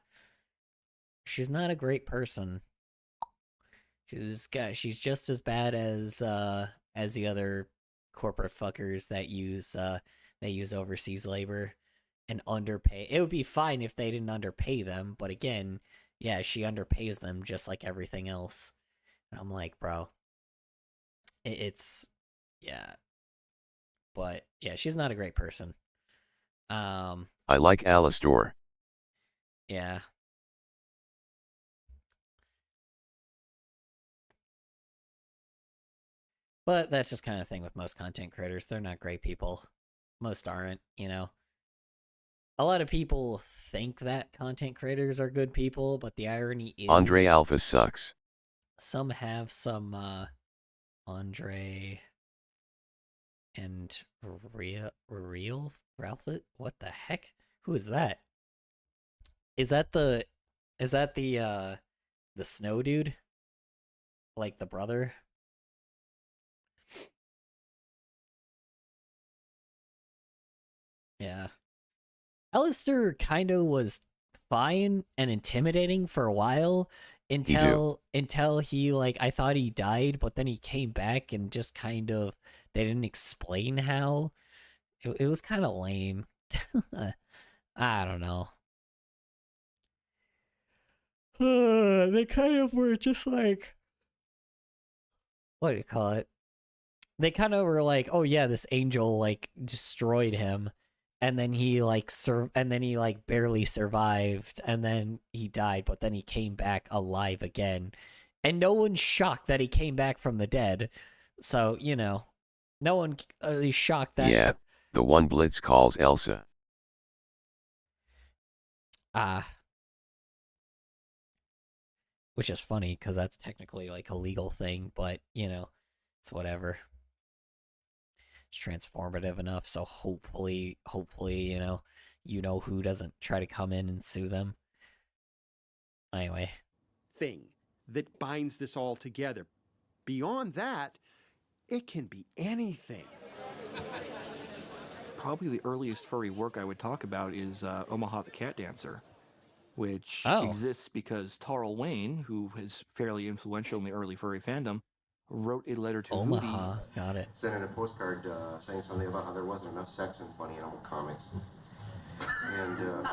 she's not a great person. She's just as bad as the other corporate fuckers that use overseas labor and underpay. It would be fine if they didn't underpay them, but again, yeah, she underpays them just like everything else. And I'm like, bro, it's yeah. But yeah, she's not a great person. I like Alastor. Yeah. But that's just kind of thing with most content creators. They're not great people. Most aren't, A lot of people think that content creators are good people, but the irony is Andre Alpha sucks. Some have some Andre and Real Ralph. What the heck? Who is that? Is that the snow dude? Like the brother? Yeah. Alistair kind of was fine and intimidating for a while until he like, I thought he died, but then he came back and just kind of, they didn't explain how. it was kind of lame. I don't know. They kind of were just like, what do you call it? They kind of were like, oh yeah, this angel like destroyed him, and then he like barely survived, and then he died, but then he came back alive again, and no one's shocked that he came back from the dead. So no one is shocked that. Yeah, the one Blitz calls Elsa. Which is funny because that's technically like a legal thing, but it's whatever. It's transformative enough, so hopefully, who doesn't try to come in and sue them. Anyway. Thing that binds this all together. Beyond that, it can be anything. Probably the earliest furry work I would talk about is Omaha the Cat Dancer, which exists because Tarl Wayne, who is fairly influential in the early furry fandom, wrote a letter to Omaha. Hootie. Got it. Sent in a postcard saying something about how there wasn't enough sex in funny animal comics. And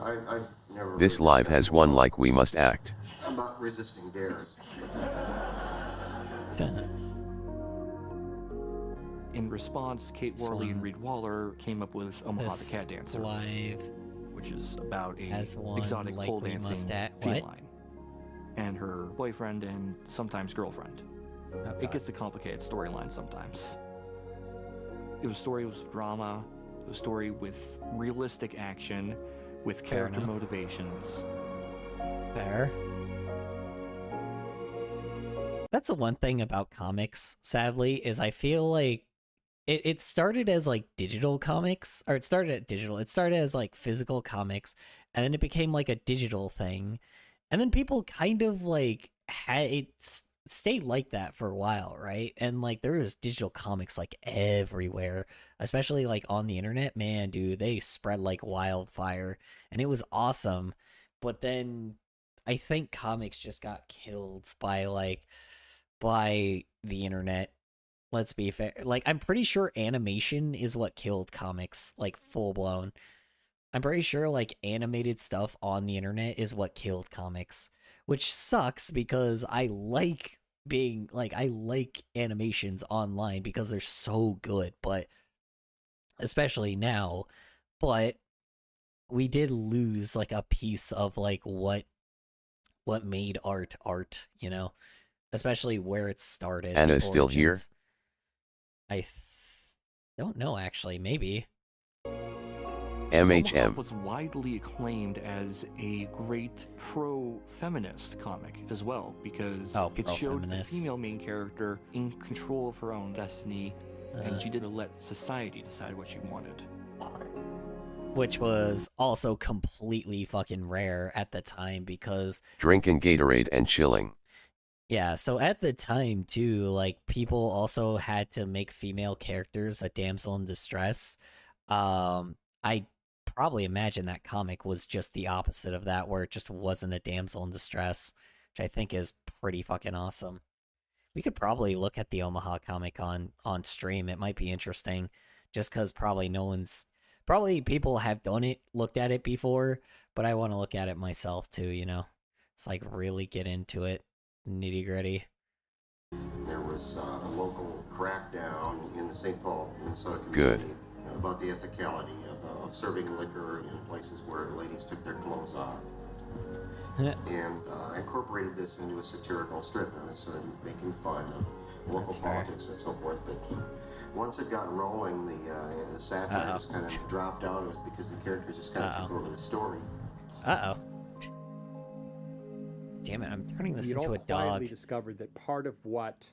I've never... This live has one like we must act. I'm not resisting dares. In response, Kate Worley and Reed Waller came up with Omaha the Cat Dancer, live, which is about a exotic pole dancing feline and her boyfriend and sometimes girlfriend. It gets a complicated storyline sometimes. It was a story with drama, a story with realistic action, with character motivations. Fair. That's the one thing about comics, sadly, is I feel like it started as like digital comics, or it started as like physical comics, and then it became like a digital thing. And then people kind of like stayed like that for a while, right? And like there was digital comics like everywhere, especially like on the internet. Man, dude, they spread like wildfire, and it was awesome. But then I think comics just got killed by the internet. Let's be fair. Like, I'm pretty sure animation is what killed comics, like, full blown. I'm pretty sure, like, animated stuff on the internet is what killed comics, which sucks because I like animations online because they're so good, but especially now. But we did lose, like, a piece of, like, what made art, especially where it started. Anna's still here? I don't know, actually. Maybe. MHM Omaha was widely acclaimed as a great pro-feminist comic as well, because it showed the female main character in control of her own destiny, and she didn't let society decide what she wanted. Which was also completely fucking rare at the time because... Drinking Gatorade and chilling. Yeah, so at the time, too, like, people also had to make female characters a damsel in distress. I probably imagine that comic was just the opposite of that, where it just wasn't a damsel in distress, which I think is pretty fucking awesome. We could probably look at the Omaha comic on stream. It might be interesting, just because probably people have looked at it before, but I want to look at it myself, too, It's like, really get into it. Nitty gritty. There was a local crackdown in the St. Paul, Minnesota community about the ethicality of serving liquor in places where ladies took their clothes off. And I incorporated this into a satirical strip, and I started making fun of local politics and so forth. But once it got rolling, the satire just kind of dropped out. It was because the characters just kind of took over the story. Damn it, I'm turning this into a dog. Quietly discovered that part of what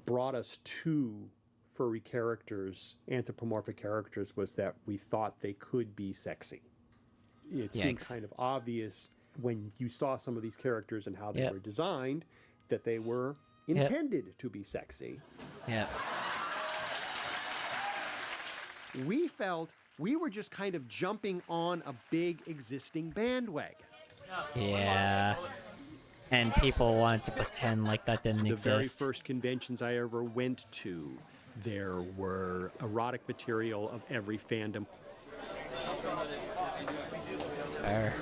brought us to furry characters, anthropomorphic characters, was that we thought they could be sexy. It seemed kind of obvious when you saw some of these characters and how they were designed that they were intended to be sexy. Yeah. We felt we were just kind of jumping on a big existing bandwagon. Yeah. And people wanted to pretend like that didn't exist. The very first conventions I ever went to, there were erotic material of every fandom. That's fair.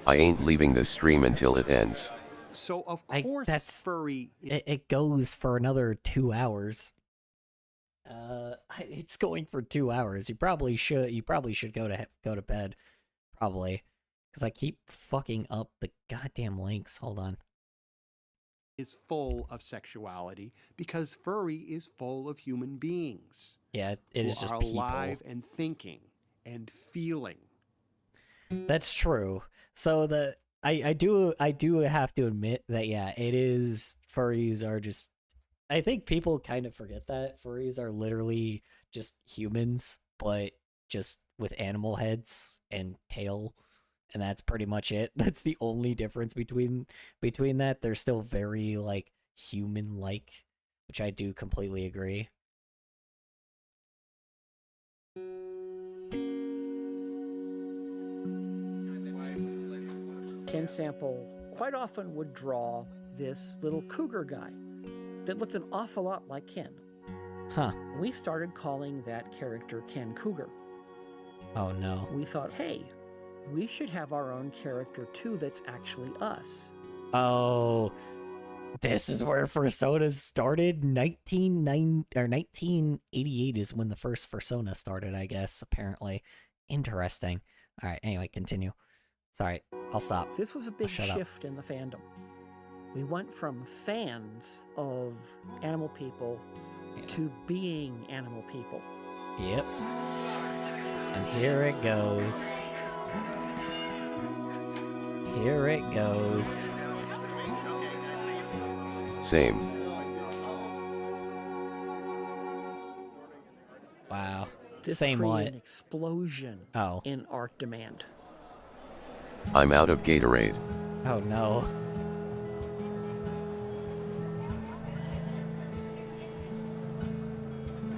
I ain't leaving this stream until it ends. So of course, furry. It goes for another 2 hours. It's going for 2 hours. You probably should go to bed, probably, because I keep fucking up the goddamn links. Hold on. Is full of sexuality because furry is full of human beings. Yeah, it is just people alive and thinking and feeling. That's true. So I do have to admit that, yeah, it is, furries are just, I think people kind of forget that furries are literally just humans, but just with animal heads and tail, and that's pretty much it. That's the only difference between that. They're still very like human-like, which I do completely agree. Ken Sample quite often would draw this little cougar guy that looked an awful lot like Ken. Huh. We started calling that character Ken Cougar. Oh no. We thought, hey, we should have our own character too that's actually us. Oh, this is where Fursonas started. 1988 is when the first Fursona started, I guess, apparently. Interesting. All right, anyway, continue. Sorry, I'll stop. This was a big shift in the fandom. We went from fans of animal people to being animal people. Yep. And here it goes. Here it goes. Same. Wow. This Same created what? An explosion in art demand. I'm out of Gatorade. Oh no.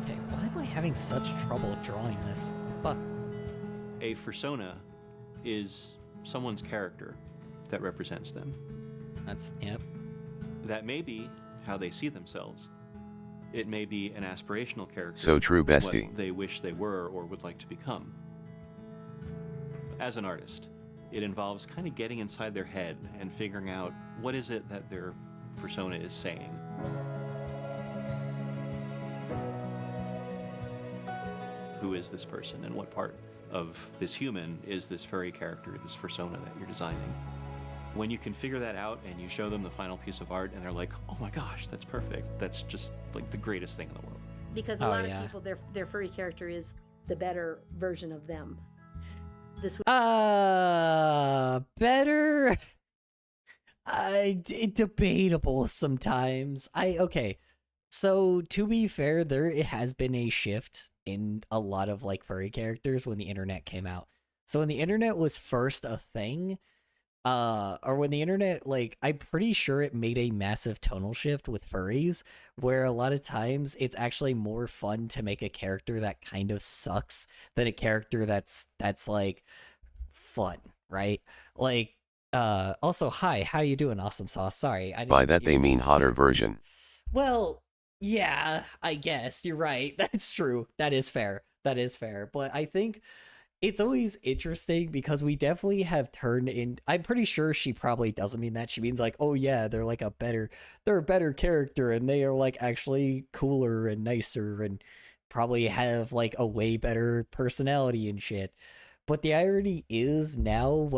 Okay, why am I having such trouble drawing this? Fuck. A fursona is someone's character that represents them. That's, yep. That may be how they see themselves. It may be an aspirational character. So true, bestie. What they wish they were or would like to become. As an artist, it involves kind of getting inside their head and figuring out what is it that their fursona is saying. Who is this person and what part of this human is this furry character, this fursona that you're designing? When you can figure that out and you show them the final piece of art and they're like, oh my gosh, that's perfect. That's just like the greatest thing in the world. Because a lot of people, their furry character is the better version of them. This better? Debatable sometimes. Okay. So to be fair, it has been a shift in a lot of like furry characters when the internet came out. So when the internet was first a thing, or when the internet, like, I'm pretty sure it made a massive tonal shift with furries, where a lot of times it's actually more fun to make a character that kind of sucks than a character that's like fun, right? Like, also, hi, how you doing, Awesome Sauce? Sorry, I didn't. By that they mean hotter version. Well, yeah, I guess you're right. That's true. That is fair. But I think it's always interesting because we definitely have turned in. I'm pretty sure she probably doesn't mean that. She means like, oh yeah, they're a better character and they are like actually cooler and nicer and probably have like a way better personality and shit. But the irony is now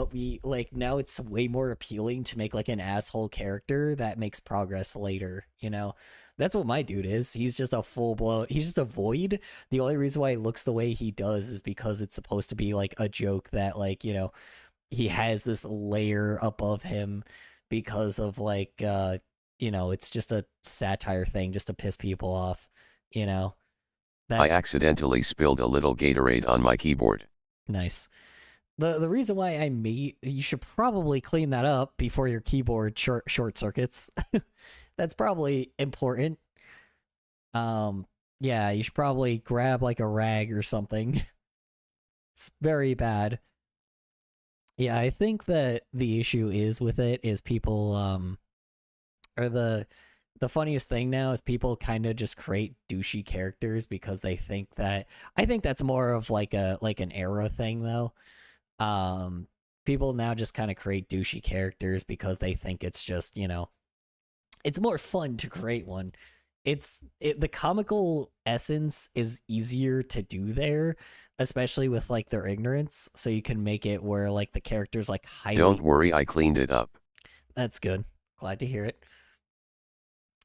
now it's way more appealing to make like an asshole character that makes progress later, you know? That's what my dude is. He's just a he's just a void. The only reason why he looks the way he does is because it's supposed to be like a joke that like, you know, he has this layer above him because of like, you know, it's just a satire thing just to piss people off, you know? I accidentally spilled a little Gatorade on my keyboard. Nice. The reason why you should probably clean that up before your keyboard short circuits. That's probably important. Yeah, you should probably grab like a rag or something. It's very bad. Yeah, I think that the issue is with it is people or the funniest thing now is people kind of just create douchey characters because they think that I think that's more of like an era thing though. People now just kind of create douchey characters because they think it's just, you know, it's more fun to create one. The comical essence is easier to do there, especially with like their ignorance, so you can make it where like the characters like highly... Don't worry, I cleaned it up. That's good. Glad to hear it.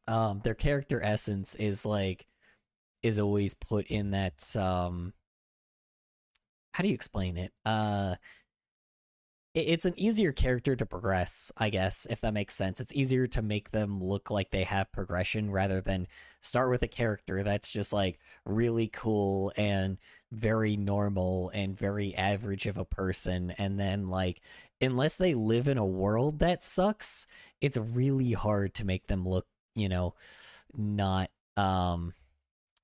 Their character essence is always put in that how do you explain it? It's an easier character to progress, I guess, if that makes sense. It's easier to make them look like they have progression rather than start with a character that's just like really cool and very normal and very average of a person, and then like unless they live in a world that sucks, it's really hard to make them look, you know, not what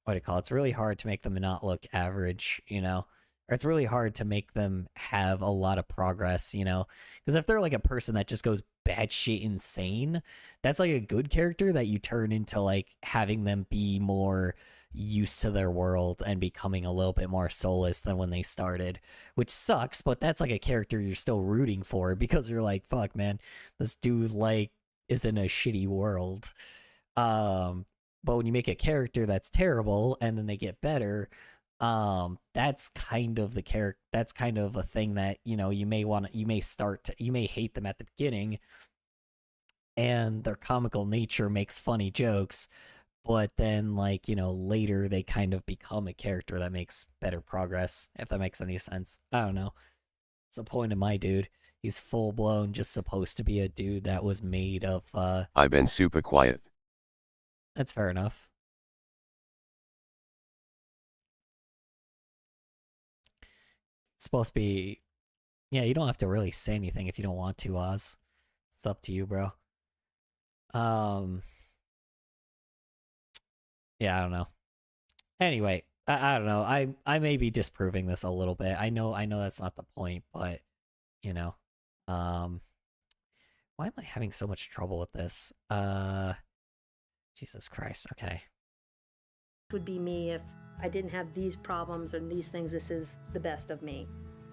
do you call it? It's really hard to make them not look average, you know? Or it's really hard to make them have a lot of progress, you know? Because if they're like a person that just goes batshit insane, that's like a good character that you turn into like having them be more used to their world and becoming a little bit more soulless than when they started, which sucks, but that's like a character you're still rooting for because you're like, fuck, man, this dude like is in a shitty world. But when you make a character that's terrible and then they get better, that's kind of that's kind of a thing that, you know, you may hate them at the beginning and their comical nature makes funny jokes, but then like, you know, later they kind of become a character that makes better progress, if that makes any sense. I don't know. It's the point of my dude. He's full blown just supposed to be a dude that was made of I've been super quiet. That's fair enough. It's supposed to be... Yeah, you don't have to really say anything if you don't want to, Oz. It's up to you, bro. Yeah, I don't know. Anyway, I don't know. I may be disproving this a little bit. I know that's not the point, but, you know. Why am I having so much trouble with this? Jesus Christ, okay. Would be me if I didn't have these problems and these things. This is the best of me.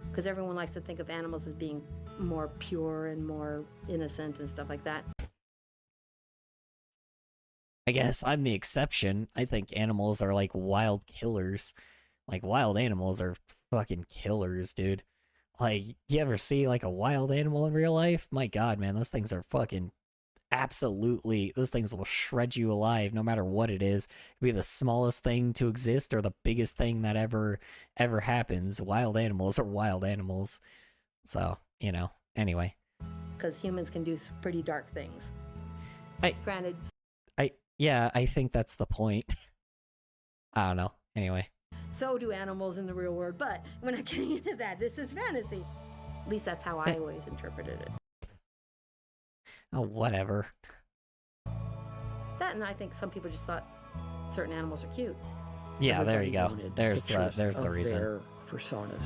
Because everyone likes to think of animals as being more pure and more innocent and stuff like that. I guess I'm the exception. I think animals are like wild killers. Like, wild animals are fucking killers, dude. Like, you ever see like a wild animal in real life? My God, man, those things are fucking absolutely, those things will shred you alive no matter what it is. It could be the smallest thing to exist or the biggest thing that ever happens. Wild animals are wild animals. So, you know, anyway. Because humans can do some pretty dark things. Granted. Yeah, I think that's the point. I don't know. Anyway. So do animals in the real world, but we're not getting into that. This is fantasy. At least that's how I always interpreted it. Oh, whatever. That, and I think some people just thought certain animals are cute. Yeah, there you go. There's the reason. Their personas.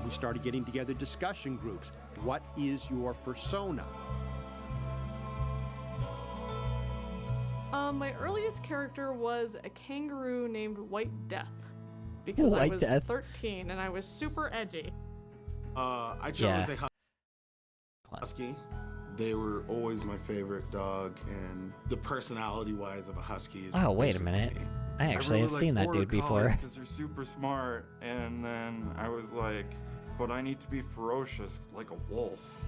We started getting together discussion groups. What is your fursona? My earliest character was a kangaroo named White Death. Because I was 13 and I was super edgy. I chose a husky. They were always my favorite dog, and the personality-wise of a husky is... Oh, wait a minute. I actually have seen that dude before. Because they're super smart, and then I was like, but I need to be ferocious like a wolf.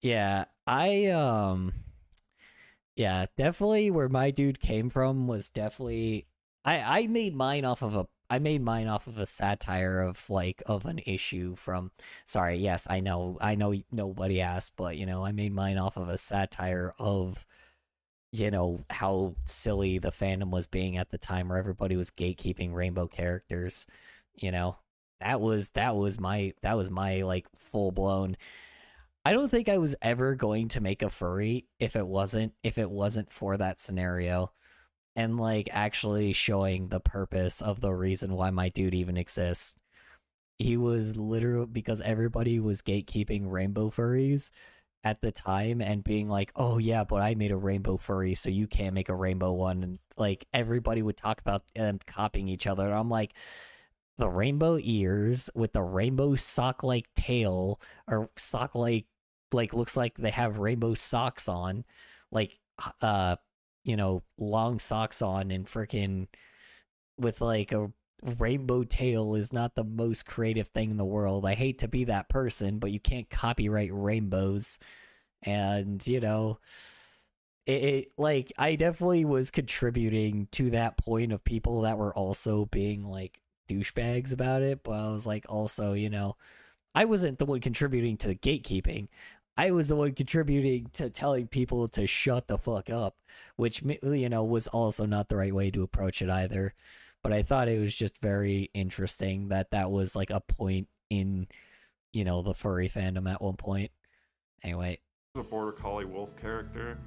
Yeah, yeah, definitely where my dude came from was definitely... I made mine off of a satire of an issue from... Sorry, yes, I know nobody asked, but, you know, I made mine off of a satire of, you know, how silly the fandom was being at the time where everybody was gatekeeping rainbow characters, you know? That was my like full blown... I don't think I was ever going to make a furry if it wasn't for that scenario. And like actually showing the purpose of the reason why my dude even exists. he was literally, because everybody was gatekeeping rainbow furries at the time and being like, oh yeah, but I made a rainbow furry, so you can't make a rainbow one. And like everybody would talk about them copying each other. And I'm like, the rainbow ears with the rainbow sock-like tail, or sock-like, looks like they have rainbow socks on, like, you know, long socks on, and freaking with like a rainbow tail is not the most creative thing in the world. I hate to be that person, but you can't copyright rainbows. And, you know, like, I definitely was contributing to that point of people that were also being like douchebags about it, but I was like, also, you know, I wasn't the one contributing to the gatekeeping. I was the one contributing to telling people to shut the fuck up, which, you know, was also not the right way to approach it either. But I thought it was just very interesting that that was like a point in, you know, the furry fandom at one point. Anyway. A border collie wolf character.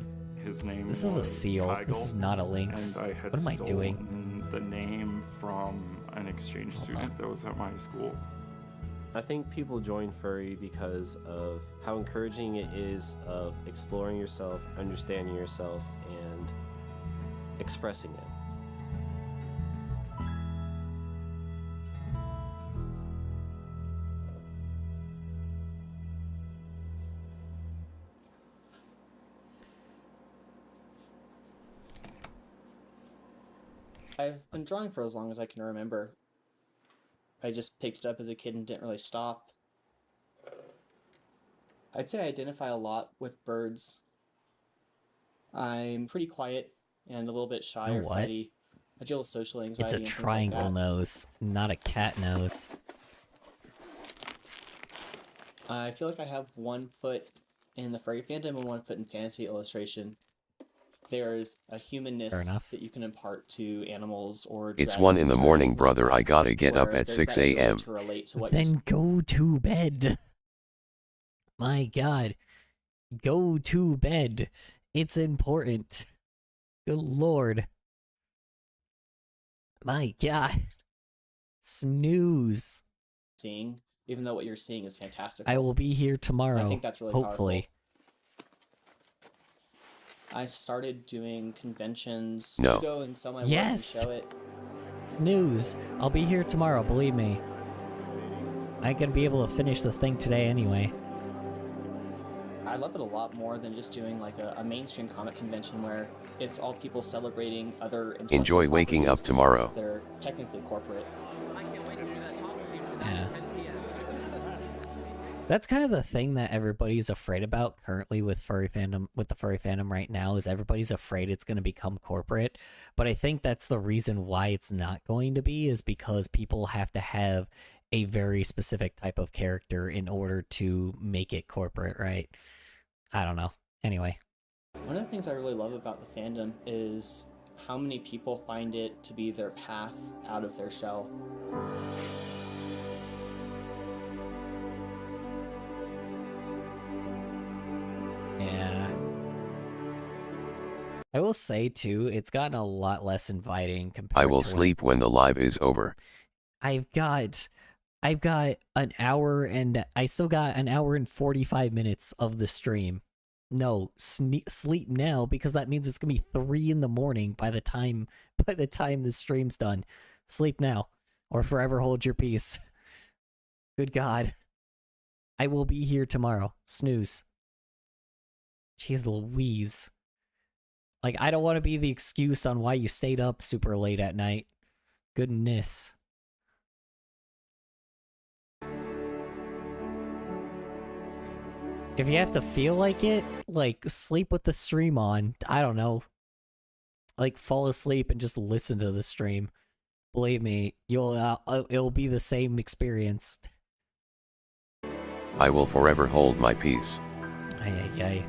His name This is a seal. Kygel, this is not a lynx. And I had what am I doing? stolen the name from an exchange student that was at my school. I think people join furry because of how encouraging it is of exploring yourself, understanding yourself, and expressing it. I've been drawing for as long as I can remember. I just picked it up as a kid and didn't really stop. I'd say I identify a lot with birds. I'm pretty quiet and a little bit shy or flighty. I deal with social anxiety. It's a and triangle things like that. nose, not a cat nose. I feel like I have 1 foot in the furry fandom and 1 foot in fantasy illustration. There's a humanness that you can impart to animals or It's 1 in the morning, brother. I gotta get up at 6 a.m. Then go to bed. My God. Go to bed. It's important. Good Lord. My God. Snooze. Seeing, even though what you're seeing is fantastic. I will be here tomorrow. I think that's really hopefully. Powerful. I started doing conventions No. to go and sell my work Yes. and show it. Snooze. I'll be here tomorrow, believe me. I ain't gonna be able to finish this thing today anyway. I love it a lot more than just doing like a mainstream comic convention where it's all people celebrating other intellectual Enjoy waking up properties tomorrow. that are technically corporate. Yeah. That's kind of the thing that everybody's afraid about currently with furry fandom, with the furry fandom right now, is everybody's afraid it's going to become corporate. But I think that's the reason why it's not going to be, is because people have to have a very specific type of character in order to make it corporate, right? I don't know. Anyway. One of the things I really love about the fandom is how many people find it to be their path out of their shell. Yeah. I will say too, it's gotten a lot less inviting compared I will to sleep when the live is over. I've got an hour and I still got an hour and 45 minutes of the stream. No, sleep now, because that means it's gonna be 3 in the morning by the time the stream's done. Sleep now, or forever hold your peace. Good God. I will be here tomorrow. Snooze. Jeez Louise. Like, I don't want to be the excuse on why you stayed up super late at night. Goodness. If you have to feel like it, like, sleep with the stream on. I don't know. Like, fall asleep and just listen to the stream. Believe me, it'll be the same experience. I will forever hold my peace. Ay.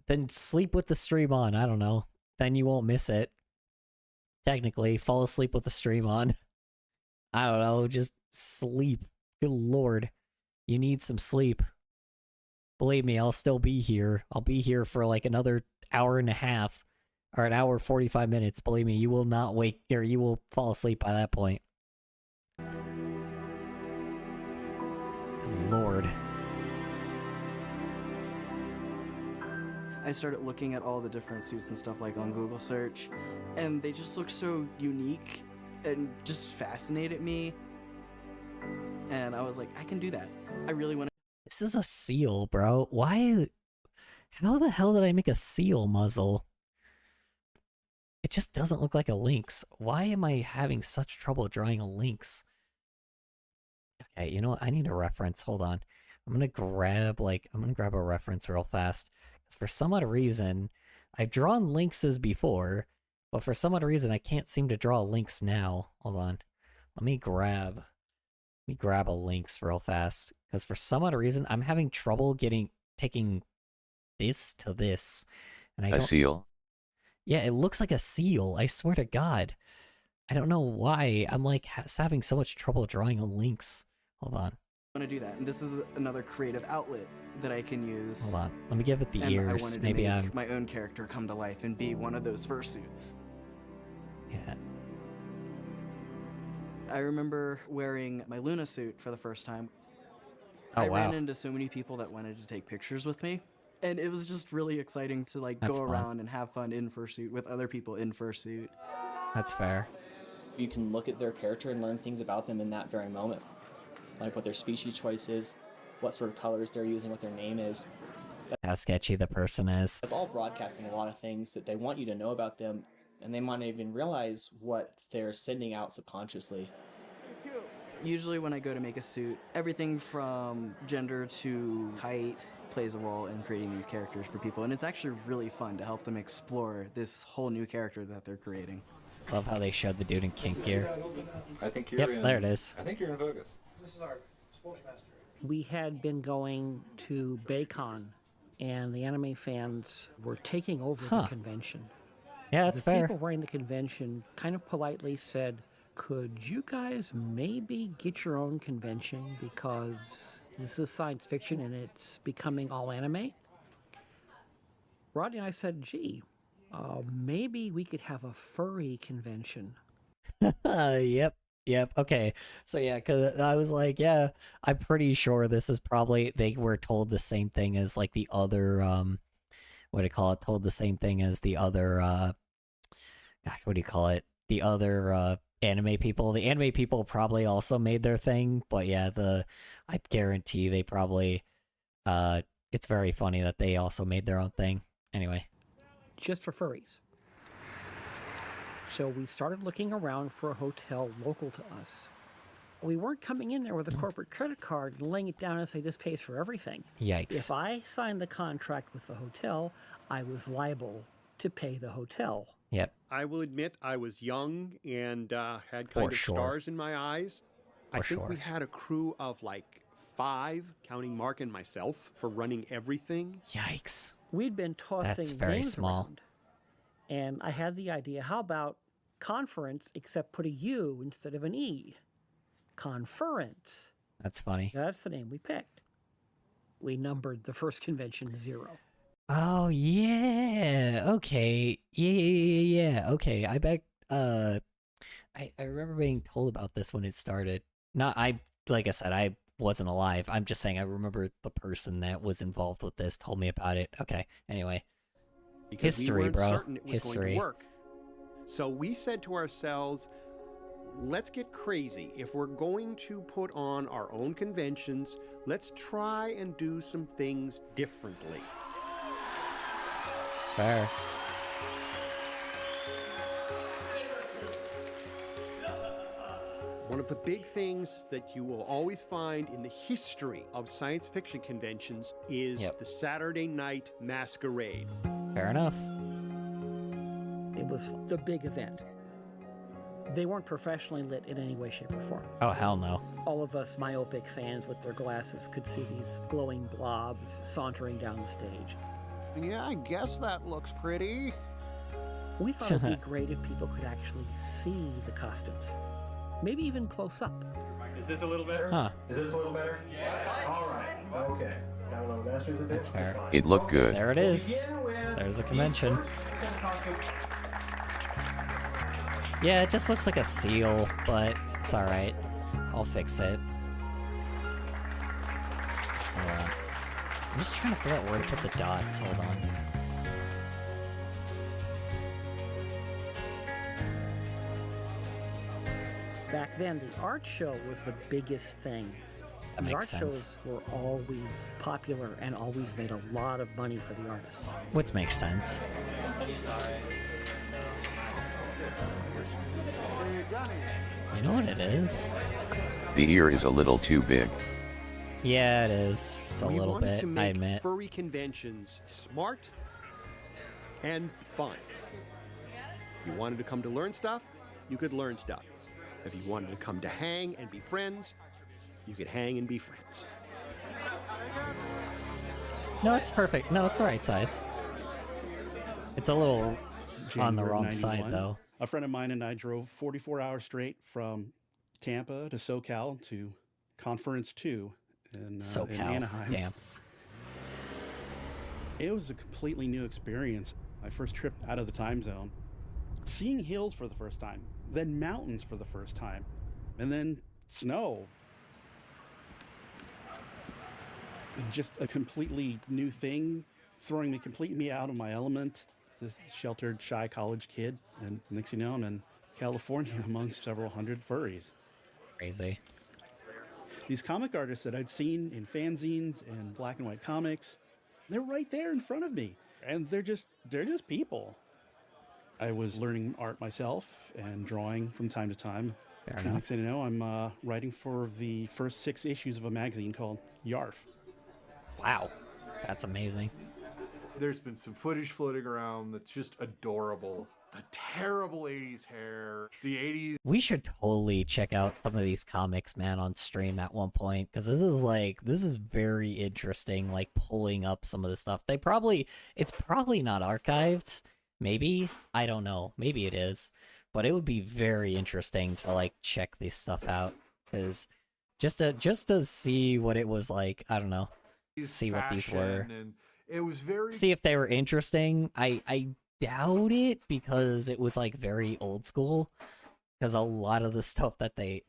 Then sleep with the stream on, I don't know. Then you won't miss it. Technically, fall asleep with the stream on. I don't know, just sleep. Good Lord. You need some sleep. Believe me, I'll still be here. I'll be here for like another hour and a half. Or an hour 45 minutes. Believe me, you will not wake, or you will fall asleep by that point. Lord. I started looking at all the different suits and stuff like on Google search, and they just look so unique and just fascinated me. And I was like, I can do that. I really want to. This is a seal, bro. Why? How the hell did I make a seal muzzle? It just doesn't look like a lynx. Why am I having such trouble drawing a lynx? Okay, you know what? I need a reference. Hold on. I'm gonna grab a reference real fast. Because for some odd reason, I've drawn lynxes before, but for some odd reason I can't seem to draw a lynx now. Hold on. Let me grab a lynx real fast. Because for some odd reason I'm having trouble taking this to this. And I don't... seal? Yeah, it looks like a seal. I swear to God. I don't know why. I'm like having so much trouble drawing a lynx. Hold on. I want to do that, and this is another creative outlet that I can use. Hold on. Let me give it the and ears. I wanted Maybe to make my own character come to life and be one of those fursuits. Yeah. I remember wearing my Luna suit for the first time. Oh, I wow. ran into so many people that wanted to take pictures with me. And it was just really exciting to like That's go fun. around and have fun in fursuit with other people in fursuit. That's fair. You can look at their character and learn things about them in that very moment. Like what their species choice is, what sort of colors they're using, what their name is. How sketchy the person is. It's all broadcasting a lot of things that they want you to know about them, and they might not even realize what they're sending out subconsciously. Usually when I go to make a suit, everything from gender to height plays a role in creating these characters for people, and it's actually really fun to help them explore this whole new character that they're creating. Love how they showed the dude in kink gear. I think you're Yep, there it is. I think you're in focus. This is our Sportsmaster. We had been going to Baycon, and the anime fans were taking over the convention. Yeah, that's the fair. People running the convention kind of politely said, could you guys maybe get your own convention because this is science fiction and it's becoming all anime? Rodney and I said, gee, maybe we could have a furry convention. Yep. Okay. So yeah, because I was like, yeah, I'm pretty sure this is probably, they were told the same thing as like the other, what do you call it? Told the same thing as the other, gosh, what do you call it? The other, anime people. The anime people probably also made their thing, but yeah, I guarantee they probably, it's very funny that they also made their own thing. Anyway. Just for furries. So we started looking around for a hotel local to us. We weren't coming in there with a corporate credit card and laying it down and say this pays for everything. Yikes. If I signed the contract with the hotel, I was liable to pay the hotel. Yep. I will admit I was young and had kind of stars in my eyes. I think we had a crew of like 5, counting Mark and myself, for running everything. Yikes. We'd been tossing That's very names small. around, and I had the idea, how about conference except put a U instead of an E? Conference. That's funny. That's the name we picked. We numbered the first convention 0. Oh, yeah. Okay. Yeah. Okay. I bet, I remember being told about this when it started. Like I said, I wasn't alive. I'm just saying I remember the person that was involved with this told me about it. Okay. Anyway. Because history, we weren't bro. certain it was History. going to work. So we said to ourselves, let's get crazy. If we're going to put on our own conventions, let's try and do some things differently. It's fair. One of the big things that you will always find in the history of science fiction conventions is the Saturday night masquerade. Fair enough. It was the big event. They weren't professionally lit in any way, shape, or form. Oh, hell no. All of us myopic fans with their glasses could see these glowing blobs sauntering down the stage. Yeah, I guess that looks pretty. We thought it'd be great if people could actually see the costumes. Maybe even close up. Is this a little better? Huh. Is this a little better? Yeah. All right. Okay. Download Masters of That's fair. It looked good. There it is. There's a convention. Yeah, it just looks like a seal, but it's alright. I'll fix it. I'm just trying to figure out where to put the dots. Hold on. Back then, the art show was the biggest thing. That the makes art sense. shows were always popular and always made a lot of money for the artists. Which makes sense. You know what it is? The ear is a little too big. Yeah, it is. It's a We little wanted bit, to I make admit. furry conventions smart and fun. If you wanted to come to learn stuff, you could learn stuff. If you wanted to come to hang and be friends, you could hang and be friends. No, it's perfect. No, it's the right size. It's a little on the January of wrong 91. side, though. A friend of mine and I drove 44 hours straight from Tampa to SoCal to Conference 2 in SoCal, Anaheim. damn. It was a completely new experience. My first trip out of the time zone. Seeing hills for the first time, then mountains for the first time, and then snow. Just a completely new thing, throwing me completely out of my element. This sheltered, shy college kid, and next thing you know, I'm in California amongst several hundred furries. Crazy. These comic artists that I'd seen in fanzines and black and white comics, they're right there in front of me, and they're just people. I was learning art myself and drawing from time to time. Fair And enough. next thing you know, I'm writing for the first 6 issues of a magazine called Yarf. Wow, that's amazing. There's been some footage floating around that's just adorable. The terrible 80s hair, the 80s. We should totally check out some of these comics, man, on stream at one point, because this is very interesting, like pulling up some of the stuff. It's probably not archived, maybe, I don't know, maybe it is, but it would be very interesting to like check this stuff out, because just to see what it was like, I don't know, see what these were. And it was very. See if they were interesting. I doubt it, because it was like very old school, because a lot of the stuff that they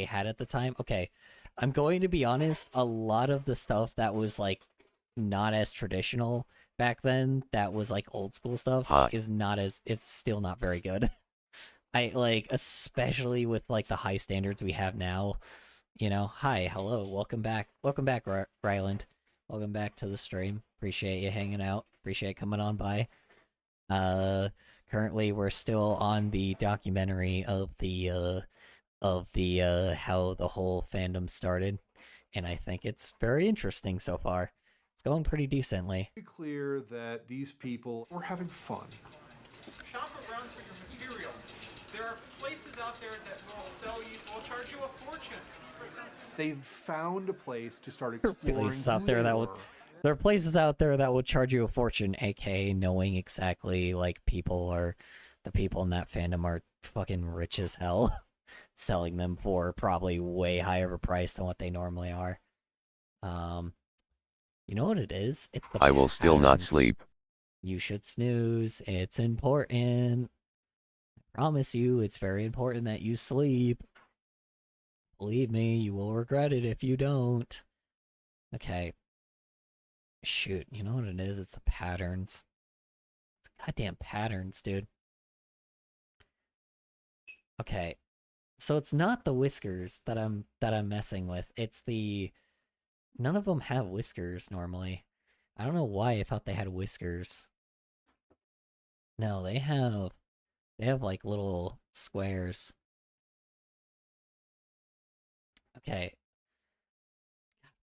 had at the time, okay, I'm going to be honest, a lot of the stuff that was like not as traditional back then, that was like old school stuff, it's still not very good. I like, especially with like the high standards we have now, you know. Hi, hello, welcome back, Ryland. Welcome back to the stream. Appreciate you hanging out. Appreciate coming on by. Currently we're still on the documentary of the how the whole fandom started, and I think it's very interesting so far. It's going pretty decently. Clear that these people were having fun. Shop around for your materials. There are places out there that will charge you a fortune for something. They found a place to start exploring. Places out there that there are places out there that will charge you a fortune, aka knowing exactly like the people in that fandom are fucking rich as hell, selling them for probably way higher of a price than what they normally are. You know what it is? It's the I will still not patterns. sleep. You should snooze. It's important. I promise you, it's very important that you sleep. Believe me, you will regret it if you don't. Okay. Shoot, you know what it is? It's the patterns. Goddamn patterns, dude. Okay. So it's not the whiskers that I'm messing with. It's the none of them have whiskers normally. I don't know why I thought they had whiskers. No, they have like little squares. Okay.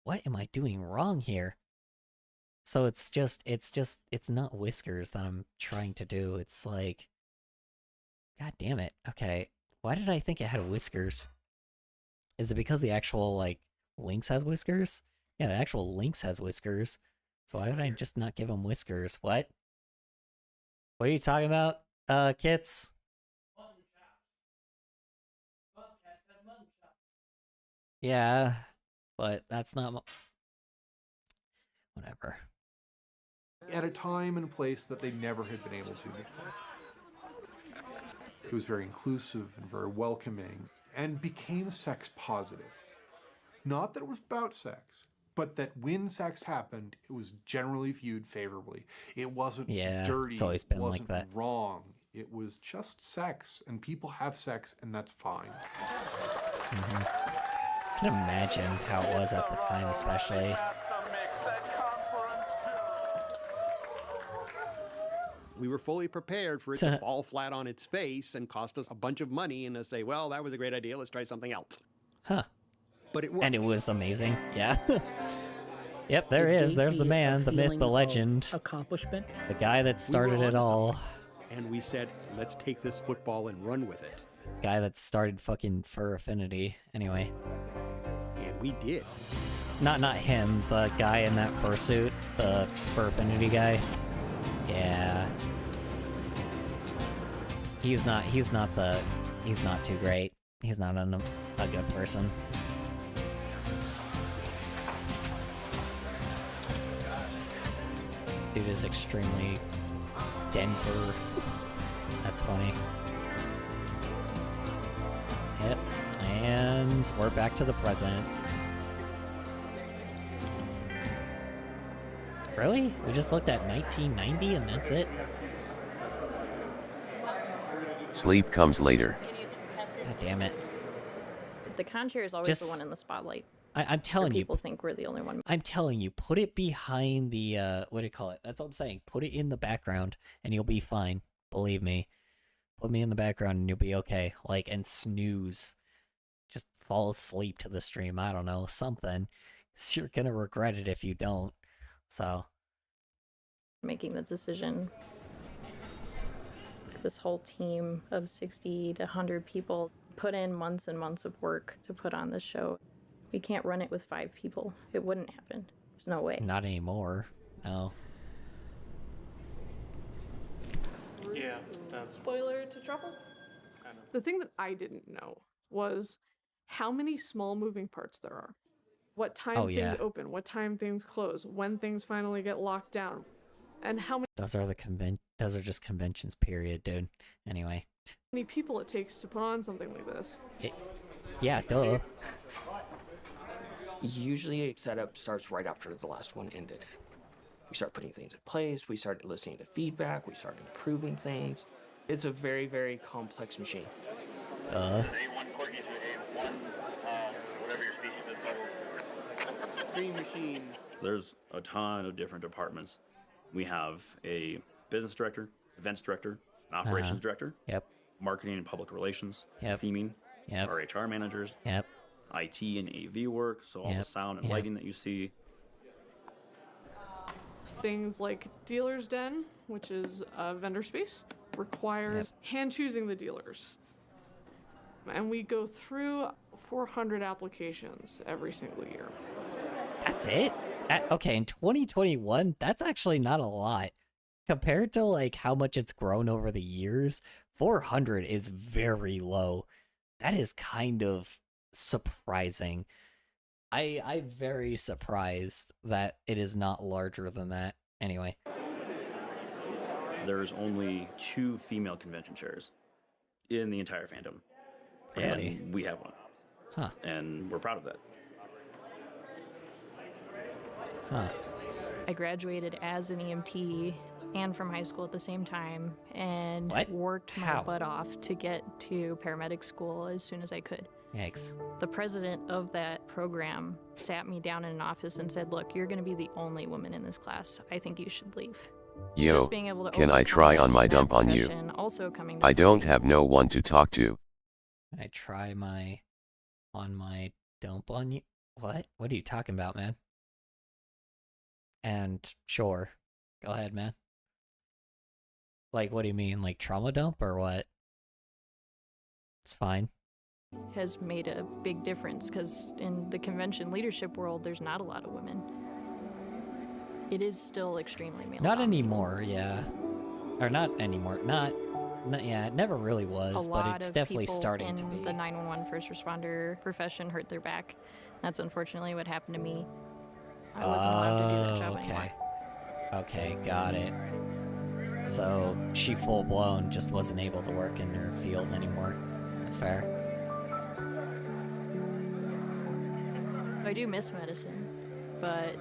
What am I doing wrong here? So it's not whiskers that I'm trying to do. It's like, god damn it. Okay. Why did I think it had whiskers? Is it because the actual, like, Lynx has whiskers? Yeah, the actual Lynx has whiskers. So why would I just not give him whiskers? What? What are you talking about, Kits? Yeah, but that's not... Whatever. At a time and a place that they never had been able to before. It was very inclusive and very welcoming, and became sex positive. Not that it was about sex, but that when sex happened, it was generally viewed favorably. It wasn't dirty. It's always been wasn't like that. Wrong. It was just sex, and people have sex, and that's fine. I can imagine how it was at the time, especially. We were fully prepared for it to fall flat on its face and cost us a bunch of money and to say, well, that was a great idea, let's try something else. Huh. But it worked. And it was amazing. Yeah. Yep, there is. There's the man, the myth, the legend. Accomplishment. The guy that started it all. And we said, let's take this football and run with it. Guy that started fucking Fur Affinity. Anyway. And we did. Not him, the guy in that fursuit. The Fur Affinity guy. Yeah. He's not too great. He's not a good person. Dude is extremely Denver. That's funny. Yep. And we're back to the present. Really? We just looked at 1990 and that's it? Sleep comes later. God damn it. The conchair is always the one in the spotlight. I'm telling you. People think we're the only one. I'm telling you, put it behind the, what do you call it? That's what I'm saying. Put it in the background and you'll be fine. Believe me. Put me in the background and you'll be okay. Like, and snooze. Just fall asleep to the stream. I don't know. Something. 'Cause you're gonna regret it if you don't. So. Making the decision. This whole team of 60 to 100 people put in months and months of work to put on this show. We can't run it with 5 people. It wouldn't happen. There's no way. Not anymore. No. Yeah, that's spoiler to Truffle. The thing that I didn't know was how many small moving parts there are. What time things open, what time things close, when things finally get locked down, and how Those are just conventions, period, dude. Anyway. many people it takes to put on something like this. Yeah, duh. Usually setup starts right after the last one ended. We start putting things in place, we start listening to feedback, we start improving things. It's a very, very complex machine. Screen machine. There's a ton of different departments. We have a business director, events director, an operations director. Yep. Marketing and public relations. Yep. Theming. Yep. Our HR managers. Yep. IT and AV work, so all the sound and lighting that you see. Things like Dealer's Den, which is a vendor space, requires hand choosing the dealers. And we go through 400 applications every single year. That's it? Okay, in 2021, that's actually not a lot. Compared to like how much it's grown over the years, 400 is very low. That is kind of surprising. I'm very surprised that it is not larger than that. Anyway. There's only 2 female convention chairs in the entire fandom. Really? And we have one. Huh. And we're proud of that. Huh. I graduated as an EMT and from high school at the same time and worked my butt off to get to paramedic school as soon as I could. Yikes. The president of that program sat me down in an office and said, look, you're going to be the only woman in this class. I think you should leave. Yo, Just being able to can I try on my dump on you? Also coming to I don't have no one to talk to. Can I try on my dump on you? What? What are you talking about, man? And sure. Go ahead, man. Like, what do you mean? Like trauma dump or what? It's fine. has made a big difference because in the convention leadership world, there's not a lot of women. It is still extremely male. Not anymore, yeah. Or not anymore. Not yeah, it never really was, but it's definitely starting to be. The 911 first responder profession hurt their back. That's unfortunately what happened to me. I wasn't allowed to do that job anymore. Okay, got it. So she full blown just wasn't able to work in her field anymore. That's fair. I do miss medicine. but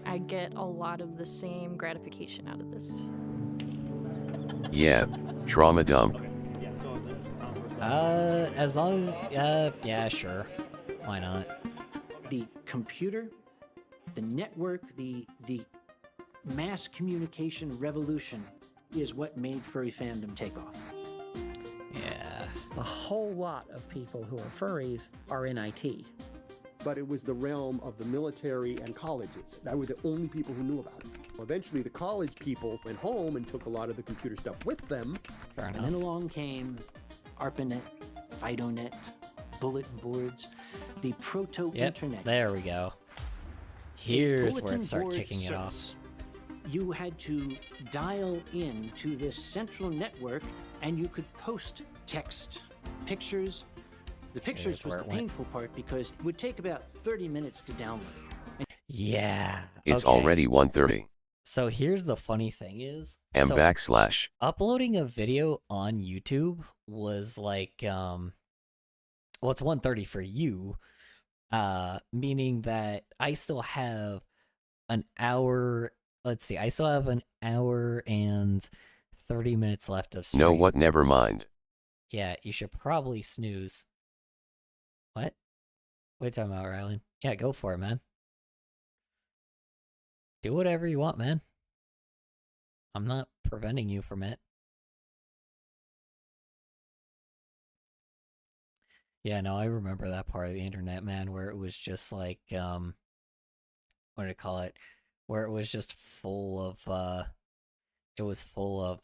I get a lot of the same gratification out of this. Yeah, trauma dump. As long, yeah, sure. Why not? The computer, the network, the mass communication revolution is what made furry fandom take off. Yeah. A whole lot of people who are furries are in IT. But it was the realm of the military and colleges. That were the only people who knew about it. Eventually, the college people went home and took a lot of the computer stuff with them. And then along came ARPANET, FidoNet, bulletin boards, the proto-internet. There we go. Here's where it started kicking it off. You had to dial in to this central network, and you could post text, pictures. The pictures was the painful part because it would take about 30 minutes to download. Yeah. It's okay. already 1:30. So here's the funny thing is... // Uploading a video on YouTube was like, well, it's 1:30 for you, meaning that I still have an hour... Let's see, I still have an hour and 30 minutes left of stream. No, what? Never mind. Yeah, you should probably snooze. What? What are you talking about, Rylan? Yeah, go for it, man. Do whatever you want, man. I'm not preventing you from it. Yeah, no, I remember that part of the internet, man, where it was just like, what do you call it? Where it was just full of, it was full of,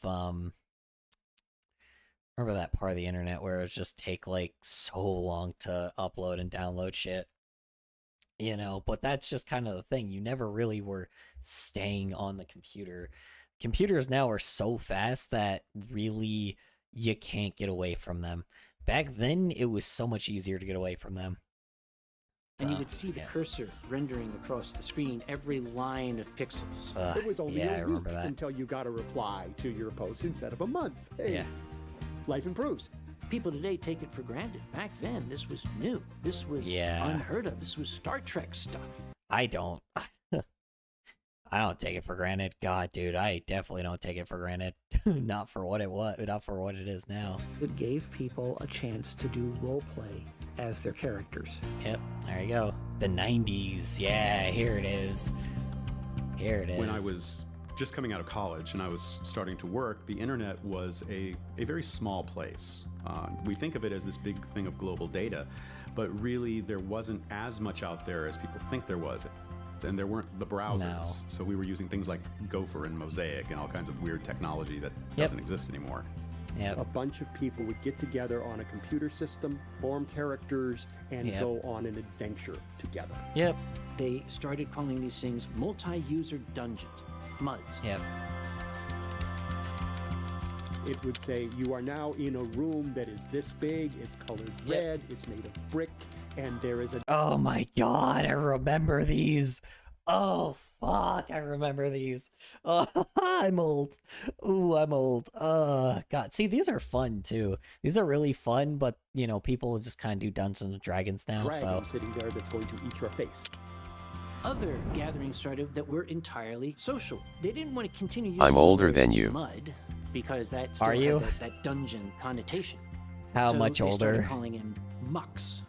remember that part of the internet where it would just take, like, so long to upload and download shit? You know, but that's just kind of the thing. You never really were staying on the computer. Computers now are so fast that really you can't get away from them. Back then, it was so much easier to get away from them. And you would see the cursor rendering across the screen every line of pixels. It was only a week until you got a reply to your post instead of a month. Hey, life improves. People today take it for granted. Back then, this was new. This was unheard of. This was Star Trek stuff. I don't. I don't take it for granted. God, dude, I definitely don't take it for granted. Not for what it was, not for what it is now. It gave people a chance to do role play as their characters. Yep, there you go. The 90s. Yeah, here it is. Here it is. When I was just coming out of college and I was starting to work, the internet was a very small place. We think of it as this big thing of global data, but really there wasn't as much out there as people think there was. And there weren't the browsers. No. So we were using things like Gopher and Mosaic and all kinds of weird technology that doesn't exist anymore. A bunch of people would get together on a computer system, form characters, and go on an adventure together. Yep. They started calling these things multi-user dungeons, MUDs. Yep. It would say, you are now in a room that is this big, it's colored red, it's made of brick, and there is a... Oh my god, I remember these. Oh, fuck, I remember these. Oh, I'm old. Ooh, I'm old. God, see, these are fun, too. These are really fun, but, you know, people just kind of do Dungeons and Dragons now, so... sitting there that's going to eat your face. Other gatherings started that were entirely social. They didn't want to continue using I'm older than you. MUD because that still Are you? had that dungeon connotation. How So much they started older? calling him Mux.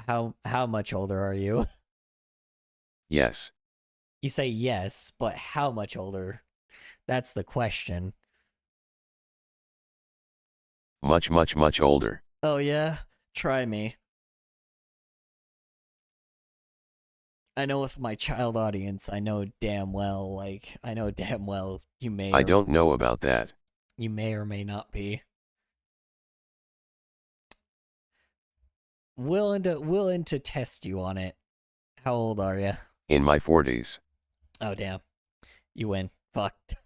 How much older are you? Yes. You say yes, but how much older? That's the question. Much, much, much older. Oh yeah? Try me. I know with my child audience, I know damn well you may I don't know about that. You may or may not be. Willing to test you on it. How old are you? In my 40s. Oh damn. You win. Fucked.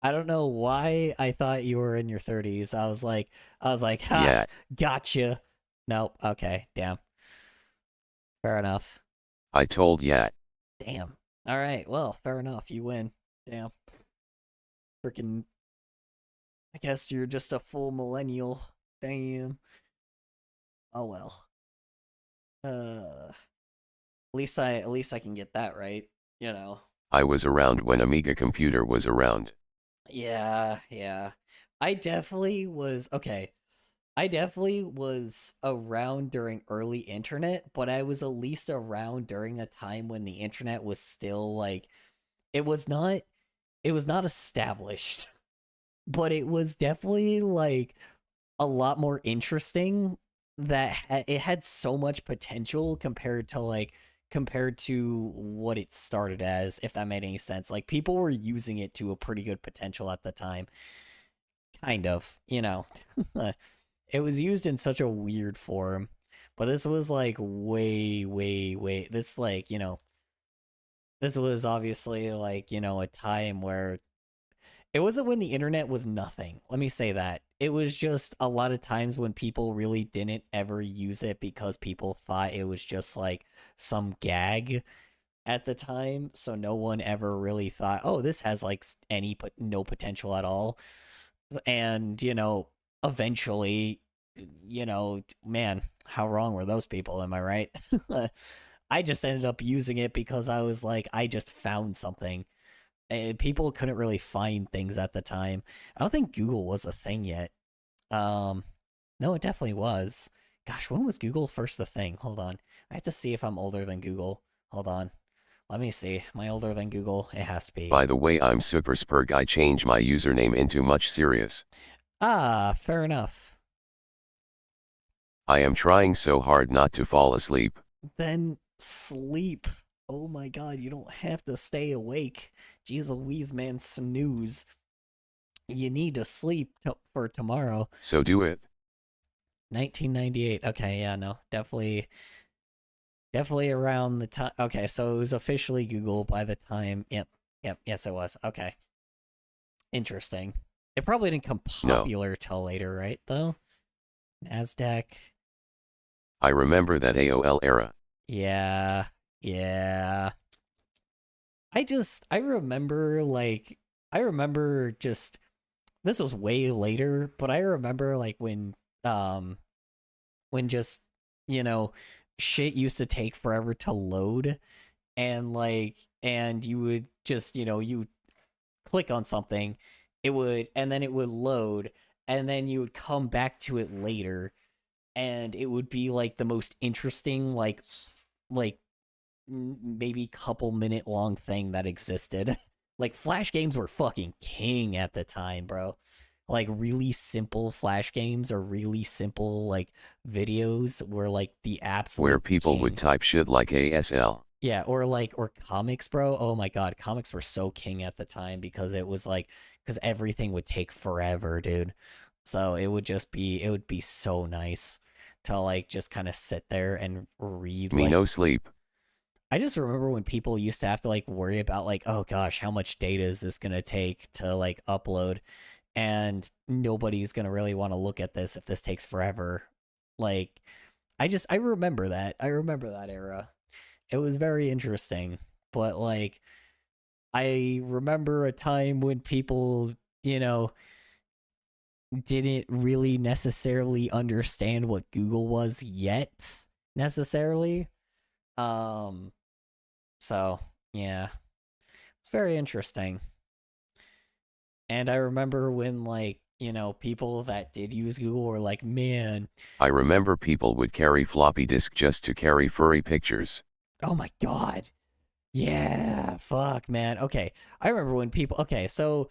I don't know why I thought you were in your 30s. I was like, ha, Yeah. gotcha. Nope. Okay, damn. Fair enough. I told Yat. Damn. All right. Well, fair enough. You win. Damn. Freaking. I guess you're just a full millennial. Damn. Oh well. least I can get that right, you know. I was around when Amiga Computer was around. Yeah. I definitely was around during early internet, but I was at least around during a time when the internet was still like it was not established, but it was definitely like a lot more interesting. That it had so much potential compared to what it started as, if that made any sense. Like, people were using it to a pretty good potential at the time. Kind of, you know. It was used in such a weird form, but this was like way this, like, you know, this was obviously like, you know, a time where it wasn't when the internet was nothing. Let me say that. It was just a lot of times when people really didn't ever use it because people thought it was just like some gag at the time. So no one ever really thought, oh, this has like no potential at all. And, you know, eventually, you know, man, how wrong were those people? Am I right? I just ended up using it because I was like, I just found something. And people couldn't really find things at the time. I don't think Google was a thing yet. No, it definitely was. Gosh, when was Google first a thing? Hold on. I have to see if I'm older than Google. Hold on. Let me see. Am I older than Google? It has to be. By the way, I'm Superspurg. I changed my username into Much Serious. Ah, fair enough. I am trying so hard not to fall asleep. Then sleep. Oh my god, you don't have to stay awake. Jeez Louise, man, snooze. You need to sleep for tomorrow. So do it. 1998. Okay, yeah, no, definitely around the time. Okay, so it was officially Google by the time. Yep, yes, it was. Okay. Interesting. It probably didn't come popular till later, right, though? NASDAQ. I remember that AOL era. Yeah. I remember just, this was way later, but I remember like when just, you know, shit used to take forever to load, and you would just, you know, you click on something, and then it would load, and then you would come back to it later, and it would be like the most interesting, like maybe couple minute long thing that existed. Like, Flash games were fucking king at the time, bro. Like, really simple Flash games or really simple like videos were like the absolute where people king. Would type shit like ASL. Yeah, or comics, bro. Oh my god, comics were so king at the time because it was like, because everything would take forever, dude. So it would be so nice to like just kind of sit there and read. Me no sleep. I just remember when people used to have to like worry about like, oh gosh, how much data is this gonna take to like upload, and nobody's gonna really want to look at this if this takes forever. Like, I remember that. I remember that era. It was very interesting, but like, I remember a time when people, you know, didn't really necessarily understand what Google was yet, necessarily. So, yeah. It's very interesting. And I remember when, like, you know, people that did use Google were like, man. I remember people would carry floppy disk just to carry furry pictures. Oh my god. Yeah, fuck, man. Okay, I remember when people... Okay, so...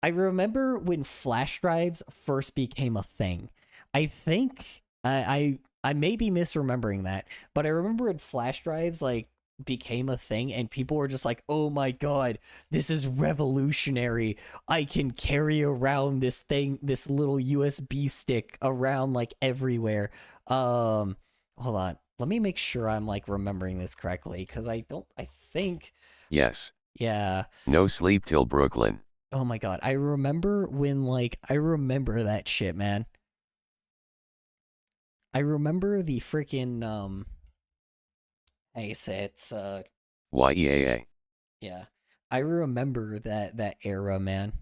I remember when flash drives first became a thing. I think... I may be misremembering that, but I remember when flash drives, like, became a thing and people were just like, oh my god, this is revolutionary. I can carry around this thing, this little USB stick around, like, everywhere. Hold on. Let me make sure I'm, like, remembering this correctly, because I think... Yes. Yeah. No sleep till Brooklyn. Oh my god. I remember when, like, I remember that shit, man. I remember the freaking, how you say it's, YEAA. Yeah. I remember that era, man.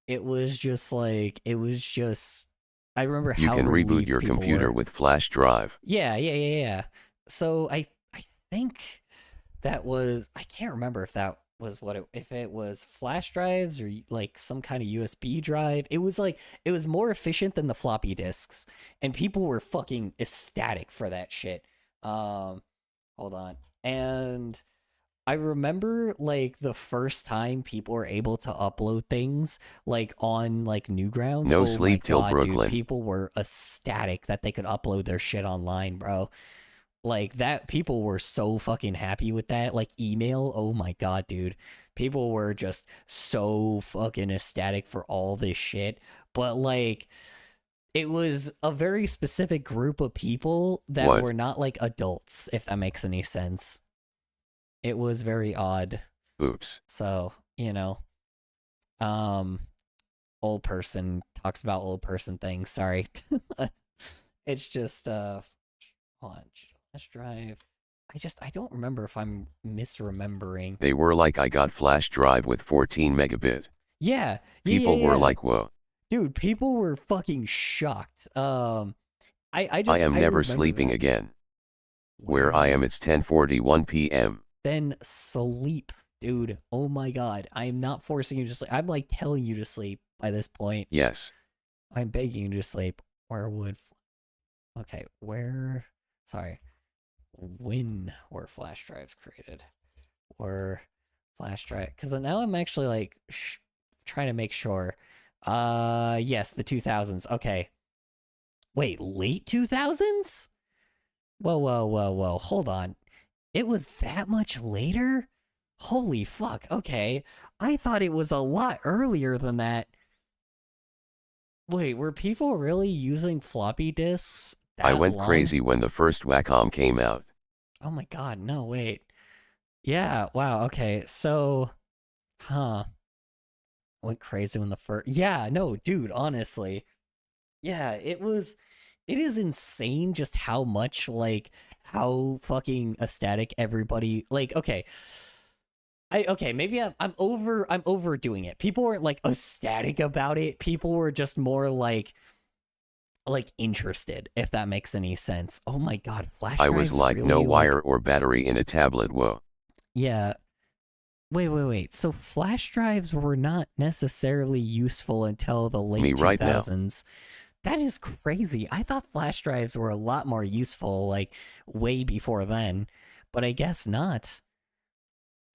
It was just like, I remember how you can reboot your computer were. with flash drive. Yeah. So I think that was, I can't remember if that was if it was flash drives or like some kind of USB drive. It was like, it was more efficient than the floppy disks, and people were fucking ecstatic for that shit. Hold on. And I remember like the first time people were able to upload things like on like Newgrounds. No Oh sleep my till god, Brooklyn. dude, people were ecstatic that they could upload their shit online, bro. Like that, people were so fucking happy with that. Like email, oh my god, dude. People were just so fucking ecstatic for all this shit. But like, it was a very specific group of people that were not like adults, if that makes any sense. It was very odd. Oops. So, you know, old person talks about old person things. Sorry. It's just, hold on. Flash drive. I don't remember if I'm misremembering. They were like, I got flash drive with 14 megabit. Yeah. People were like, whoa. Dude, people were fucking shocked. I am never sleeping again. Where I am, it's 10:41 p.m. Then sleep, dude. Oh my god. I am not forcing you to sleep. I'm like telling you to sleep by this point. Yes. I'm begging you to sleep. Where would... Okay, where... Sorry. When were flash drives created? Were flash drive... Because now I'm actually like trying to make sure. Yes, the 2000s. Okay. Wait, late 2000s? Whoa. Hold on. It was that much later? Holy fuck. Okay. I thought it was a lot earlier than that. Wait, were people really using floppy disks that I went long? crazy when the first Wacom came out. Oh my god, no, wait. Yeah, wow, okay, so... Went crazy when the first... Yeah, no, dude, honestly. Yeah, it is insane just how much, like, how fucking ecstatic everybody... Like, okay... maybe I'm overdoing it. People weren't like ecstatic about it. People were just more like interested, if that makes any sense. Oh my god, flash drives. I was like, really, no wire or battery in a tablet. Whoa. Yeah. Wait. So flash drives were not necessarily useful until the late 2000s. That is crazy. I thought flash drives were a lot more useful, like way before then, but I guess not.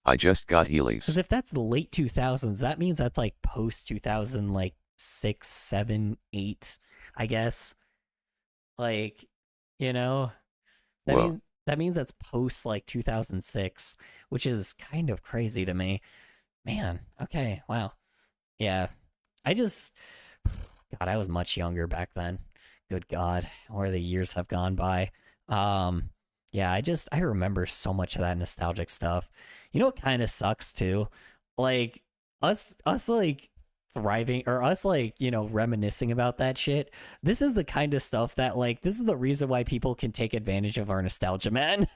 I just got Heelys. Because if that's the late 2000s, that means that's like post 2000, like 6, 7, 8, I guess. Like, you know, that means that's post like 2006, which is kind of crazy to me. Man, okay, wow. Yeah, God, I was much younger back then. Good God, where the years have gone by. Yeah, I remember so much of that nostalgic stuff. You know what kind of sucks too? Like us like thriving, or us like, you know, reminiscing about that shit. This is the kind of stuff that like, this is the reason why people can take advantage of our nostalgia, man.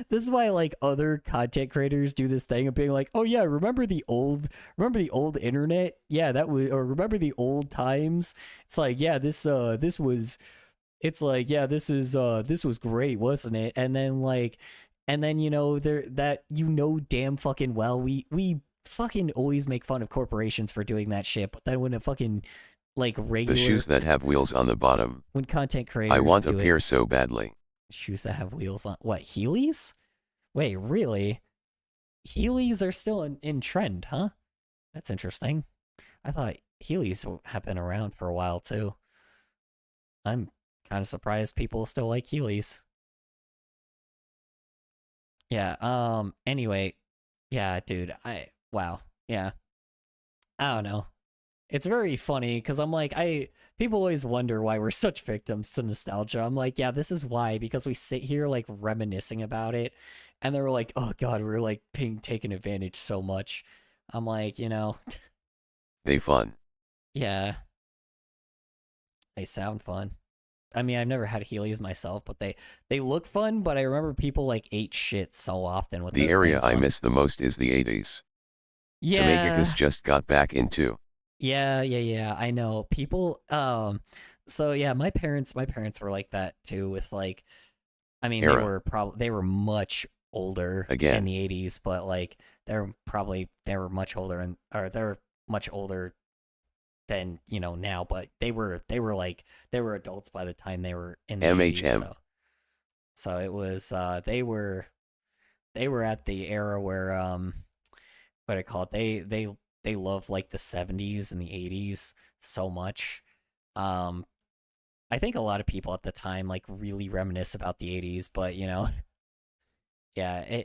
This is why like other content creators do this thing of being like, oh yeah, remember the old internet? Yeah, that was, or remember the old times? It's like, yeah, this was great, wasn't it? And then you know, damn fucking well, we fucking always make fun of corporations for doing that shit, but then when a fucking like regular... The shoes that have wheels on the bottom. When content creators I want a pair so badly. Shoes that have wheels on... What, Heelys? Wait, really? Heelys are still in trend, huh? That's interesting. I thought Heelys have been around for a while, too. I'm kind of surprised people still like Heelys. Yeah, anyway. Yeah, dude, wow. Yeah. I don't know. It's very funny, because I'm like, people always wonder why we're such victims to nostalgia. I'm like, yeah, this is why, because we sit here, like, reminiscing about it, and they're like, oh god, we're, like, being taken advantage so much. I'm like, you know... They fun. Yeah. They sound fun. I mean, I've never had Heelys myself, but they look fun, but I remember people, like, ate shit so often with the area I miss the most is the 80s. Yeah. Tomaticus just got back into. Yeah, I know. People, so yeah, my parents were like that too with like, I mean, they were much older Again. in the 80s, but like they were much older they're much older than, you know, now, but they were adults by the time they were in the 80s. So it was they were at the era where what I call it, they love like the 70s and the 80s so much. I think a lot of people at the time like really reminisce about the 80s, but you know, yeah,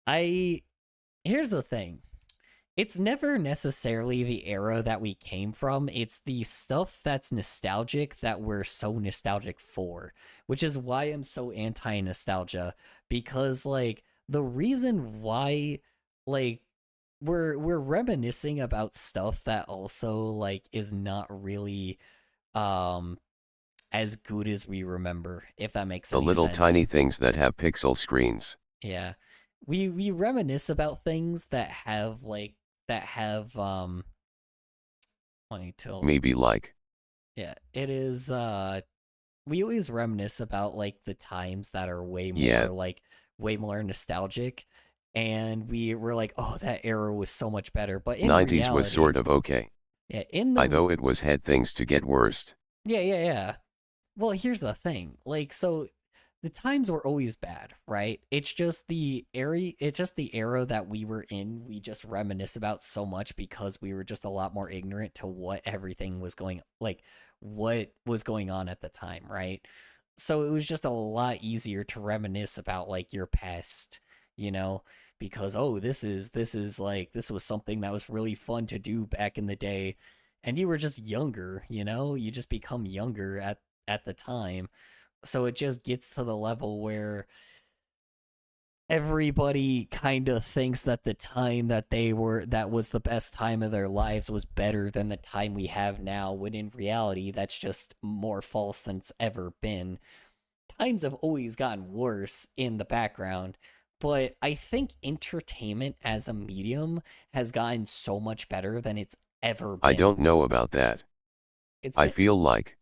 here's the thing. It's never necessarily the era that we came from. It's the stuff that's nostalgic that we're so nostalgic for, which is why I'm so anti-nostalgia, because like the reason why like we're reminiscing about stuff that also like is not really as good as we remember, if that makes any sense. The little tiny things that have pixel screens. Yeah. We reminisce about things that have maybe like. Yeah, it is we always reminisce about like the times that are way more nostalgic, and we're like, oh, that era was so much better. But in 90s reality, was sort of okay. Yeah, although it was had things to get worse. Yeah. Well, here's the thing. Like, so the times were always bad, right? It's just the era that we were in. We just reminisce about so much because we were just a lot more ignorant to what everything was going on at the time, right? So it was just a lot easier to reminisce about like your past, you know, because this was something that was really fun to do back in the day, and you were just younger, you know, you just become younger at the time. So it just gets to the level where everybody kind of thinks that the time that was the best time of their lives was better than the time we have now, when in reality, that's just more false than it's ever been. Times have always gotten worse in the background, but I think entertainment as a medium has gotten so much better than it's ever been. I don't know about that. I feel like.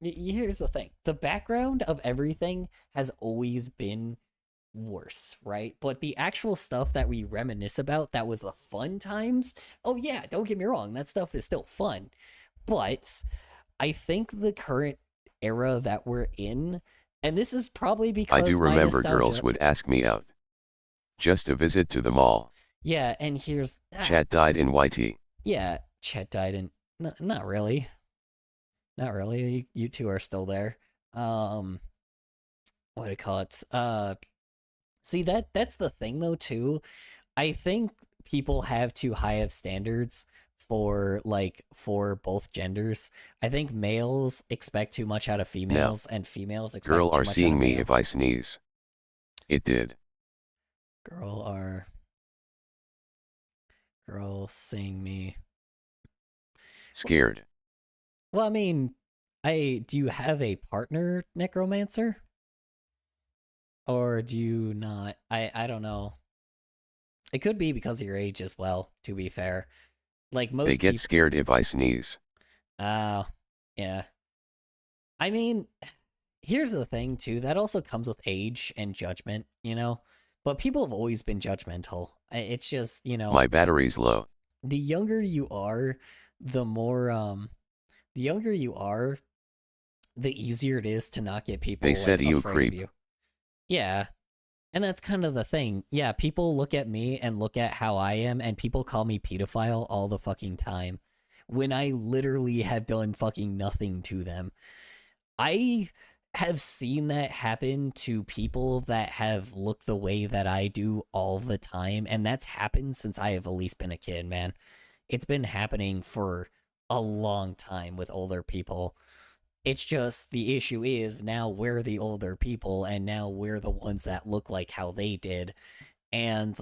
Here's the thing. The background of everything has always been worse, right? But the actual stuff that we reminisce about, that was the fun times, oh yeah, don't get me wrong, that stuff is still fun. But I think the current era that we're in, and this is probably because I do remember girls would ask me out. Just a visit to the mall. Yeah, and here's... Chat died in YT. Yeah, Chat died in... Not really. Not really. You two are still there. What do you call it? See, that's the thing though too. I think people have too high of standards for both genders. I think males expect too much out of females, and females expect girl too are much seeing out of me male. if I sneeze. It did. Girl seeing me. Scared. Well, I mean, do you have a partner, Necromancer? Or do you not? I don't know. It could be because of your age as well, to be fair. Like most They get scared if I sneeze. Oh, yeah. I mean, here's the thing too, that also comes with age and judgment, you know? But people have always been judgmental. It's just, you know... My battery's low. The younger you are, the more, the easier it is to not get people they said you afraid creep. of you. Yeah. And that's kind of the thing. Yeah, people look at me and look at how I am, and people call me pedophile all the fucking time, when I literally have done fucking nothing to them. I have seen that happen to people that have looked the way that I do all the time, and that's happened since I have at least been a kid, man. It's been happening for a long time with older people. It's just the issue is now we're the older people, and now we're the ones that look like how they did. And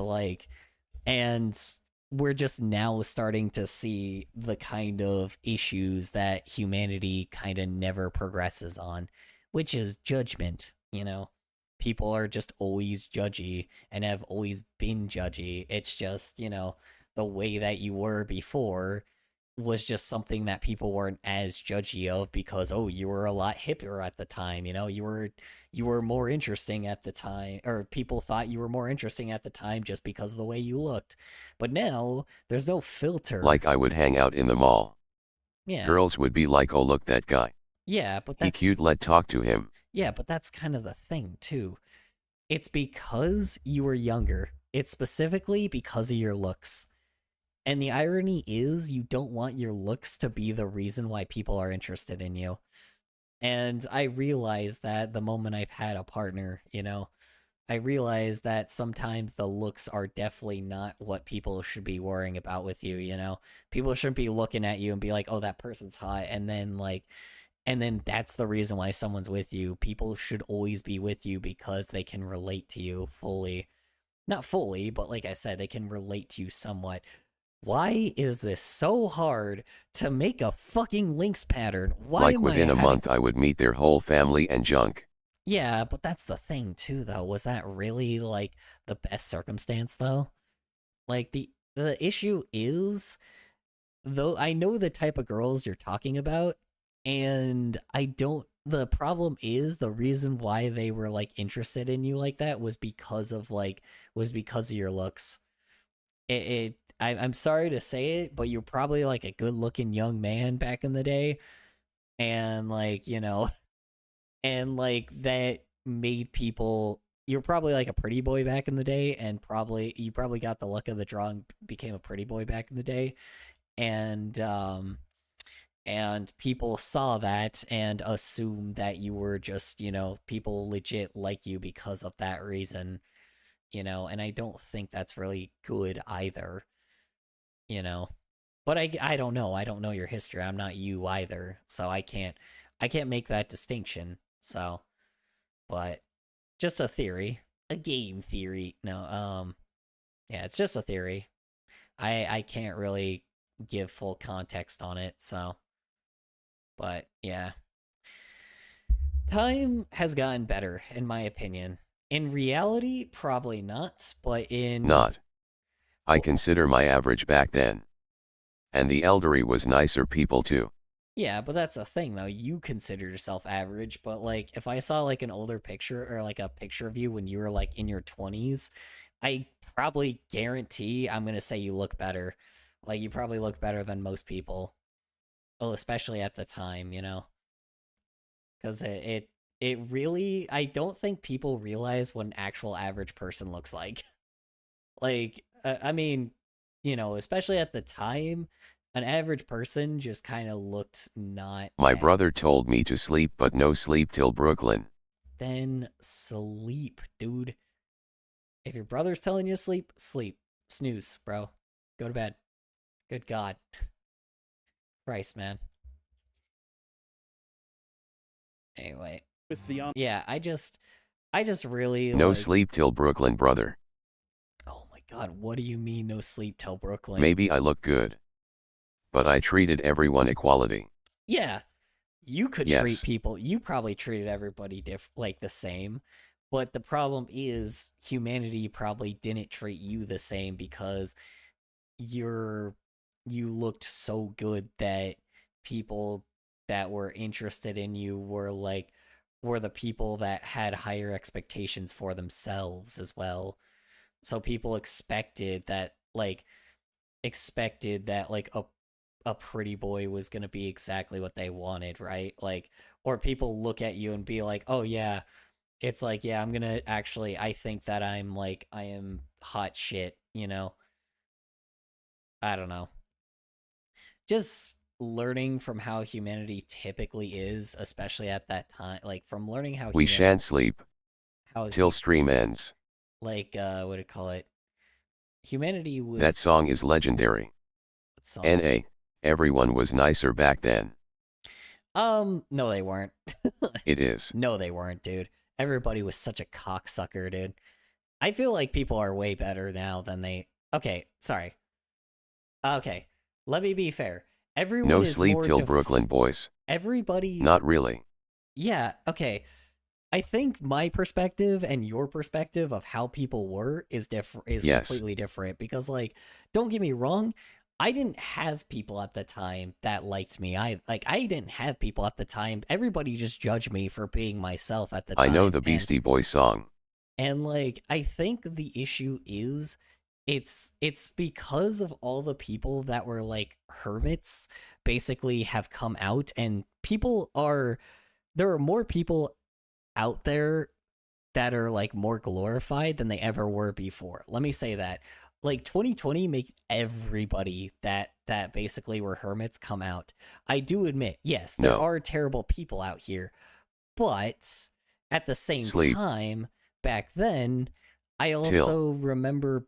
we're just now starting to see the kind of issues that humanity kind of never progresses on, which is judgment, you know? People are just always judgy and have always been judgy. It's just, you know, the way that you were before was just something that people weren't as judgy of because, oh, you were a lot hipper at the time, you know, you were more interesting at the time, or people thought you were more interesting at the time just because of the way you looked. But now there's no filter. Like I would hang out in the mall. Yeah. Girls would be like, oh, look, that guy. Yeah, but he that's cute, let's talk to him. Yeah, but that's kind of the thing too. It's because you were younger. It's specifically because of your looks. And the irony is you don't want your looks to be the reason why people are interested in you. And I realized that the moment I've had a partner, you know, I realized that sometimes the looks are definitely not what people should be worrying about with you, you know? People shouldn't be looking at you and be like, oh, that person's hot. And then that's the reason why someone's with you. People should always be with you because they can relate to you fully. Not fully, but like I said, they can relate to you somewhat. Why is this so hard to make a fucking links pattern? Why like within a month I would meet their whole family and junk. Yeah, but that's the thing too, though. Was that really, like, the best circumstance, though? Like, the issue is, though, I know the type of girls you're talking about, and the problem is the reason why they were, like, interested in you like that was because of your looks. I'm sorry to say it, but you're probably like a good looking young man back in the day. And like, you know, and like that made people, you're probably like a pretty boy back in the day. And you probably got the luck of the draw and became a pretty boy back in the day. And people saw that and assumed that you were just, you know, people legit like you because of that reason, you know, and I don't think that's really good either. You know, but I don't know. I don't know your history. I'm not you either, so I can't make that distinction. So, but just a theory, a game theory. No, yeah, it's just a theory. I can't really give full context on it. So, but yeah, time has gotten better in my opinion. In reality, probably not, but not. I consider my average back then. And the elderly was nicer people too. Yeah, but that's the thing though. You consider yourself average, but like if I saw like an older picture or like a picture of you when you were like in your 20s, I probably guarantee I'm going to say you look better. Like you probably look better than most people. Well, especially at the time, you know. Cuz it really, I don't think people realize what an actual average person looks like. Like I mean, you know, especially at the time, an average person just kind of looked not. My brother told me to sleep, but no sleep till Brooklyn. Then sleep, dude. If your brother's telling you to sleep, sleep. Snooze, bro. Go to bed. Good God. Christ, man. Anyway. With the yeah, I just really no sleep till Brooklyn, brother. God, what do you mean no sleep till Brooklyn? Maybe I look good, but I treated everyone equality. Yeah, you could treat people. You probably treated everybody like the same, but the problem is humanity probably didn't treat you the same because you looked so good that people that were interested in you were the people that had higher expectations for themselves as well. So people expected that a pretty boy was going to be exactly what they wanted, right? Like, or people look at you and be like, oh yeah, it's like, yeah, I'm going to actually, I think that I am hot shit, you know? I don't know. Just learning from how humanity typically is, especially at that time, like from learning how we shan't sleep till stream ends. Like, what do you call it? Humanity was... That song is legendary. N.A. Everyone was nicer back then. No, they weren't. It is. No, they weren't, dude. Everybody was such a cocksucker, dude. I feel like people are way better now than they... Okay, sorry. Okay, let me be fair. Everyone no is sleep more till Brooklyn, boys. Everybody... Not really. Yeah, okay. I think my perspective and your perspective of how people were is completely different because, like, don't get me wrong, I didn't have people at the time that liked me. I didn't have people at the time. Everybody just judged me for being myself at the time. I know the Beastie Boys song. And like, I think the issue is it's because of all the people that were like hermits basically have come out, and there are more people out there that are like more glorified than they ever were before. Let me say that. Like 2020 make everybody that basically were hermits come out. I do admit, yes, there are terrible people out here, but at the same time, back then, I also remember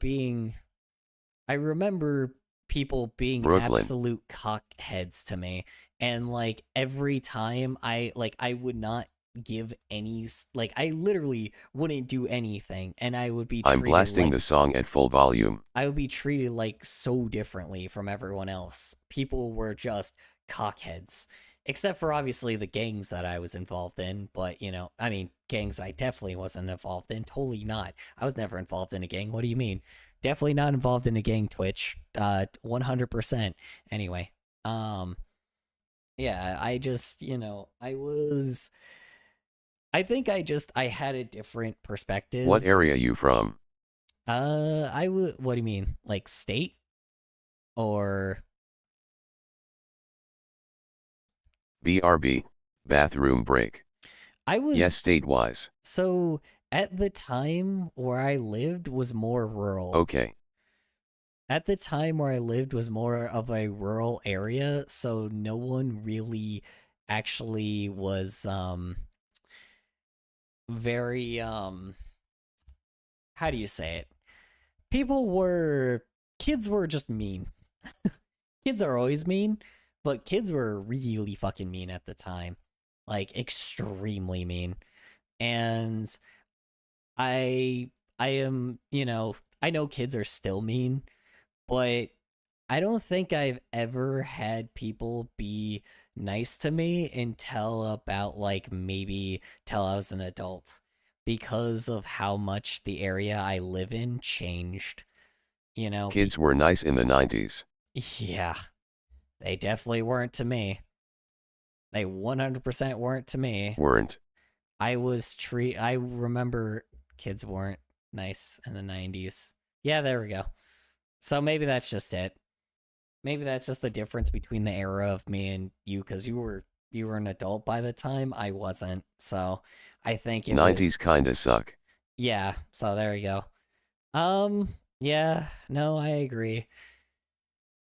people being Brooklyn. absolute cockheads to me, and like every time I would not give any, like I literally wouldn't do anything, and I would be treated I'm blasting the song at full volume. I would be treated like so differently from everyone else. People were just cockheads, except for obviously the gangs that I was involved in. But you know, I mean, gangs I definitely wasn't involved in. Totally not. I was never involved in a gang. What do you mean? Definitely not involved in a gang. Twitch, 100%. Anyway, yeah, I just, you know, I had a different perspective. What area you from? What do you mean? Like state? Or BRB, bathroom break. Yes, state-wise. So, at the time where I lived was more rural. Okay. At the time where I lived was more of a rural area, so no one really actually was, very, how do you say it? Kids were just mean. Kids are always mean, but kids were really fucking mean at the time. Like, extremely mean. And I am, you know, I know kids are still mean, but I don't think I've ever had people be nice to me until about, like, maybe till I was an adult, because of how much the area I live in changed. You know, kids were nice in the 90s. Yeah, they definitely weren't to me. They 100% weren't to me. Weren't. I remember kids weren't nice in the 90s. Yeah, there we go. So maybe that's just it. Maybe that's just the difference between the era of me and you, because you were an adult by the time. I wasn't. So I think it 90s kinda suck. Yeah, so there you go. Yeah, no, I agree.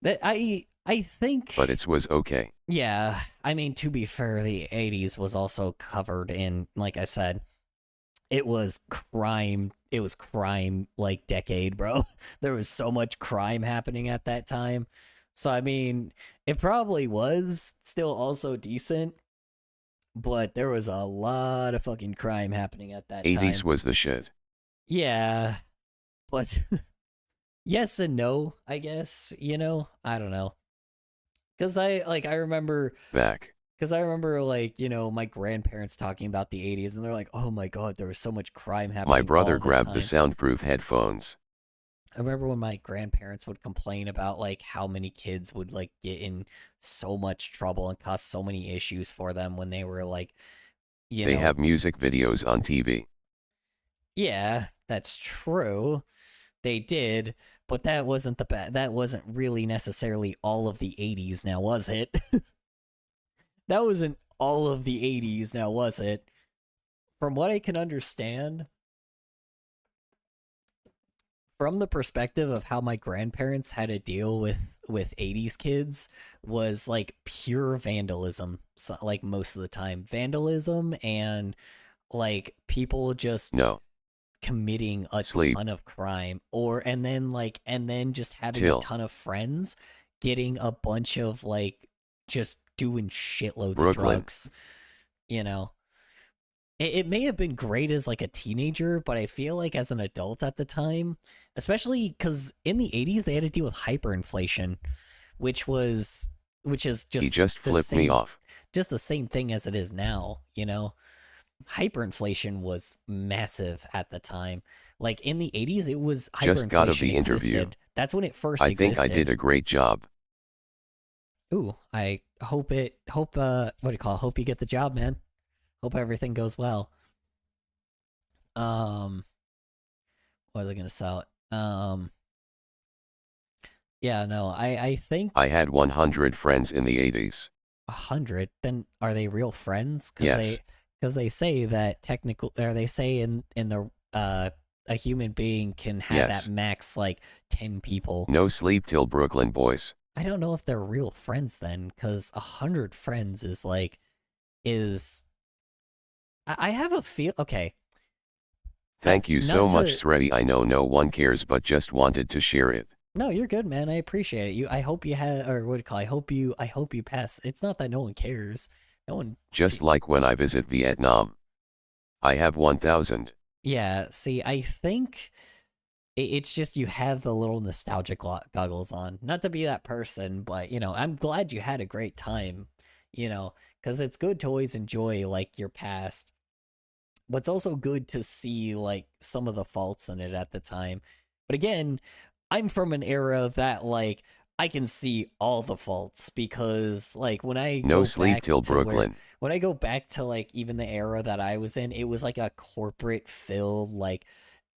That I think... But it was okay. Yeah, I mean, to be fair, the 80s was also covered in, like I said, it was crime, like, decade, bro. There was so much crime happening at that time. So, I mean, it probably was still also decent, but there was a lot of fucking crime happening at that 80s time. 80s was the shit. Yeah, but yes and no, I guess, you know? I don't know. Because I remember... Because I remember, like, you know, my grandparents talking about the 80s, and they're like, oh my god, there was so much crime happening. My brother grabbed the soundproof headphones. I remember when my grandparents would complain about, like, how many kids would, like, get in so much trouble and cause so many issues for them when they were, like, you know... They have music videos on TV. Yeah, that's true. They did, but that wasn't that wasn't really necessarily all of the 80s, now was it? That wasn't all of the 80s, now was it? From what I can understand, from the perspective of how my grandparents had to deal with 80s kids, was like pure vandalism, so, like most of the time. Vandalism and like people just committing a ton of crime, and then just having a ton of friends getting a bunch of like just doing shitloads of drugs. You know, it may have been great as like a teenager, but I feel like as an adult at the time, especially because in the 80s they had to deal with hyperinflation, which is just he just flipped me off. Just the same thing as it is now, you know. Hyperinflation was massive at the time. Like in the 80s, it was hyperinflation just got of the interview. That's when it first existed. I think I did a great job. Ooh, I hope what do you call it? Hope you get the job, man. Hope everything goes well. What was I gonna sell? Yeah, no, I think I had 100 friends in the 80s. 100. Then are they real friends? Yes. Because they say that they say in the a human being can have Yes. at max like 10 people. No sleep till Brooklyn, boys. I don't know if they're real friends then, because 100 friends is like I have a feel. Okay. Thank you so much, Sredi. I know no one cares, but just wanted to share it. No, you're good, man. I appreciate it. I hope you had, or what do you call it? I hope you pass. It's not that no one cares. No one. Just like when I visit Vietnam. I have 1,000. Yeah, see, I think it's just you have the little nostalgic goggles on. Not to be that person, but, I'm glad you had a great time, because it's good to always enjoy, like, your past. But it's also good to see, like, some of the faults in it at the time. But again, I'm from an era that, like, I can see all the faults because, like, when I no sleep till Brooklyn. When I go back to, like, even the era that I was in, it was like a corporate filled, like,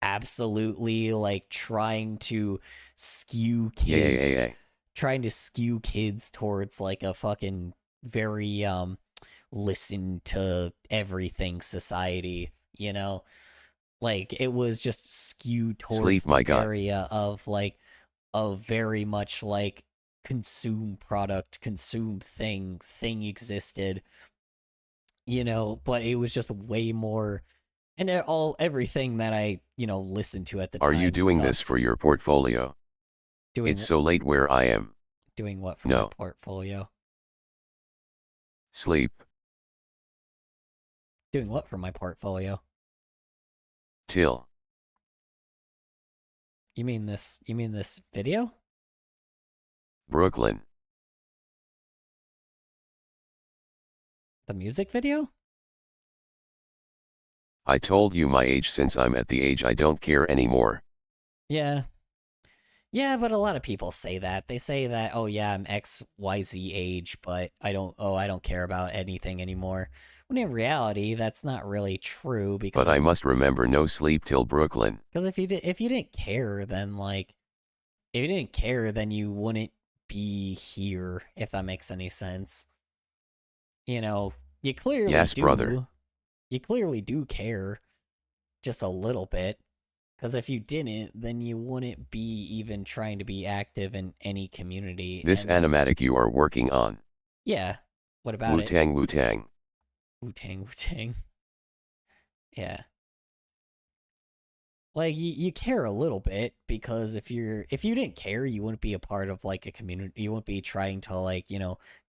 absolutely, like, trying to skew kids, trying to skew kids towards, like, a fucking very listen to everything society, like it was just skewed towards the area of like a very much like consume product, consume thing existed, but it was just way more, and everything that I listened to at the time. Are you doing this for your portfolio? It's so late where I am. Doing what for my portfolio? Sleep. Doing what for my portfolio? Till. You mean this video? Brooklyn. The music video? I told you my age since I'm at the age I don't care anymore. Yeah. Yeah, but a lot of people say that. They say that, oh yeah, I'm XYZ age, but I don't care about anything anymore. When in reality, that's not really true because But I must remember no sleep till Brooklyn. Because if you didn't care, then you wouldn't be here, if that makes any sense. You clearly do. Brother. You clearly do care just a little bit. Because if you didn't, then you wouldn't be even trying to be active in any community. This animatic you are working on. Yeah. What about Wu-Tang, Wu-Tang. Wu-Tang, Wu-Tang. Yeah. Like, you care a little bit, because if you didn't care, you wouldn't be a part of, like, a community. You wouldn't be trying to, like,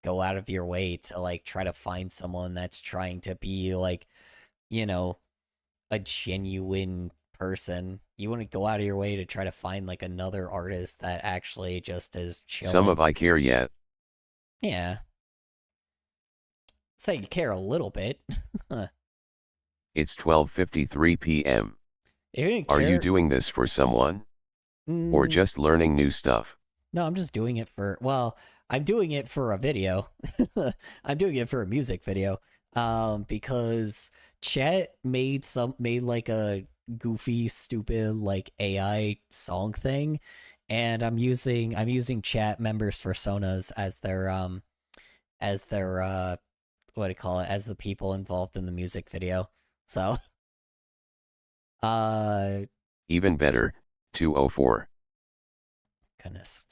go out of your way to, like, try to find someone that's trying to be, like, a genuine person. You wouldn't go out of your way to try to find like another artist that actually just is chilling. Some of I care yet. Yeah. Say you care a little bit. It's 12:53 p.m. If you didn't care, are you doing this for someone? Or just learning new stuff? No, I'm just doing it for, I'm doing it for a video. I'm doing it for a music video. Because Chet made like a goofy, stupid, like AI song thing, and I'm using chat members' personas as their what do you call it, as the people involved in the music video. So even better, 204. Goodness.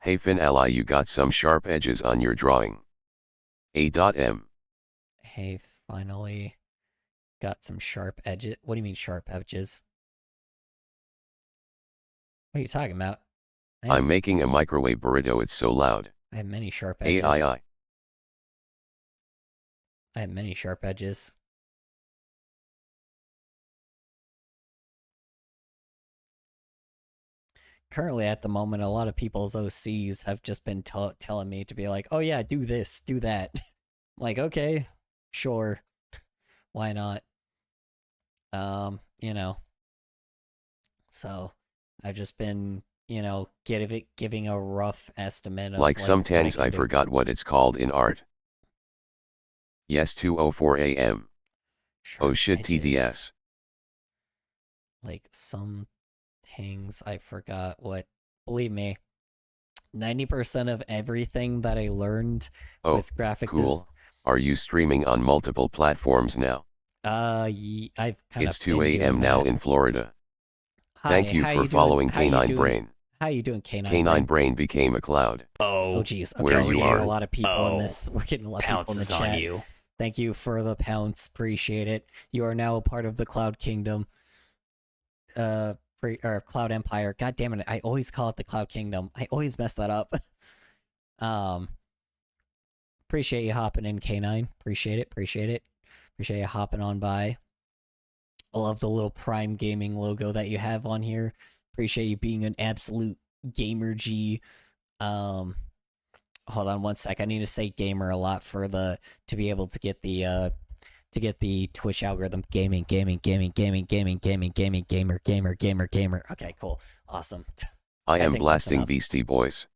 Hey Finali, you got some sharp edges on your drawing. A.M. Hey, finally got some sharp edges. What do you mean sharp edges? What are you talking about? I'm making a microwave burrito, it's so loud. I have many sharp edges. I have many sharp edges. Currently, at the moment, a lot of people's OCs have just been telling me to be like, oh yeah, do this, do that. Like, okay, sure. Why not? So I've just been you know, giving a rough estimate of like sometimes I do. forgot what it's called in art. Yes, 2:04 a.m. Oh shit, edges. TDS. Like some things I forgot what. Believe me, 90% of everything that I learned with graphic cool. Are you streaming on multiple platforms now? I've kind It's of 2 a.m. now in Florida. Hi, Thank you for following Canine Brain. How you doing, Canine Canine Brain became a cloud. Oh geez, okay, where you are. A lot of people in this. We're getting a lot of people in the chat. On you. Thank you for the pounce. Appreciate it. You are now a part of the Cloud Kingdom. Or Cloud Empire. God damn it! I always call it the Cloud Kingdom. I always mess that up. Appreciate you hopping in, K9. Appreciate it. Appreciate you hopping on by. I love the little Prime Gaming logo that you have on here. Appreciate you being an absolute gamer G. Hold on one sec. I need to say gamer a lot to be able to get the Twitch algorithm. Gamer. Okay, cool. Awesome. I am blasting Beastie Boys.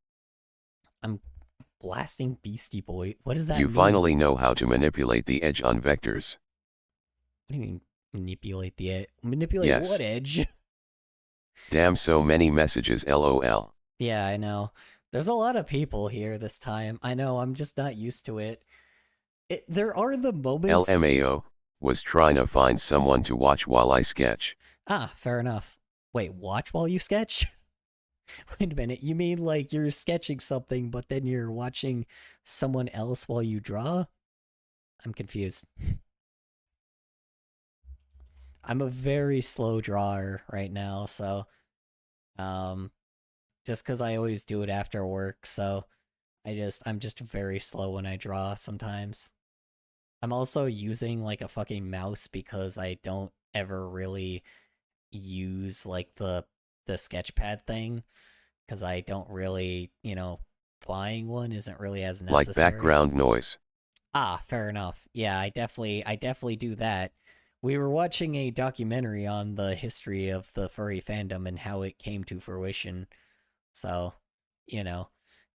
I'm blasting Beastie Boy. What does that mean? You finally know how to manipulate the edge on vectors. What do you mean manipulate the edge? Manipulate what edge? Damn, so many messages, lol. Yeah, I know. There's a lot of people here this time. I know, I'm just not used to it. There are the moments... LMAO, was trying to find someone to watch while I sketch. Ah, fair enough. Wait, watch while you sketch? Wait a minute, you mean like you're sketching something, but then you're watching someone else while you draw? I'm confused. I'm a very slow drawer right now, so... just because I always do it after work, so I'm just very slow when I draw sometimes. I'm also using like a fucking mouse because I don't ever really use like the sketchpad thing, because I don't really, buying one isn't really as necessary. Like background noise. Ah, fair enough. Yeah, I definitely do that. We were watching a documentary on the history of the furry fandom and how it came to fruition. So,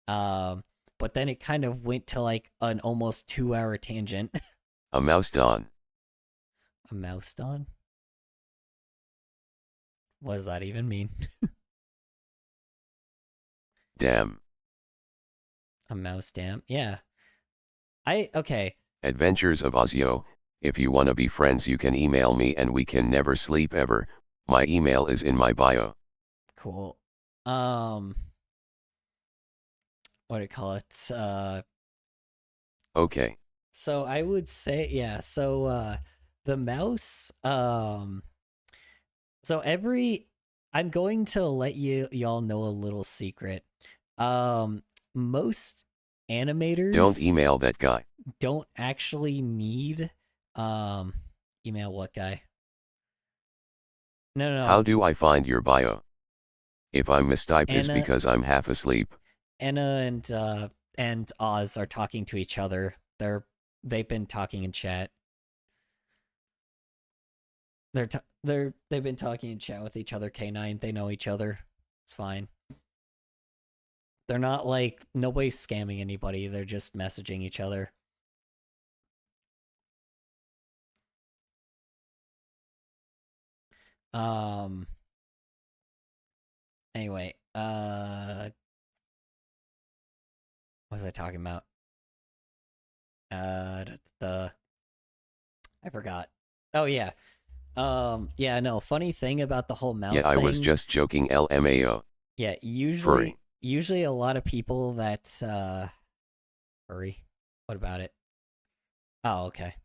but then it kind of went to like an almost 2-hour tangent. A mouse don. A mouse don? What does that even mean? Damn. A mouse dam? Yeah. Okay. Adventures of Ozio. If you wanna be friends, you can email me and we can never sleep ever. My email is in my bio. Cool. What do you call it? Okay. So I would say, yeah, so the mouse, I'm going to let y'all know a little secret. Most animators don't email that guy. Don't actually need email what guy? No. How do I find your bio? If I mistype, it's because I'm half asleep. Anna and Oz are talking to each other. They've been talking in chat. They've been talking in chat with each other. K9, they know each other. It's fine. They're not like, nobody's scamming anybody. They're just messaging each other. Anyway, what was I talking about? I forgot. Oh yeah. Yeah, no, funny thing about the whole mouse thing. I was just joking, LMAO. Yeah, Furry. Usually a lot of people that furry. What about it? Oh, okay.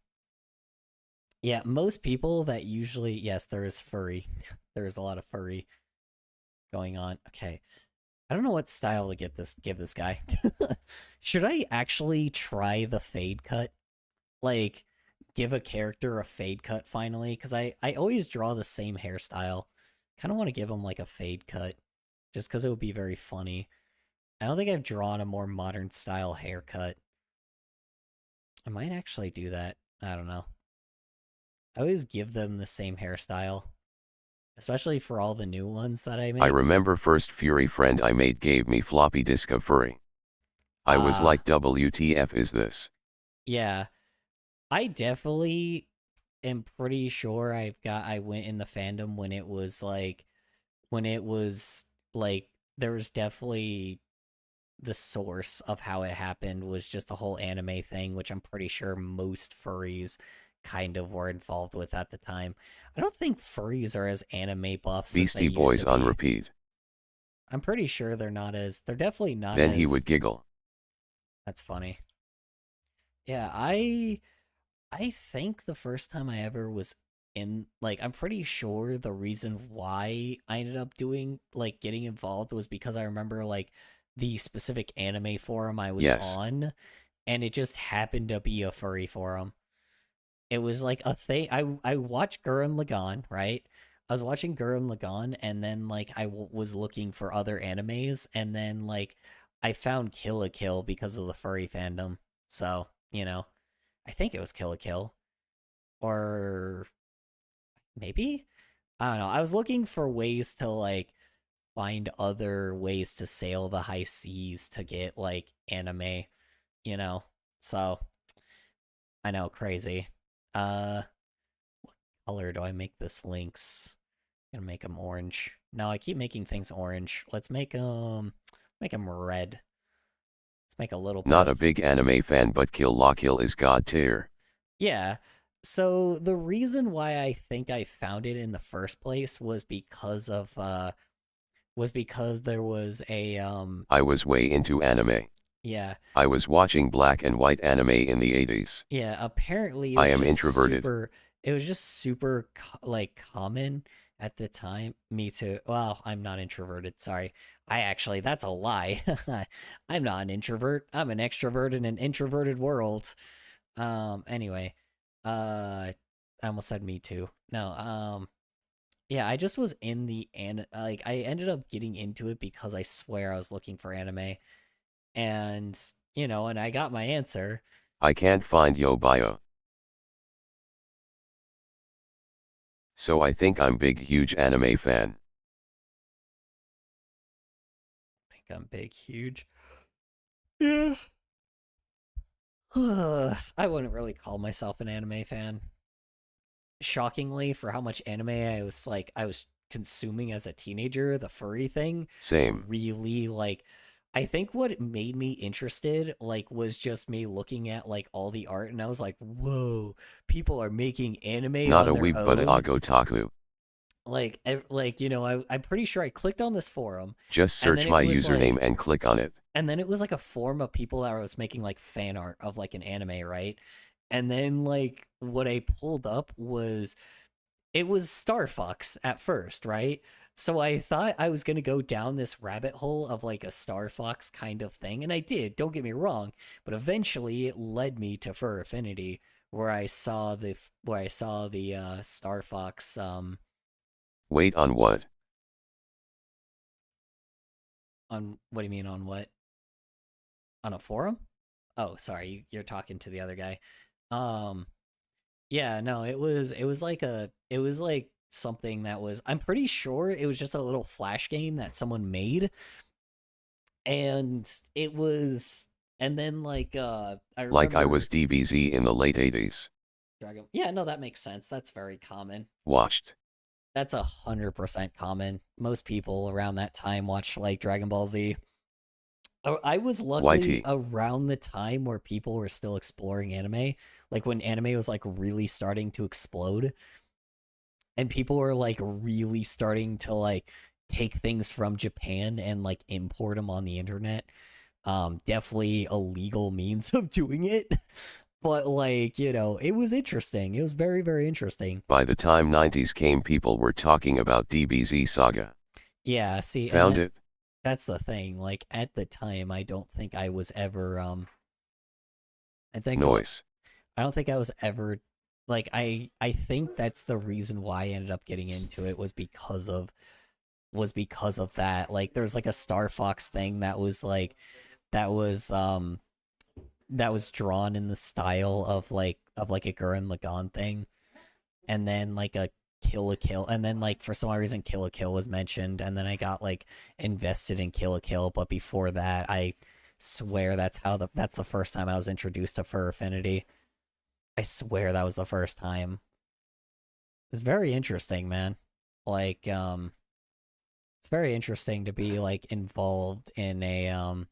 Yeah, most people that usually, yes, there is furry. There is a lot of furry going on. Okay. I don't know what style to give this guy. Should I actually try the fade cut? Like, give a character a fade cut finally? Because I always draw the same hairstyle. Kind of want to give him like a fade cut. Just because it would be very funny. I don't think I've drawn a more modern style haircut. I might actually do that. I don't know. I always give them the same hairstyle. especially for all the new ones that I made. I remember first furry friend I made gave me floppy disk of furry. I was like, WTF is this? Yeah, I definitely am pretty sure I went in the fandom when it was like there was definitely the source of how it happened was just the whole anime thing, which I'm pretty sure most furries kind of were involved with at the time. I don't think furries are as anime buffs Beastie as they Boys used to on be. repeat. I'm pretty sure they're definitely not Then as... he would giggle. That's funny. Yeah, I think the first time I ever was in, like, I'm pretty sure the reason why I ended up doing, like, getting involved was because I remember, like, the specific anime forum I was on, and it just happened to be a furry forum. It was like a thing. I watched Gurren Lagann, right? I was watching Gurren Lagann, and then like I was looking for other animes, and then like I found Kill la Kill because of the furry fandom. So I think it was Kill la Kill, or maybe I don't know. I was looking for ways to like find other ways to sail the high seas to get like anime, So I know, crazy. What color do I make this links? I'm gonna make them orange. No, I keep making things orange. Let's make them red. Let's make a little bit. Not a big anime fan, but Kill la Kill is god tier. Yeah. So the reason why I think I found it in the first place was because there was a I was way into anime. Yeah. I was watching black and white anime in the 80s. Yeah, apparently I am introverted. It was just super like common at the time. Me too. Well, I'm not introverted, sorry. That's a lie. I'm not an introvert. I'm an extrovert in an introverted world. Anyway, I almost said me too. No, yeah, I just was in the I ended up getting into it because I swear I was looking for anime. And, and I got my answer. I can't find yo bio. So I think I'm big huge anime fan. I'm big huge. Yeah. I wouldn't really call myself an anime fan. Shockingly, for how much anime I was consuming as a teenager, the furry thing. Same. Really, I think what made me interested, was just me looking at, all the art, and I was like, whoa, people are making anime Not on a their weeb, own. but a otaku. I'm pretty sure I clicked on this forum. Just search my username and click on it. And then it was, a forum of people that was making, fan art of, an anime, right? And then, what I pulled up was... It was Star Fox at first, right? So I thought I was going to go down this rabbit hole of a Star Fox kind of thing. And I did, don't get me wrong. But eventually it led me to Fur Affinity, where I saw the Star Fox. Wait, on what? On what do you mean on what? On a forum? Oh, sorry, you're talking to the other guy. Yeah, no, it was something that was, I'm pretty sure it was just a little Flash game that someone made. And it was, and then I remember, I was DBZ in the late 80s. Yeah, no, that makes sense. That's very common. Watched. That's 100% common. Most people around that time watched Dragon Ball Z. I was lucky around the time where people were still exploring anime, when anime was really starting to explode, and people were really starting to take things from Japan and import them on the internet. Definitely a legal means of doing it, but it was interesting. It was very, very interesting. By the time 90s came, people were talking about DBZ Saga. Yeah, see, found it. That's the thing. At the time, I don't think I was ever. I think noise. I don't think I was ever. I think that's the reason why I ended up getting into it was because of that. There's a Star Fox thing that was that was drawn in the style of a Gurren Lagann thing, and then Kill la Kill, and then like for some odd reason Kill la Kill was mentioned, and then I got like invested in Kill la Kill. But before that, I swear that's the first time I was introduced to Fur Affinity. I swear that was the first time. It's very interesting, man. Like, it's very interesting to be like involved in a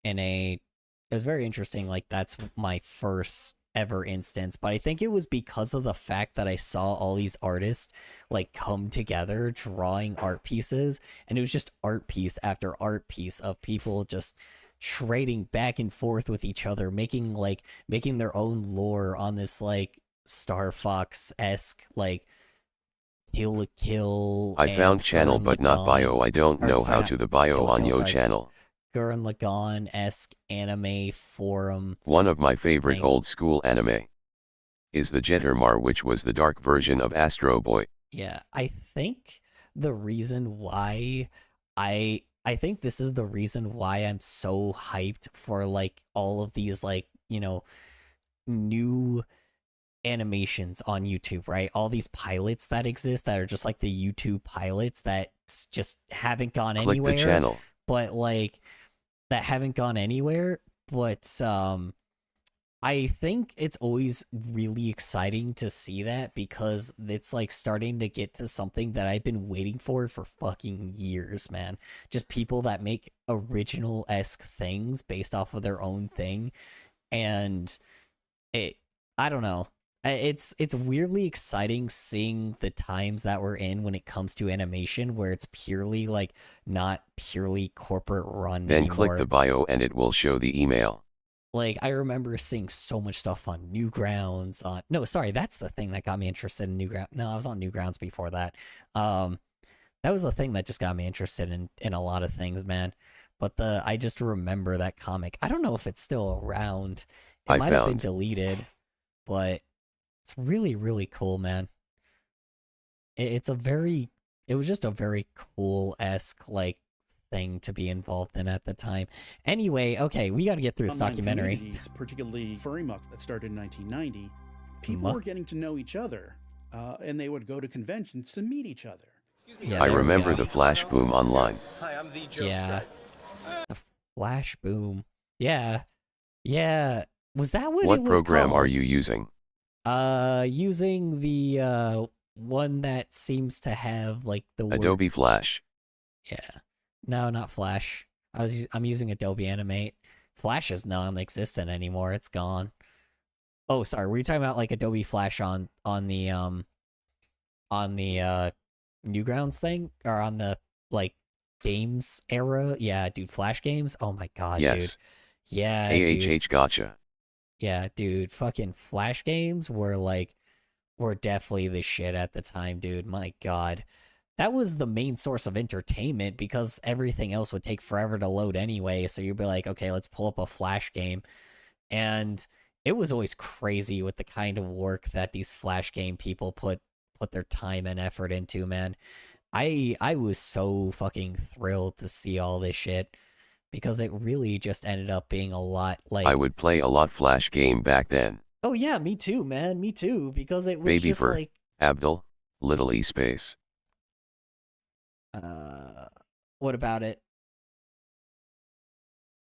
it was very interesting. Like, that's my first ever instance, but I think it was because of the fact that I saw all these artists like come together drawing art pieces, and it was just art piece after art piece of people just trading back and forth with each other, making their own lore on this like Star Fox-esque like Kill la Kill. I found channel but not bio. I don't know how to the bio on Yo channel. Gurren Lagann-esque anime forum. One of my favorite old school anime is the Jettermar, which was the dark version of Astro Boy. Yeah, I think the reason why I think this is the reason why I'm so hyped for like all of these like, you know, new animations on YouTube, right? All these pilots that exist that are just like the YouTube pilots that just haven't gone anywhere. Click the channel. But like that haven't gone anywhere, but I think it's always really exciting to see that, because it's like starting to get to something that I've been waiting for fucking years, man. Just people that make original-esque things based off of their own thing, and I don't know. It's weirdly exciting seeing the times that we're in when it comes to animation, where it's purely like not purely corporate run Then anymore. click the bio and it will show the email. Like, I remember seeing so much stuff on Newgrounds. No, sorry, that's the thing that got me interested in Newgrounds. No, I was on Newgrounds before that. That was the thing that just got me interested in a lot of things, man. But I just remember that comic. I don't know if it's still around. It might have been deleted, but it's really, really cool, man. It was just a very cool-esque, like, thing to be involved in at the time. Anyway, okay, we got to get through this documentary. Particularly furry muck that started in 1990, people were getting to know each other, and they would go to conventions to meet each other. Yeah, I remember the Flash Boom online. Hi, I'm the Joe Yeah. The Flash Boom. Yeah. Yeah. Was that what it was What program called? are you using? Using the one that seems to have like the Adobe Flash. Yeah. No, not Flash. I'm using Adobe Animate. Flash is non-existent anymore. It's gone. Oh, sorry. Were you talking about like Adobe Flash on the Newgrounds thing, or on the like games era? Yeah, dude, Flash games. Oh my god, Yes. dude. Yeah, AHH gotcha. Yeah, dude, fucking Flash games were definitely the shit at the time, dude. My god. That was the main source of entertainment, because everything else would take forever to load anyway, so you'd be like, okay, let's pull up a Flash game. And it was always crazy with the kind of work that these Flash game people put their time and effort into, man. I was so fucking thrilled to see all this shit, because it really just ended up being a lot like... I would play a lot Flash game back then. Oh yeah, me too, man. Me too, because it was Baby just for like... Abdul, little E space. What about it?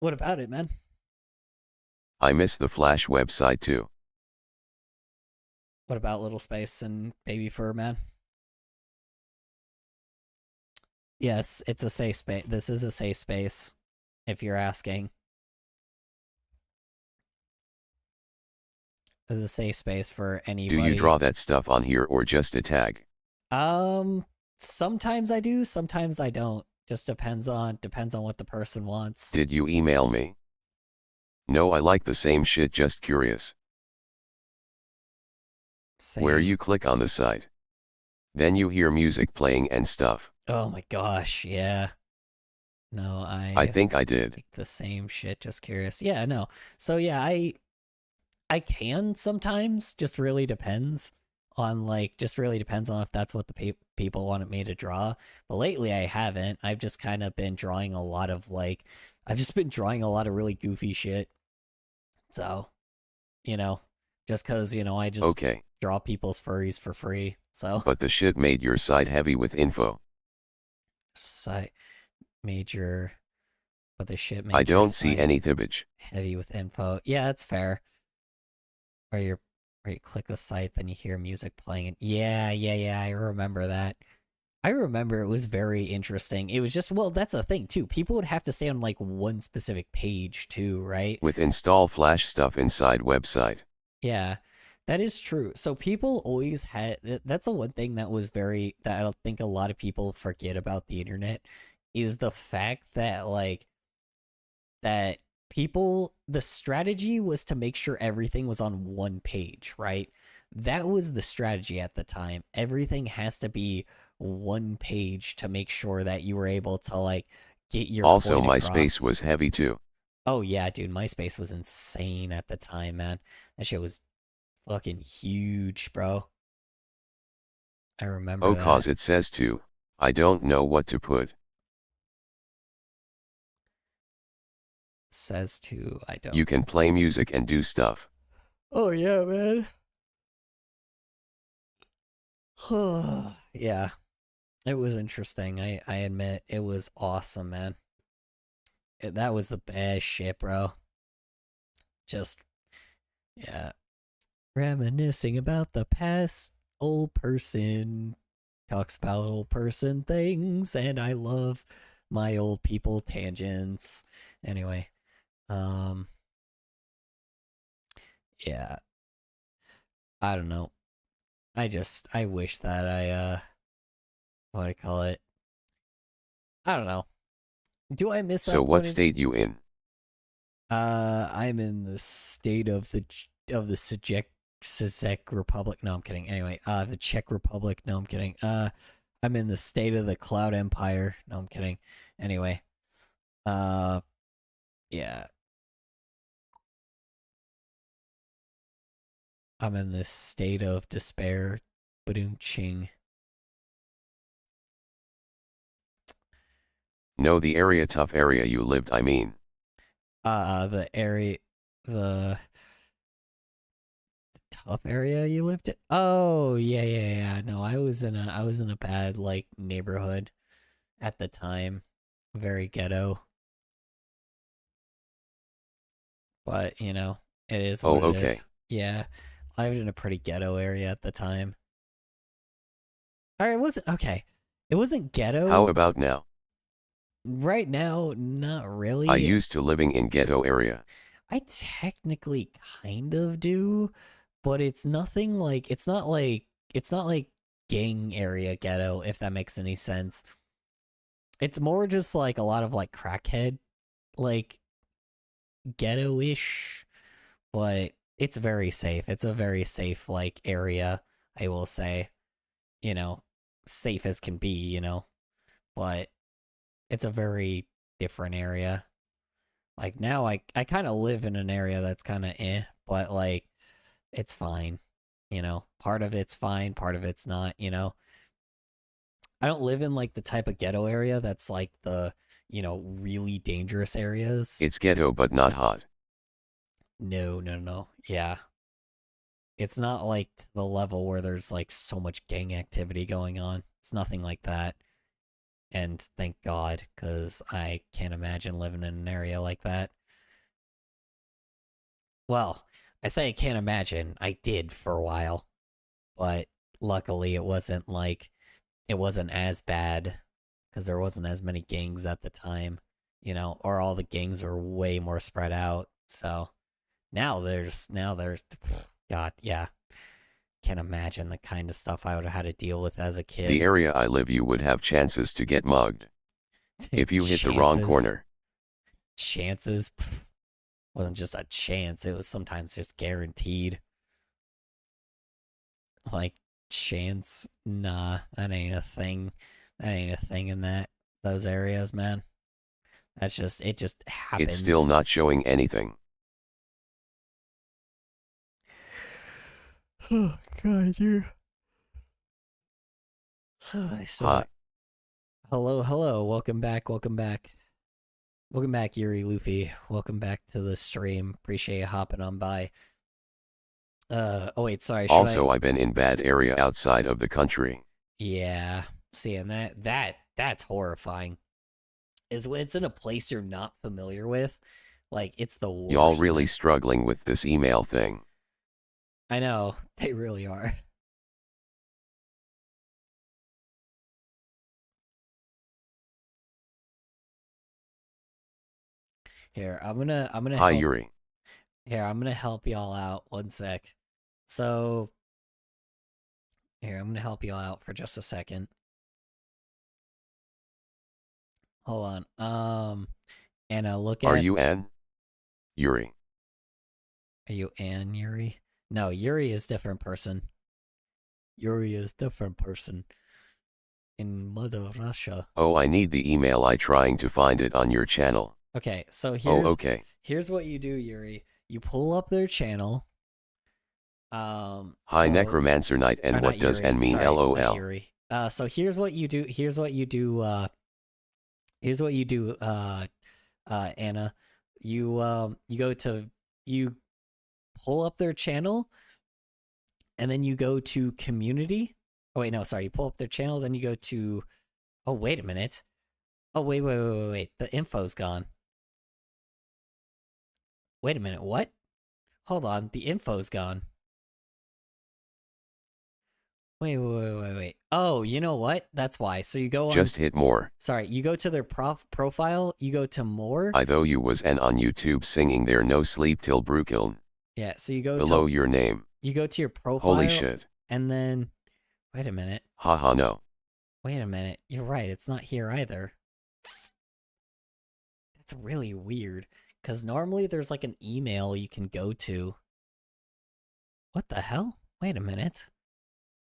What about it, man? I miss the Flash website too. What about Little Space and Baby Fur, man? Yes, it's a safe space. This is a safe space, if you're asking. This is a safe space for anybody. Do you draw that stuff on here or just a tag? Sometimes I do, sometimes I don't. Just depends on what the person wants. Did you email me? No, I like the same shit, just curious. Same. Where you click on the site. Then you hear music playing and stuff. Oh my gosh, yeah. No, I think I did. Like the same shit, just curious. Yeah, no. So yeah, I can sometimes, just really depends on if that's what the people wanted me to draw. But lately I haven't. I've just kind of been drawing a lot of really goofy shit. So, just cause, I just... Okay, draw people's furries for free. So. But the shit made your site heavy with info. Site major, but the shit made I don't your see site any thibbage. heavy with info. Yeah, that's fair. Or you click the site, then you hear music playing. And yeah. I remember that. I remember it was very interesting. It was just, well, that's the thing too. People would have to stay on like one specific page too, right? With install Flash stuff inside website. Yeah, that is true. So people always had, that's the one thing that was that I don't think a lot of people forget about the internet, is the fact that like, that people, the strategy was to make sure everything was on one page, right? That was the strategy at the time. Everything has to be one page to make sure that you were able to like get your Also, point MySpace across. was heavy too. Oh yeah, dude, MySpace was insane at the time, man. That shit was fucking huge, bro. I remember Oh, that. cause it says to. I don't know what to put. Says to, I don't. You can play music and do stuff. Oh yeah, man. Yeah. It was interesting. I admit it was awesome, man. That was the best shit, bro. Just, yeah. Reminiscing about the past. Old person talks about old person things, and I love my old people tangents. Anyway, yeah. I don't know. I wish that what do I call it? I don't know. Do I miss that? So what state you in? I'm in the state of the Czech Republic. No, I'm kidding. Anyway, the Czech Republic. No, I'm kidding. I'm in the state of the Cloud Empire. No, I'm kidding. Anyway, yeah. I'm in this state of despair. Ba-doom-ching. No, the area, tough area you lived, I mean. The tough area you lived in? Oh, yeah. No, I was in a bad like neighborhood at the time. Very ghetto. But, you know, it is what it is. Yeah. I lived in a pretty ghetto area at the time. Alright, it wasn't ghetto. How about now? Right now, not really. I used to living in ghetto area. I technically kind of do, but it's nothing like, it's not like gang area ghetto, if that makes any sense. It's more just like a lot of like crackhead, like ghetto-ish, but it's very safe. It's a very safe like area, I will say. You know, safe as can be, you know, but it's a very different area. Like now I kind of live in an area that's kind of but like it's fine, you know. Part of it's fine, part of it's not, you know. I don't live in like the type of ghetto area that's like the, you know, really dangerous areas. It's ghetto but not hot. No. Yeah. It's not like to the level where there's like so much gang activity going on. It's nothing like that. And thank God, because I can't imagine living in an area like that. Well, I say I can't imagine. I did for a while. But luckily it wasn't as bad, because there wasn't as many gangs at the time, you know, or all the gangs are way more spread out. So now there's God, yeah. Can't imagine the kind of stuff I would have had to deal with as a kid. The area I live, you would have chances to get mugged. If you hit the wrong corner. Chances? Wasn't just a chance, it was sometimes just guaranteed. Like, chance? Nah, that ain't a thing. That ain't a thing in those areas, man. It just happens. It's still not showing anything. Oh, God, dude. Hi. Hello. Welcome back, Yuri Luffy. Welcome back to the stream. Appreciate you hopping on by. Oh wait, sorry. Also, I've been in bad area outside of the country. Yeah. See, and that's horrifying. Is when it's in a place you're not familiar with, like it's the worst. Y'all really struggling with this email thing. I know, they really are. Here, I'm gonna Hi, Yuri. Here, I'm gonna help y'all out. One sec. So, here, I'm gonna help y'all out for just a second. Hold on. Anna, look at. Are you Ann? Yuri. Are you Ann Yuri? No, Yuri is different person. Yuri is different person. In Mother Russia. Oh, I need the email. I trying to find it on your channel. Okay, so okay. Here's what you do, Yuri. You pull up their channel. Hi, Necromancer Knight, and what does N mean? Sorry, LOL. not Yuri. So here's what you do. Here's what you do. Anna. You pull up their channel, and then you go to community. Oh wait, no, sorry. You pull up their channel, then you go to. Oh wait a minute. Oh wait. The info's gone. Wait a minute. What? Hold on. The info's gone. Wait. Oh, you know what? That's why. So you go on. Just hit more. Sorry, you go to their profile. You go to more. I though you was N on YouTube singing there no sleep till Brooklyn. Yeah. So you go below your name. You go to your profile. Holy shit. And then, wait a minute. Haha, no. Wait a minute. You're right. It's not here either. That's really weird. Because normally there's like an email you can go to. What the hell? Wait a minute.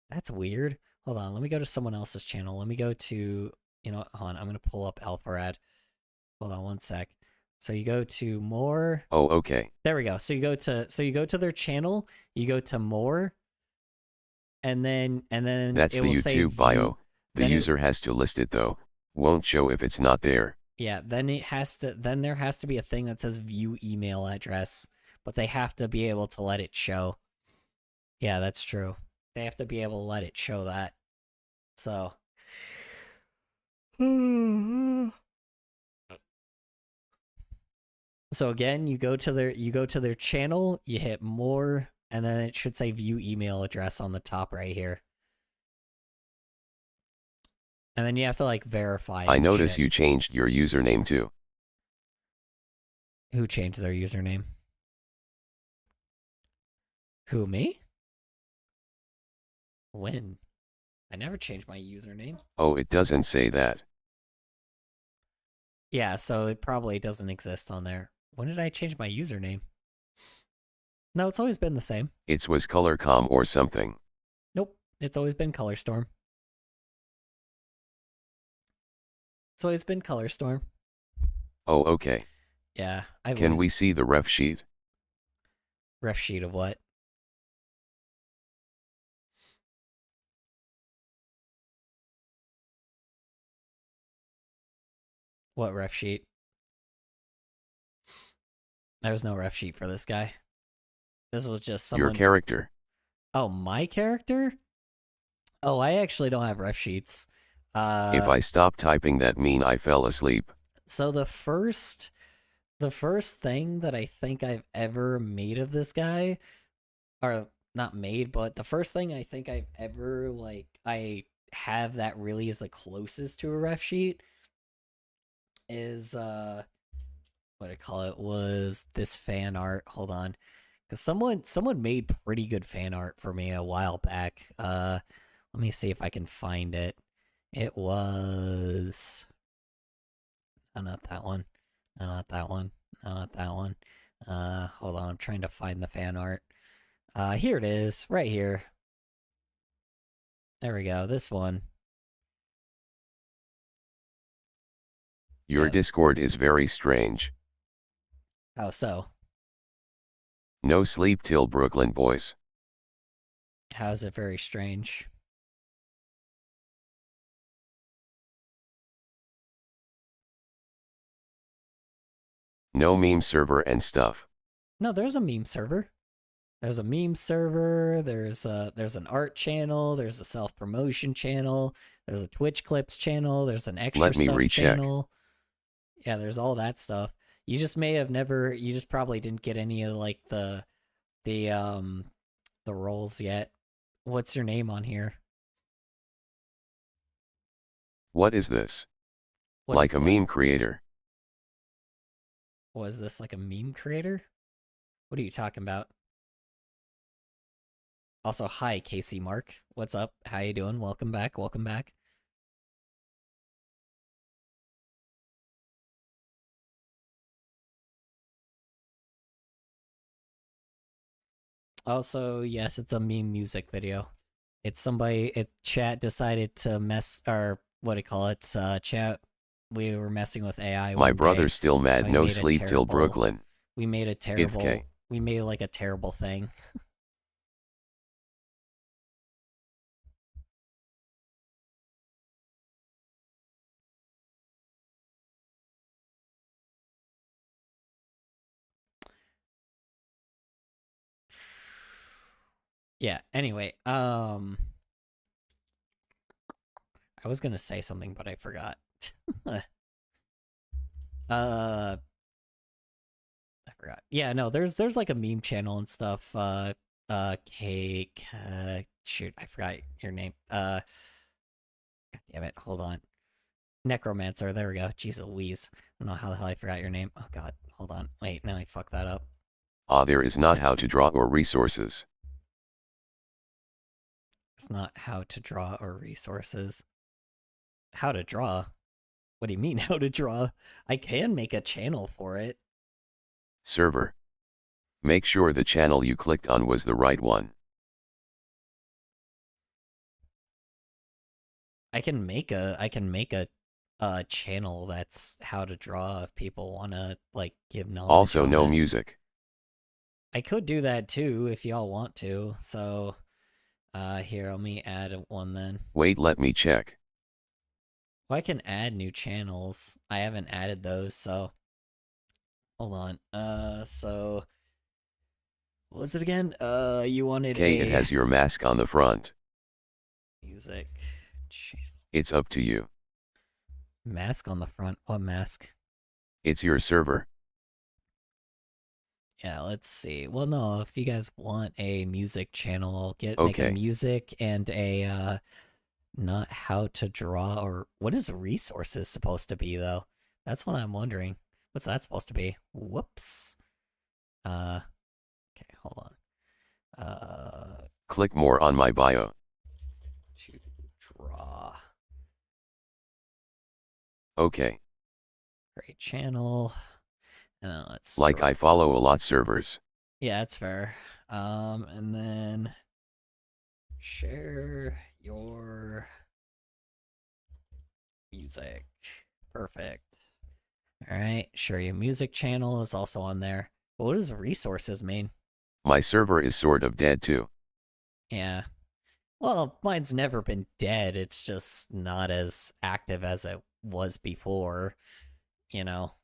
That's weird. Hold on. Let me go to someone else's channel. Let me go to, hold on. I'm going to pull up Alpharad. Hold on one sec. So you go to more. Oh, okay. There we go. So you go to their channel, you go to more, and then that's the YouTube bio. The user has to list it though. Won't show if it's not there. Yeah, then there has to be a thing that says view email address, but they have to be able to let it show. Yeah, that's true. They have to be able to let it show that. So So again, you go to their channel, you hit more, and then it should say view email address on the top right here. And then you have to like verify. I notice you changed your username too. Who changed their username? Who, me? When? I never changed my username. Oh, it doesn't say that. Yeah, so it probably doesn't exist on there. When did I change my username? No, it's always been the same. It was ColorCom or something. Nope, it's always been ColorStorm. It's always been ColorStorm. Oh, okay. Yeah. Can we see the ref sheet? Ref sheet of what? What ref sheet? There was no ref sheet for this guy. This was just someone... Your character. Oh, my character? Oh, I actually don't have ref sheets. If I stop typing, that mean I fell asleep. So the first thing that I think I've ever made of this guy, or not made, but the first thing I think I've ever, like, I have that really is the closest to a ref sheet is, what I call it, was this fan art. Hold on. Because someone made pretty good fan art for me a while back. Let me see if I can find it. It was... Oh, not that one. No, not that one. No, not that one. Hold on, I'm trying to find the fan art. Here it is, right here. There we go, this one. Your Discord is very strange. How so? No sleep till Brooklyn, boys. How is it very strange? No meme server and stuff. No, there's a meme server. There's a meme server, there's an art channel, there's a self-promotion channel, there's a Twitch clips channel, there's an extra stuff channel. Yeah, there's all that stuff. You just probably didn't get any of like the roles yet. What's your name on here? What is this? Like a meme creator. Was this like a meme creator? What are you talking about? Also, hi, Casey Mark. What's up? How you doing? Welcome back. Welcome back. Also, yes, it's a meme music video. It's chat decided to or what do you call it? Chat, we were messing with AI. My brother's still mad, no sleep till Brooklyn. We made a terrible, we made like a terrible thing. Yeah, anyway, I was gonna say something, but I forgot. I forgot. Yeah, no, there's like a meme channel and stuff. Cake, shoot, I forgot your name. God damn it, hold on. Necromancer, there we go. Jeez Louise. I don't know how the hell I forgot your name. Oh god, hold on. Wait, now I fucked that up. There is not how to draw or resources. It's not how to draw or resources. How to draw? What do you mean, how to draw? I can make a channel for it. Server. Make sure the channel you clicked on was the right one. I can make a channel that's how to draw if people want to like give knowledge. Also no music. I could do that too if y'all want to. So here, let me add one then. Wait, let me check. Well, I can add new channels. I haven't added those, so hold on. So what was it again? You wanted it has your mask on the front. Music channel. It's up to you. Mask on the front? What mask? It's your server. Yeah, let's see. Well, no, if you guys want a music channel, I'll make a music and a not how to draw or what is resources supposed to be though? That's what I'm wondering. What's that supposed to be? Whoops. Okay, hold on. Click more on my bio. To draw. Okay. Create channel. Let's like I follow a lot servers. Yeah, that's fair. And then share your music. Perfect. All right, share your music channel is also on there. But what does resources mean? My server is sort of dead too. Yeah. Well, mine's never been dead. It's just not as active as it was before. You know,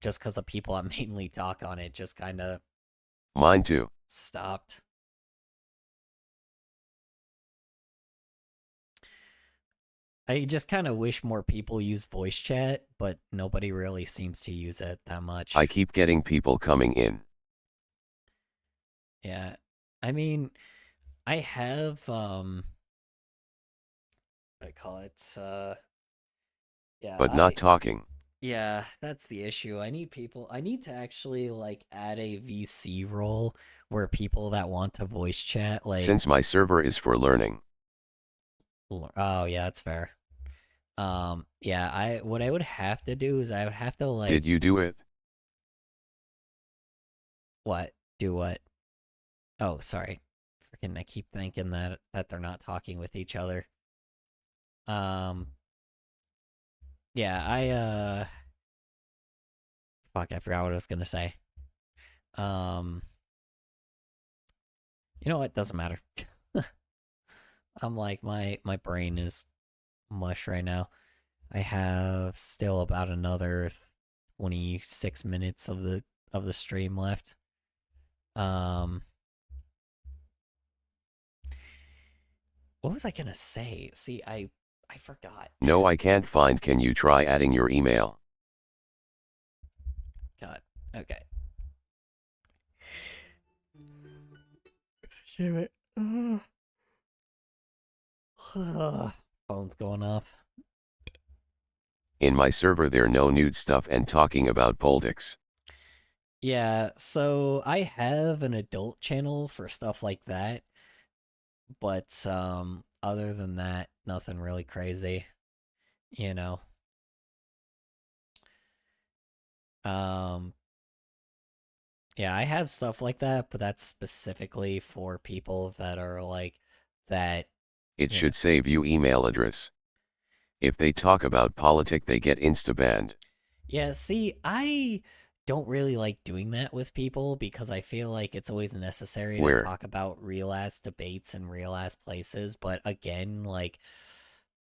just because the people that mainly talk on it just kind of... Mine too. Stopped. I just kind of wish more people use voice chat, but nobody really seems to use it that much. I keep getting people coming in. Yeah. I mean, I have, what do I call it? Yeah. But not talking. Yeah, that's the issue. I need to actually, like, add a VC role where people that want to voice chat, like... Since my server is for learning. Oh, yeah, that's fair. Yeah, what I would have to do is I would have to, like... Did you do it? What? Do what? Oh, sorry. Freaking, I keep thinking that they're not talking with each other. Yeah, fuck, I forgot what I was gonna say. You know what? Doesn't matter. I'm like, my brain is mush right now. I have still about another 26 minutes of the stream left. was I gonna say? See, I forgot. No, I can't find. Can you try adding your email? God. Okay. Damn it. Phone's going off. In my server there no nude stuff and talking about politics. Yeah, so I have an adult channel for stuff like that. But other than that, nothing really crazy. You know. Yeah, I have stuff like that, but that's specifically for people that are like that. It should save you email address. If they talk about politics, they get insta-banned. Yeah, see, I don't really like doing that with people because I feel like it's always necessary to talk about real-ass debates and real-ass places. But again, like,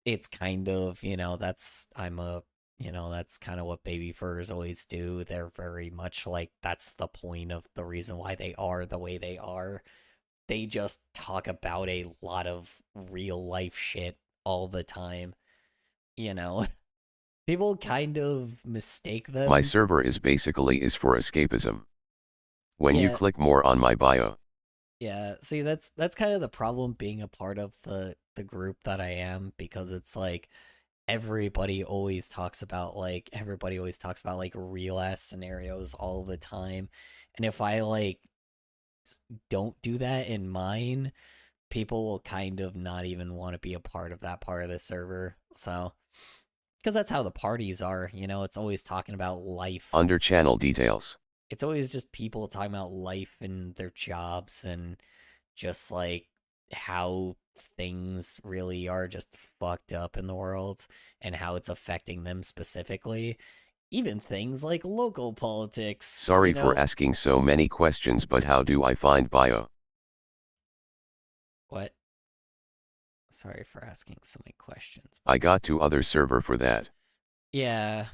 it's kind of, you know, that's kind of what baby furs always do. They're very much like, that's the point of the reason why they are the way they are. They just talk about a lot of real life shit all the time, you know? People kind of mistake them. My server is for escapism. When you click more on my bio. Yeah, see, that's kind of the problem being a part of the group that I am, because it's like everybody always talks about real ass scenarios all the time. And if I like don't do that in mine, people will kind of not even want to be a part of that part of the server. So, because that's how the parties are, you know, it's always talking about life. Under channel details. It's always just people talking about life and their jobs and just like how things really are just fucked up in the world and how it's affecting them specifically. Even things like local politics. Sorry for asking so many questions, but how do I find bio? What? Sorry for asking so many questions. I got to other server for that. Yeah.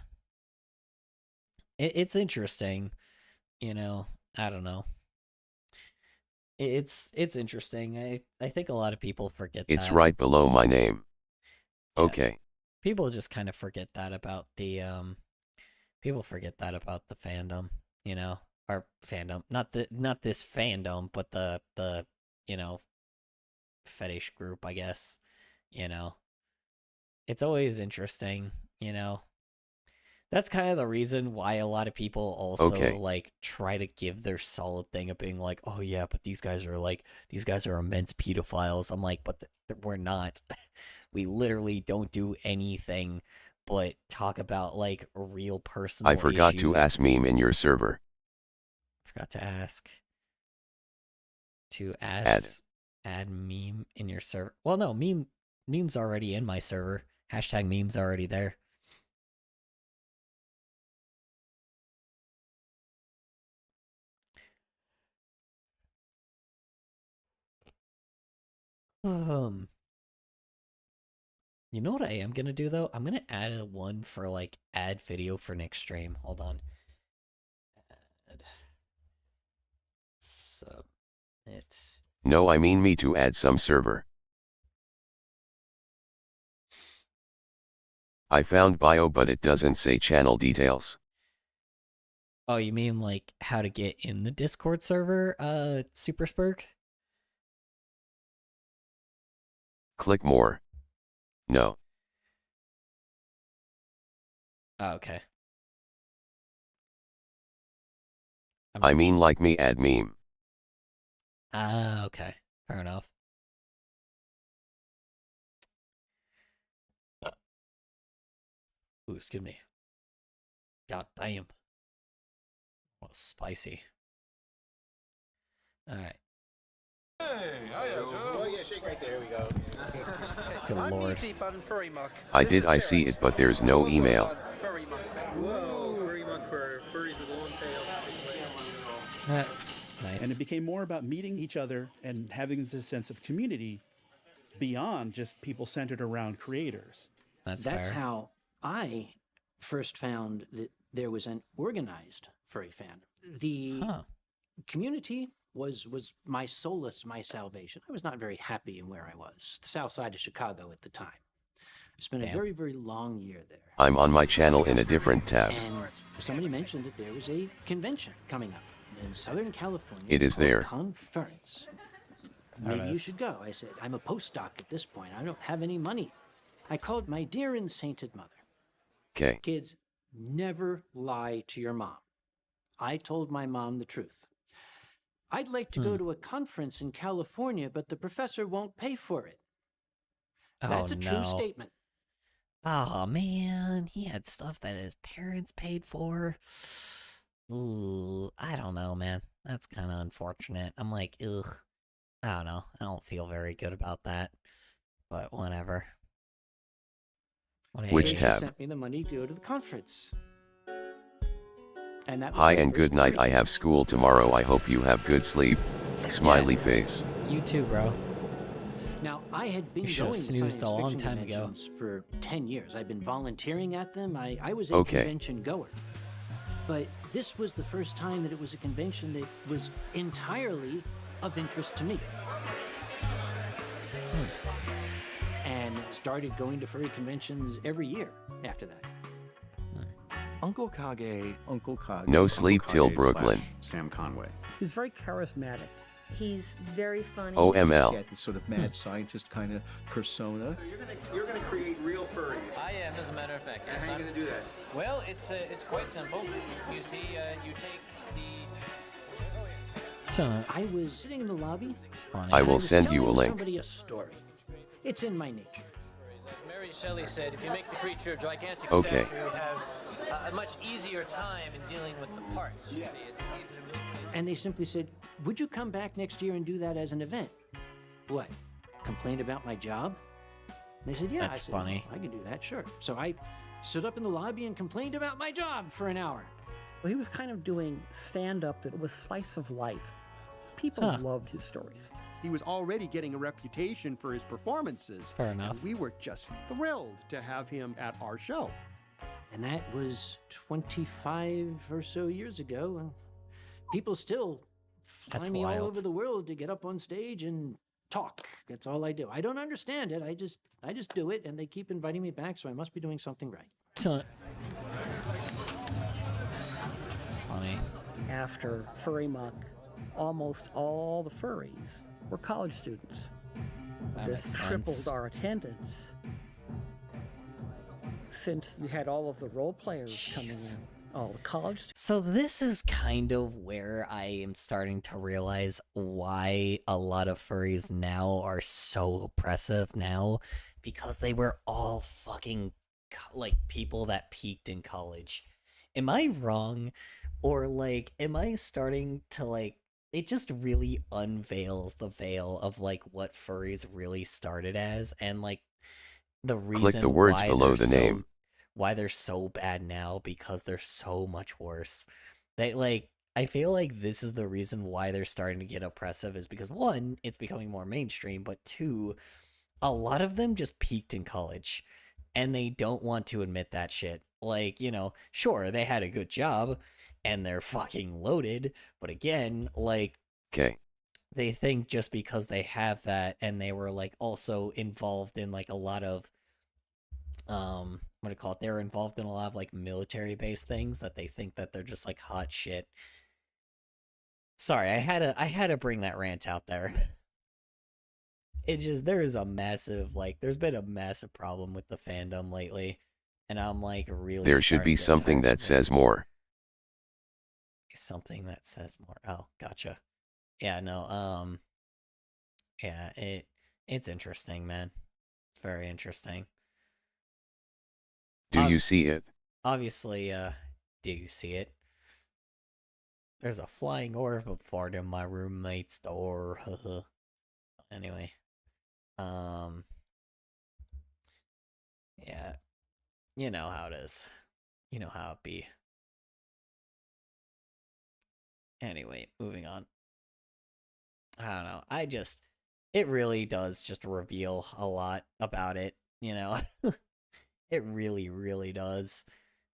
It's interesting. You know, I don't know. It's interesting. I think a lot of people forget that. It's right below my name. Yeah. Okay. People just kind of forget that about the people forget that about the fandom, you know, or fandom, not this fandom, but the you know, fetish group, I guess. You know, it's always interesting, you know. That's kind of the reason why a lot of people also like try to give their solid thing of being like, oh yeah, but these guys are immense pedophiles. I'm like, but we're not. We literally don't do anything but talk about like real personal issues. I forgot to ask meme in your server. Forgot to ask. Add meme in your server. Well, no, meme's already in my server. Hashtag meme's already there. You know what I am gonna do though? I'm gonna add a one for like add video for next stream. Hold on. Add. Submit. No, I mean me to add some server. I found bio, but it doesn't say channel details. Oh, you mean like how to get in the Discord server, Super Spurk? Click more. No. Oh, okay. I mean like me add meme. Ah, okay. Fair enough. Ooh, excuse me. God damn. Oh, spicy. Alright. Hey, hiya, Joe. Oh yeah, shake right there. Here we go. Good lord. I see it, but there's no email. Furry muck. Whoa, furry muck for furries with long tails. Nice. And it became more about meeting each other and having this sense of community beyond just people centered around creators. That's how I first found that there was an organized furry fandom. The community was my solace, my salvation. I was not very happy in where I was, the south side of Chicago at the time. I spent a very, very long year there. I'm on my channel in a different tab. And somebody mentioned that there was a convention coming up in Southern California. It is called there. Conference. Maybe you should go. I said, I'm a postdoc at this point. I don't have any money. I called my dear and sainted mother. Okay. Kids, never lie to your mom. I told my mom the truth. I'd like to go to a conference in California, but the professor won't pay for it. That's a true statement. Oh man, he had stuff that his parents paid for. Ooh, I don't know, man. That's kind of unfortunate. I'm like, ugh. I don't know. I don't feel very good about that. But whatever. Which She tab? sent me the money to go to the conference. And that was Hi my and good first night. break. I have school tomorrow. I hope you have good sleep. Smiley face. You too, bro. Now, I had been You should have going to snoozed science a long fiction time ago. conventions for 10 years. I've been volunteering at them. I was a Okay. convention goer. But this was the first time that it was a convention that was entirely of interest to me. And started going to furry conventions every year after that. Uncle Kage. No sleep Uncle till Kage Brooklyn. / Sam Conway. He's very charismatic. He's very funny. OML. He had this sort of mad scientist kind of persona. You're gonna create real furries. I am, as a matter of fact. And Yes, how are you I'm- gonna do that? Well, it's quite simple. You see, you take the. So I was sitting in the lobby. It's funny. I and will was send you a telling link. Somebody a story. It's in my nature. As Mary Shelley said, if you make the creature a gigantic Okay. statue, you have a much easier time in dealing with the parts. You see, it's easier to And they simply said, would you come back next year and do that as an event? What? Complain about my job? They said, yeah. That's I said, funny. I can do that, sure. So I stood up in the lobby and complained about my job for an hour. Well, he was kind of doing stand-up that was slice of life. People loved his stories. He was already getting a reputation for his performances. Fair enough. And we were just thrilled to have him at our show. And that was 25 or so years ago. And people still fly That's me all wild. over the world to get up on stage and talk. That's all I do. I don't understand it. I just do it, and they keep inviting me back, so I must be doing something right. So, it's funny. After Furry Muck, almost all the furries were college students. That This makes tripled sense. our attendance since we had all of the role players coming in. All the college students. So this is kind of where I am starting to realize why a lot of furries now are so oppressive now, because they were all fucking like people that peaked in college. Am I wrong? Or like, am I starting to like, it just really unveils the veil of like what furries really started as, and like the reason Click the words why below they're the name. why they're so bad now, because they're so much worse. They like, I feel like this is the reason why they're starting to get oppressive, is because one, it's becoming more mainstream, but two, a lot of them just peaked in college and they don't want to admit that shit. Like, you know, sure, they had a good job and they're fucking loaded, but again, like, Okay. they think just because they have that, and they were like also involved in like a lot of what do you call it? They were involved in a lot of like military based things, that they think that they're just like hot shit. Sorry, I had to bring that rant out there. It just, there is a massive, like, there's been a massive problem with the fandom lately, and I'm like really There should starting be to get something tired that of it. says more. Something that says more. Oh, gotcha. Yeah, no, yeah, it's interesting, man. It's very interesting. Do you see it? Obviously, do you see it? There's a flying orb of fart in my roommate's door. Anyway, yeah, you know how it is. You know how it be. Anyway, moving on. I don't know. It really does just reveal a lot about it, you know? It really, really does.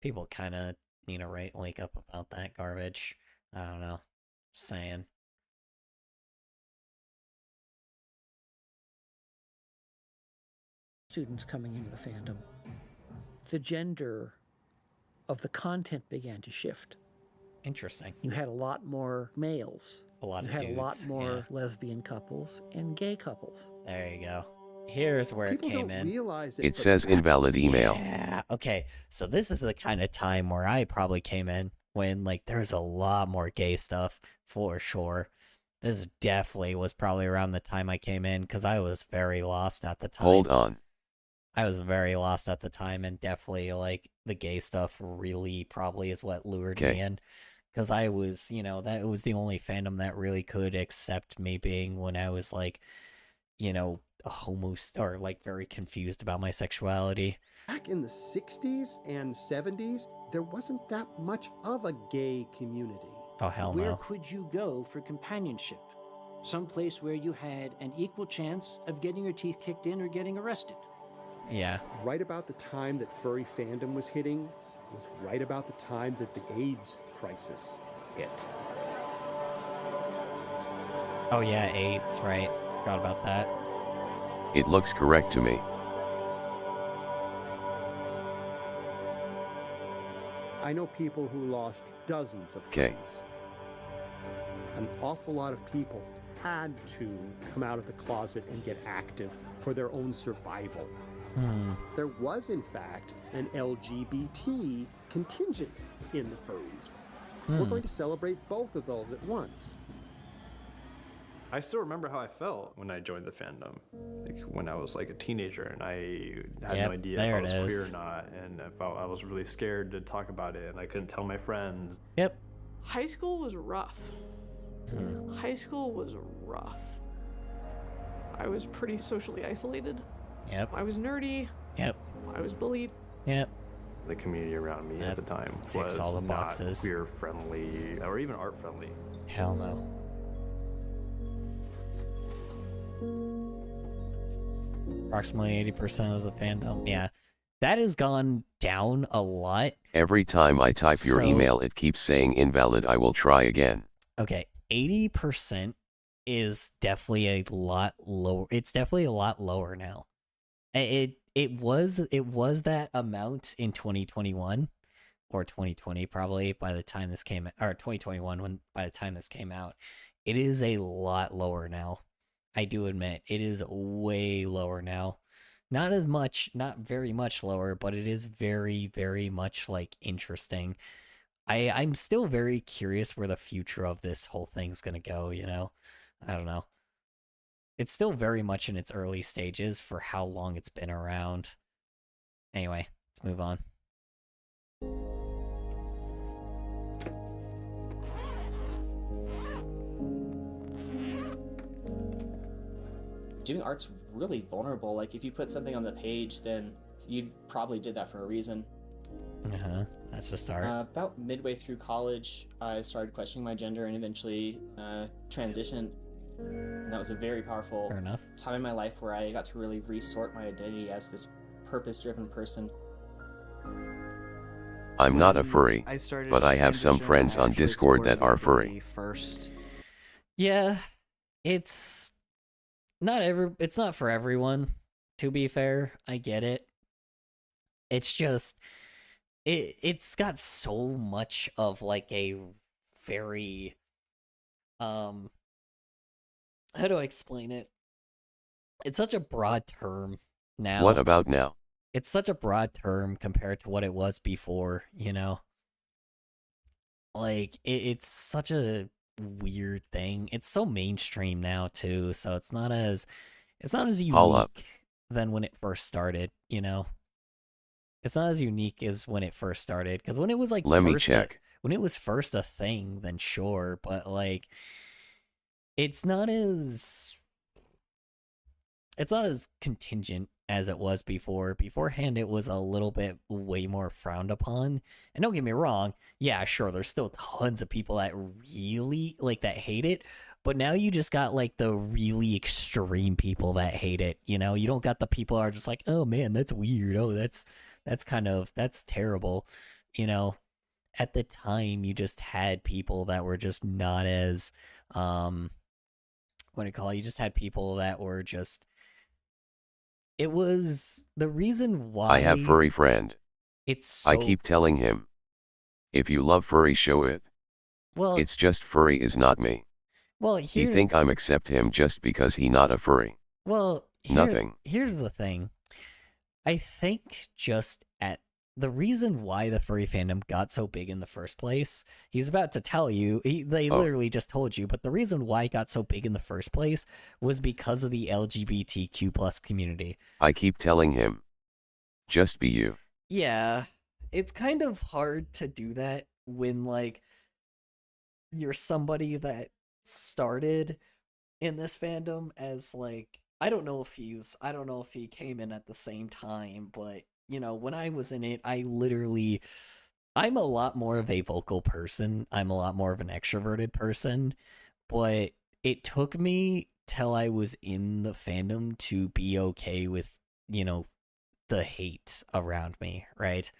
People kind of need to wake up about that garbage. I don't know. Saying. students coming into the fandom, the gender of the content began to shift. Interesting. You had a lot more males. A lot you of had a lot dudes, more lesbian couples and gay couples. There you go. Here's where People it came don't in. realize It says invalid email. Yeah. Okay. So this is the kind of time where I probably came in when like there's a lot more gay stuff for sure. This definitely was probably around the time I came in because I was very lost at the time. Hold on. I was very lost at the time, and definitely like the gay stuff really probably is what lured me in. Because I was, that was the only fandom that really could accept me being when I was like, a homo or like very confused about my sexuality. Back in the 60s and 70s, there wasn't that much of a gay community. Oh, hell Where no. could you go for companionship? Someplace where you had an equal chance of getting your teeth kicked in or getting arrested. Yeah. Right about the time that furry fandom was hitting was right about the time that the AIDS crisis hit. Oh yeah, AIDS, right. Forgot about that. It looks correct to me. I know people who lost dozens of friends. An awful lot of people had to come out of the closet and get active for their own survival. There was, in fact, an LGBT contingent in the furries. We're going to celebrate both of those at once. I still remember how I felt when I joined the fandom, like when I was like a teenager and I had no idea if I was queer or not, and I was really scared to talk about it and I couldn't tell my friends. Yep. High school was rough. High school was rough. I was pretty socially isolated. Yep. I was nerdy. Yep. I was bullied. Yep. The community around me at the time ticks was all the not boxes. queer friendly or even art friendly. Hell no. Approximately 80% of the fandom. Yeah. That has gone down a lot. Every time I type your email, it keeps saying invalid. I will try again. Okay. 80% is definitely a lot lower. It's definitely a lot lower now. It was that amount in 2021 or 2020 probably by the time this came, or 2021 by the time this came out. It is a lot lower now. I do admit it is way lower now. Not as much, not very much lower, but it is very, very much like interesting. I'm still very curious where the future of this whole thing's gonna go, I don't know. It's still very much in its early stages for how long it's been around. Anyway, let's move on. Doing art's really vulnerable. Like, if you put something on the page, then you probably did that for a reason. That's the start. About midway through college, I started questioning my gender and eventually transitioned. And that was a very powerful time in my life where I got to really resort my identity as this purpose-driven person. I'm not a furry, but I have some friends on Discord that are furry. Yeah, it's not for everyone, to be fair. I get it. It's just it's got so much of like a very how do I explain it? It's such a broad term now. What about now? It's such a broad term compared to what it was before, Like, it's such a weird thing. It's so mainstream now, too, so it's not as unique than when it first started, It's not as unique as when it first started, because when it was, like, when it was first a thing, then sure, but, like, it's not as contingent as it was before. Beforehand, it was a little bit way more frowned upon. And don't get me wrong, yeah, sure, there's still tons of people that really, like, that hate it, but now you just got, like, the really extreme people that hate it, You don't got the people that are just like, oh, man, that's weird, oh, that's terrible, At the time, you just had people that were just not as, you just had people that were just, It was the reason why I have furry friend. It's so... I keep telling him, if you love furry, show it. Well, it's just furry is not me. Well, he think I'm accept him just because he not a furry. Well, nothing. Here's the thing. I think just at the reason why the furry fandom got so big in the first place, he's about to tell you, they literally just told you, but the reason why it got so big in the first place was because of the LGBTQ plus community. I keep telling him, just be you. Yeah, it's kind of hard to do that when, like, you're somebody that started in this fandom as, like, I don't know if he came in at the same time, but, you know, when I was in it, I'm a lot more of a vocal person. I'm a lot more of an extroverted person, but it took me till I was in the fandom to be okay with, you know, the hate around me, right?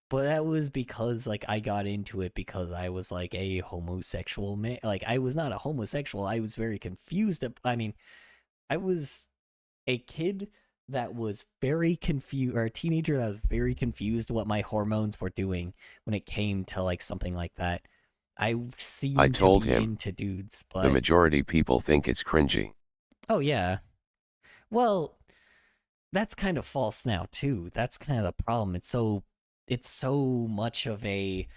But that was because, like, I got into it because I was, like, a homosexual man. Like, I was not a homosexual. I was very confused. I mean, I was a kid that was very confused, or a teenager that was very confused what my hormones were doing when it came to, like, something like that. I told him into dudes, but the majority people think it's cringy. Oh, yeah. Well, that's kind of false now, too. That's kind of the problem. It's so much of a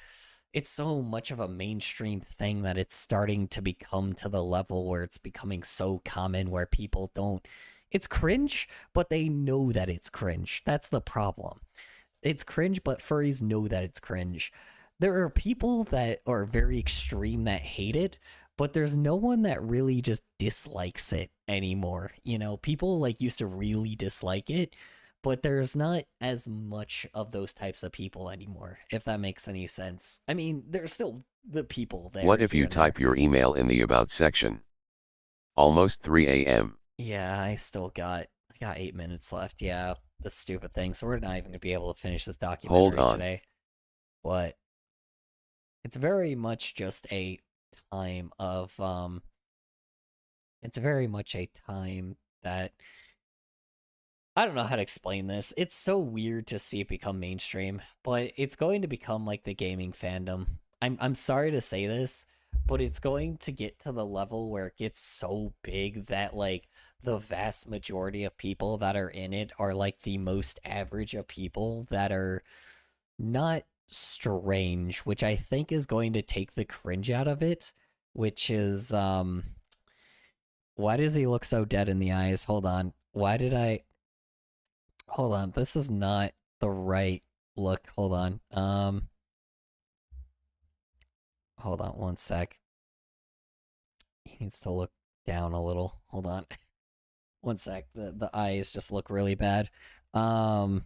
mainstream thing that it's starting to become to the level where it's becoming so common where people don't... It's cringe, but they know that it's cringe. That's the problem. It's cringe, but furries know that it's cringe. There are people that are very extreme that hate it, but there's no one that really just dislikes it anymore. You know, people, like, used to really dislike it, but there's not as much of those types of people anymore, if that makes any sense. I mean, there's still the people there. What if you type your email in the About section? Almost 3 a.m. Yeah, I got 8 minutes left. Yeah, the stupid thing. So we're not even going to be able to finish this documentary today. But it's very much just a time of, it's very much a time that, I don't know how to explain this. It's so weird to see it become mainstream, but it's going to become like the gaming fandom. I'm sorry to say this, but it's going to get to the level where it gets so big that, like, the vast majority of people that are in it are, like, the most average of people that are not strange, which I think is going to take the cringe out of it, which is, why does he look so dead in the eyes? Hold on. Hold on, this is not the right look. Hold on. Hold on one sec. He needs to look down a little. Hold on. One sec. The eyes just look really bad. What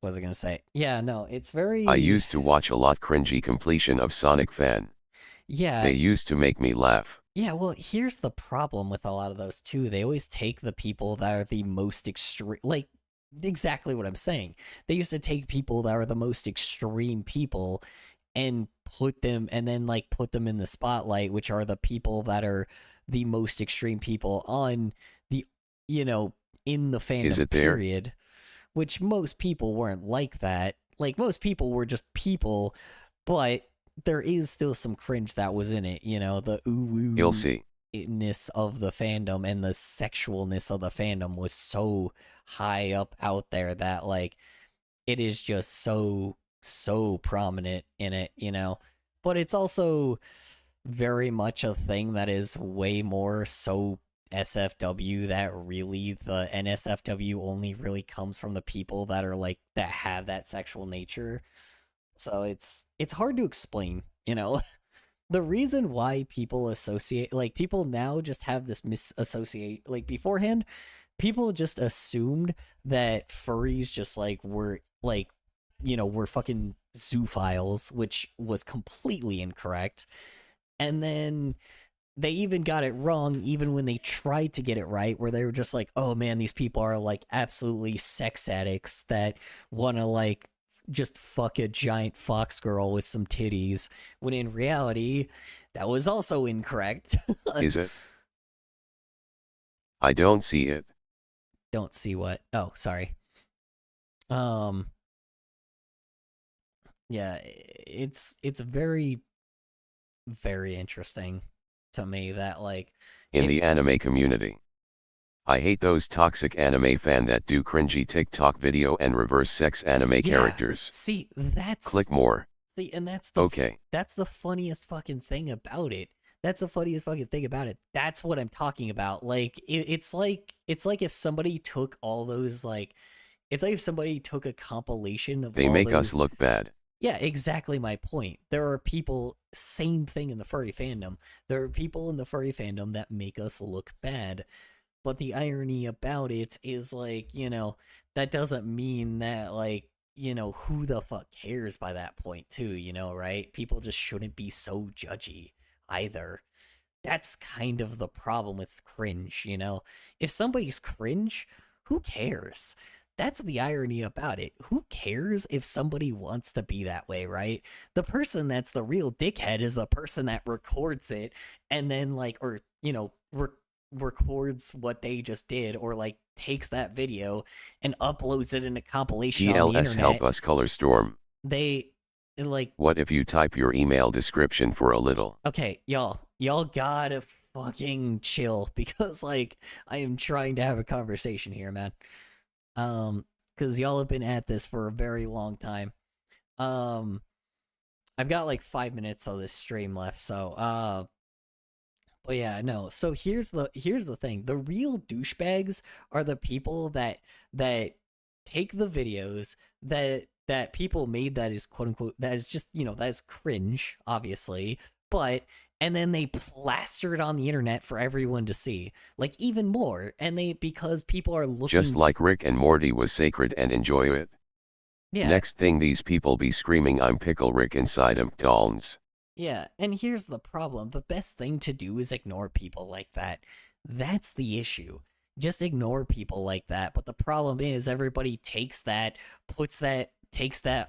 was I gonna say? Yeah, no, it's very... I used to watch a lot cringy completion of Sonic Fan. Yeah. They used to make me laugh. Yeah, well, here's the problem with a lot of those, too. They always take the people that are the most extreme... Like, exactly what I'm saying. They used to take people that are the most extreme people and put them in the spotlight, which are the people that are the most extreme people on the, you know, in the fandom period. Which most people weren't like that. Like, most people were just people, but there is still some cringe that was in it, you know, the You'll see. ness of the fandom and the sexualness of the fandom was so high up out there that, like, it is just so prominent in it, you know. But it's also very much a thing that is way more so SFW, that really the NSFW only really comes from the people that are, like, that have that sexual nature. So it's hard to explain, you know. The reason why people associate, like, people now just have this misassociate, like, beforehand, people just assumed that furries just, like, were, like, you know, were fucking zoophiles, which was completely incorrect. And then they even got it wrong even when they tried to get it right, where they were just like, oh man, these people are, like, absolutely sex addicts that want to, like, just fuck a giant fox girl with some titties, when in reality, that was also incorrect. Is it? I don't see it. Don't see what? Oh, sorry. Yeah, it's very, very interesting to me that, like, in the anime community, I hate those toxic anime fan that do cringy TikTok video and reverse sex anime characters. See, that's... Click more. See, and that's the that's the funniest fucking thing about it. That's the funniest fucking thing about it. That's what I'm talking about. Like, it's like if somebody took all those, like, it's like if somebody took a compilation of They all make those... us look bad. Yeah, exactly my point. There are people, same thing in the furry fandom. There are people in the furry fandom that make us look bad. But the irony about it is, like, you know, that doesn't mean that, like, you know, who the fuck cares by that point too, you know, right? People just shouldn't be so judgy either. That's kind of the problem with cringe, you know? If somebody's cringe, who cares? That's the irony about it. Who cares if somebody wants to be that way, right? The person that's the real dickhead is the person that records it and then, like, or, you know, records what they just did, or, like, takes that video and uploads it in a compilation on the TLS internet. help us color storm. They, like... What if you type your email description for a little? Okay, y'all gotta fucking chill, because, like, I am trying to have a conversation here, man. Because y'all have been at this for a very long time. I've got like 5 minutes of this stream left, so but yeah, no. So here's the thing. The real douchebags are the people that take the videos that people made that is quote unquote, that is just, you know, that is cringe, obviously, and then they plaster it on the internet for everyone to see, like, even more, and because people are looking... Just like Rick and Morty was sacred and enjoy it. Yeah. Next thing these people be screaming, I'm Pickle Rick inside McDonald's. Yeah, and here's the problem. The best thing to do is ignore people like that. That's the issue. Just ignore people like that, but the problem is everybody takes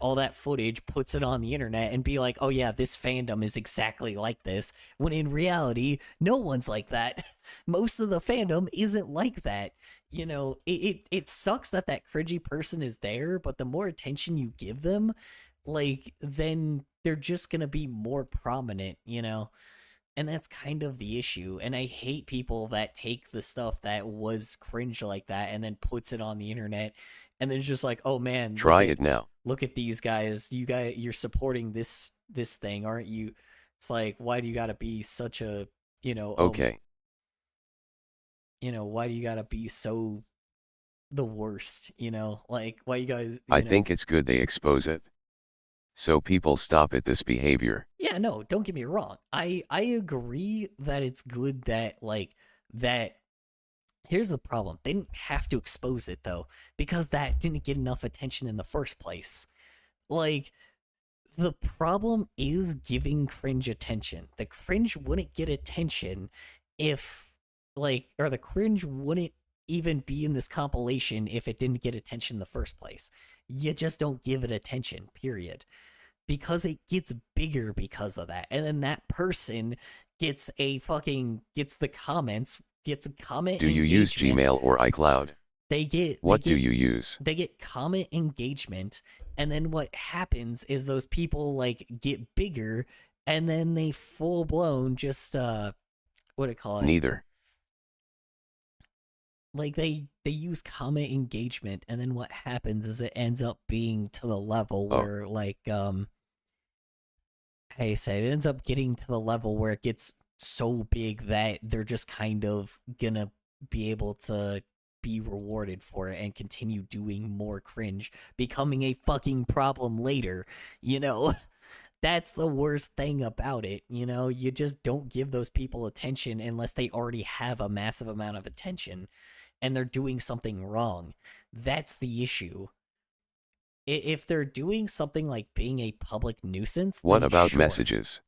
all that footage, puts it on the internet, and be like, oh yeah, this fandom is exactly like this, when in reality, no one's like that. Most of the fandom isn't like that. You know, it sucks that cringy person is there, but the more attention you give them, like, then they're just gonna be more prominent, you know? And that's kind of the issue. And I hate people that take the stuff that was cringe like that and then puts it on the internet, and then it's just like, oh man, try it now. Look at these guys. You're supporting this thing, aren't you? It's like, why do you gotta be such a, you know? Okay. You know, why do you gotta be so the worst? You know, like, why you guys? I think it's good they expose it, so people stop at this behavior. Yeah, no, don't get me wrong. I agree that it's good that, like, that. Here's the problem. They didn't have to expose it, though, because that didn't get enough attention in the first place. Like, the problem is giving cringe attention. The cringe wouldn't get attention if, like, or the cringe wouldn't even be in this compilation if it didn't get attention in the first place. You just don't give it attention, period. Because it gets bigger because of that. And then that person gets the comments, gets a comment. Do you use Gmail or iCloud? What do you use? They get comment engagement, and then what happens is those people, like, get bigger, and then they full blown just what do you call it? Neither. Like, they use engagement, and then what happens is it ends up being to the level where, like, how you say, it ends up getting to the level where it gets so big that they're just kind of gonna be able to be rewarded for it and continue doing more cringe, becoming a fucking problem later, you know? That's the worst thing about it, you know? You just don't give those people attention unless they already have a massive amount of attention and they're doing something wrong. That's the issue. If they're doing something like being a public nuisance, what then about sure. messages?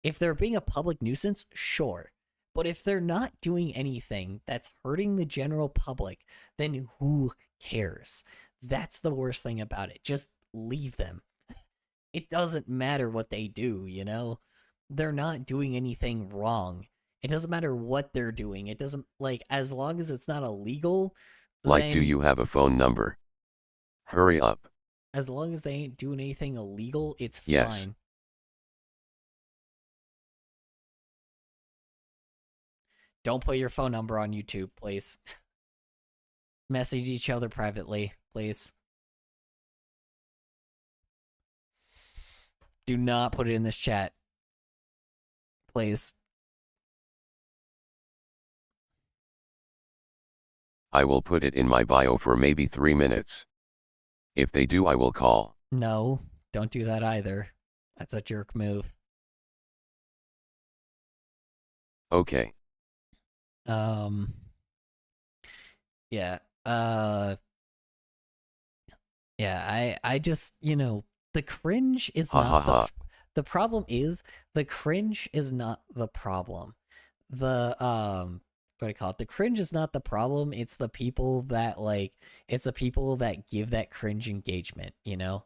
If they're being a public nuisance, sure. But if they're not doing anything that's hurting the general public, then who cares? That's the worst thing about it. Just leave them. It doesn't matter what they do, you know? They're not doing anything wrong. It doesn't matter what they're doing. It doesn't, like, as long as it's not illegal, like, do you have a phone number? Hurry up. As long as they ain't doing anything illegal, it's yes. fine. Don't put your phone number on YouTube, please. Message each other privately, please. Do not put it in this chat. Please. I will put it in my bio for maybe 3 minutes. If they do, I will call. No, don't do that either. That's a jerk move. Okay. Yeah. Yeah, I just, you know, the cringe is not the problem is the cringe is not the problem. The what do you call it? The cringe is not the problem. It's the people that it's the people that give that cringe engagement, you know?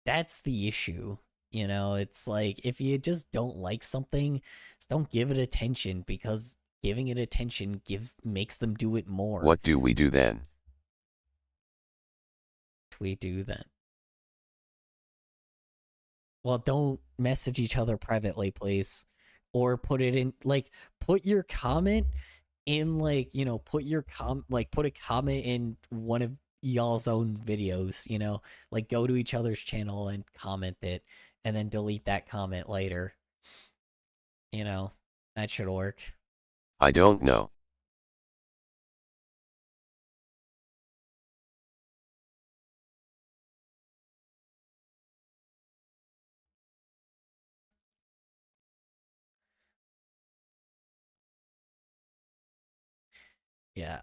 That's the issue. You know, it's like if you just don't like something, just don't give it attention, because giving it attention makes them do it more. What do we do then? We do then. Well, don't message each other privately, please. Or put it in, put your comment in, put a comment in one of y'all's own videos, you know? Like, go to each other's channel and comment it, and then delete that comment later. You know? That should work. I don't know. Yeah,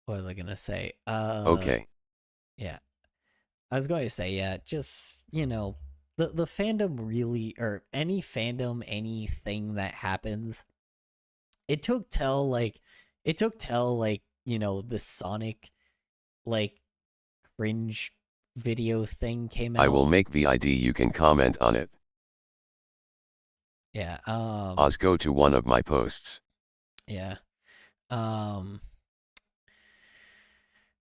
what was I gonna say? Okay. Yeah. I was going to say, yeah, just, you know, the fandom really, or any fandom, anything that happens, it took till, you know, the Sonic, cringe video thing came out. I will make VID, you can comment on it. Yeah, Oz, go to one of my posts. Yeah.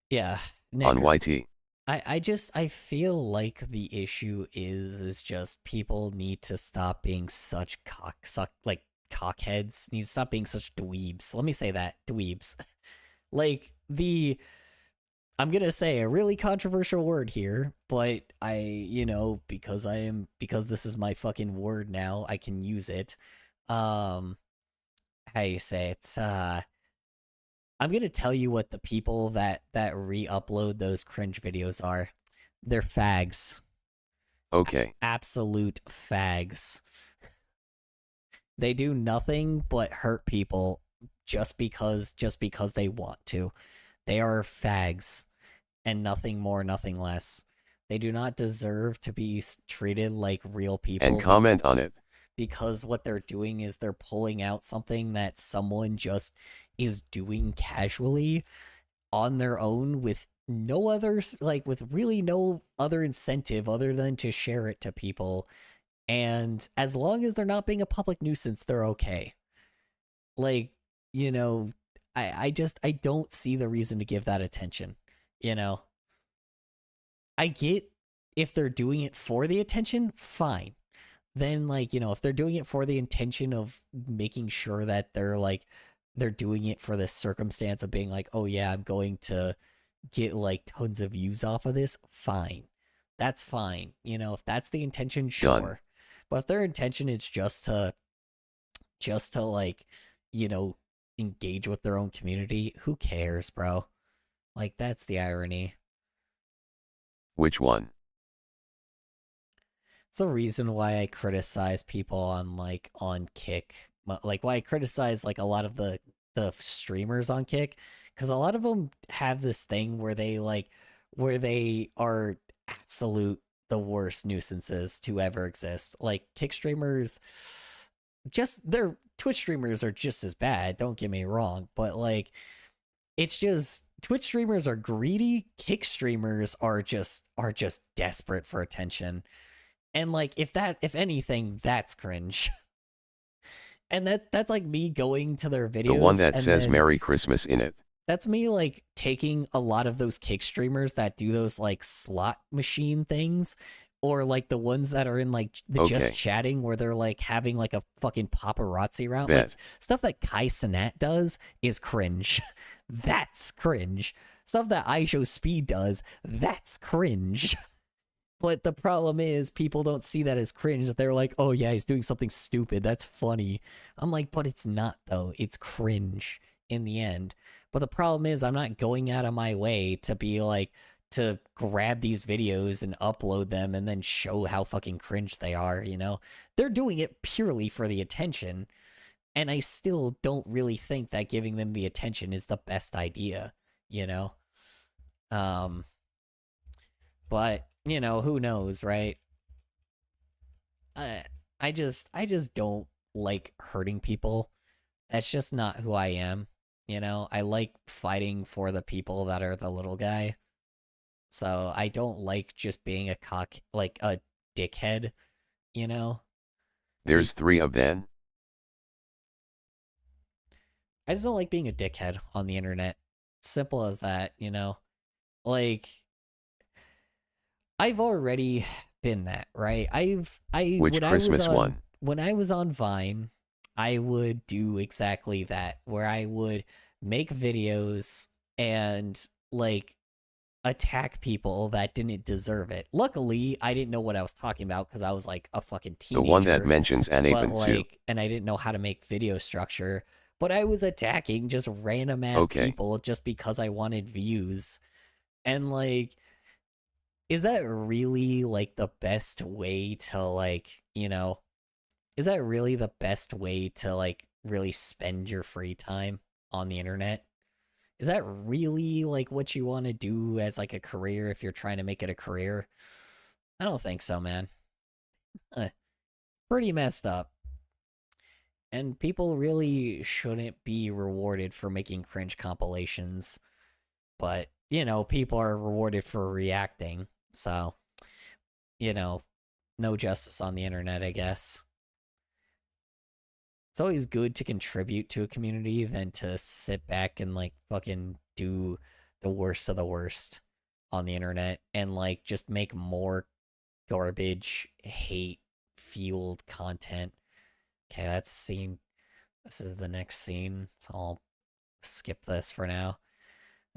Yeah. Nick, on YT. I feel like the issue is just people need to stop being such cockheads. Need to stop being such dweebs. Let me say that, dweebs. I'm gonna say a really controversial word here, but because this is my fucking word now, I can use it. How you say it? I'm gonna tell you what the people that re-upload those cringe videos are. They're fags. Okay. Absolute fags. They do nothing but hurt people just because they want to. They are fags, and nothing more, nothing less. They do not deserve to be treated like real people. And comment on it. Because what they're doing is they're pulling out something that someone just is doing casually on their own with no others, with really no other incentive other than to share it to people. And as long as they're not being a public nuisance, they're okay. I don't see the reason to give that attention, you know? I get if they're doing it for the attention, fine. Then, if they're doing it for the intention of making sure that they're doing it for the circumstance of being like, oh yeah, I'm going to get tons of views off of this, fine. That's fine. If that's the intention, sure. Done. But if their intention is just to engage with their own community, who cares, bro? That's the irony. Which one? It's the reason why I criticize people on Kick. Why I criticize a lot of the streamers on Kick, because a lot of them have this thing where they are absolute the worst nuisances to ever exist. Kick streamers, their Twitch streamers are just as bad, don't get me wrong, but it's just Twitch streamers are greedy. Kick streamers are just desperate for attention. And like if anything, that's cringe. And that's like me going to their videos. The one that says Merry Christmas in it. That's me like taking a lot of those kick streamers that do those like slot machine things, or like the ones that are in like the just chatting where they're like having like a fucking paparazzi round. Like, stuff that Kai Cenat does is cringe. That's cringe. Stuff that IShowSpeed does, that's cringe. But the problem is people don't see that as cringe. They're like, oh yeah, he's doing something stupid. That's funny. I'm like, but it's not though. It's cringe in the end. But the problem is I'm not going out of my way to be like, to grab these videos and upload them and then show how fucking cringe they are, you know? They're doing it purely for the attention. And I still don't really think that giving them the attention is the best idea, you know? But, you know, who knows, right? I just don't like hurting people. That's just not who I am, you know? I like fighting for the people that are the little guy. So I don't like just being a dickhead, you know? There's 3 of them. I just don't like being a dickhead on the internet. Simple as that, you know? Like, I've already been that, right? Which Christmas one? When I was on Vine, I would do exactly that, where I would make videos and, like, attack people that didn't deserve it. Luckily, I didn't know what I was talking about because I was, like, a fucking teenager. The one that mentions Anabin and I didn't know how to make video structure, but I was attacking just random-ass people just because I wanted views. And, like, is that really, like, the best way to, like, you know, is that really the best way to, like, really spend your free time on the internet? Is that really, like, what you want to do as, like, a career if you're trying to make it a career? I don't think so, man. Pretty messed up. And people really shouldn't be rewarded for making cringe compilations. But, you know, people are rewarded for reacting. So, you know, no justice on the internet, I guess. It's always good to contribute to a community than to sit back and, like, fucking do the worst of the worst on the internet and, like, just make more garbage, hate-fueled content. Okay, that's scene. This is the next scene, so I'll skip this for now.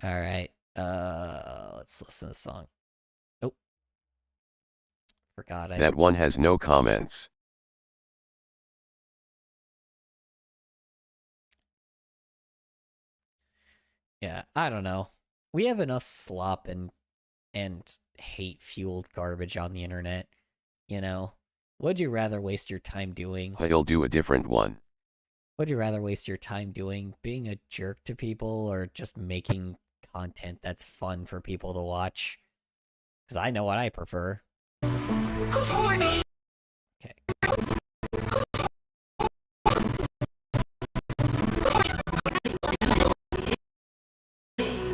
Alright, let's listen to the song. Oh. Forgot That one has no comments. Yeah, I don't know. We have enough slop and hate-fueled garbage on the internet, you know? Would you rather waste your time doing? I'll do a different one. Would you rather waste your time doing being a jerk to people or just making content that's fun for people to watch? Because I know what I prefer. Okay.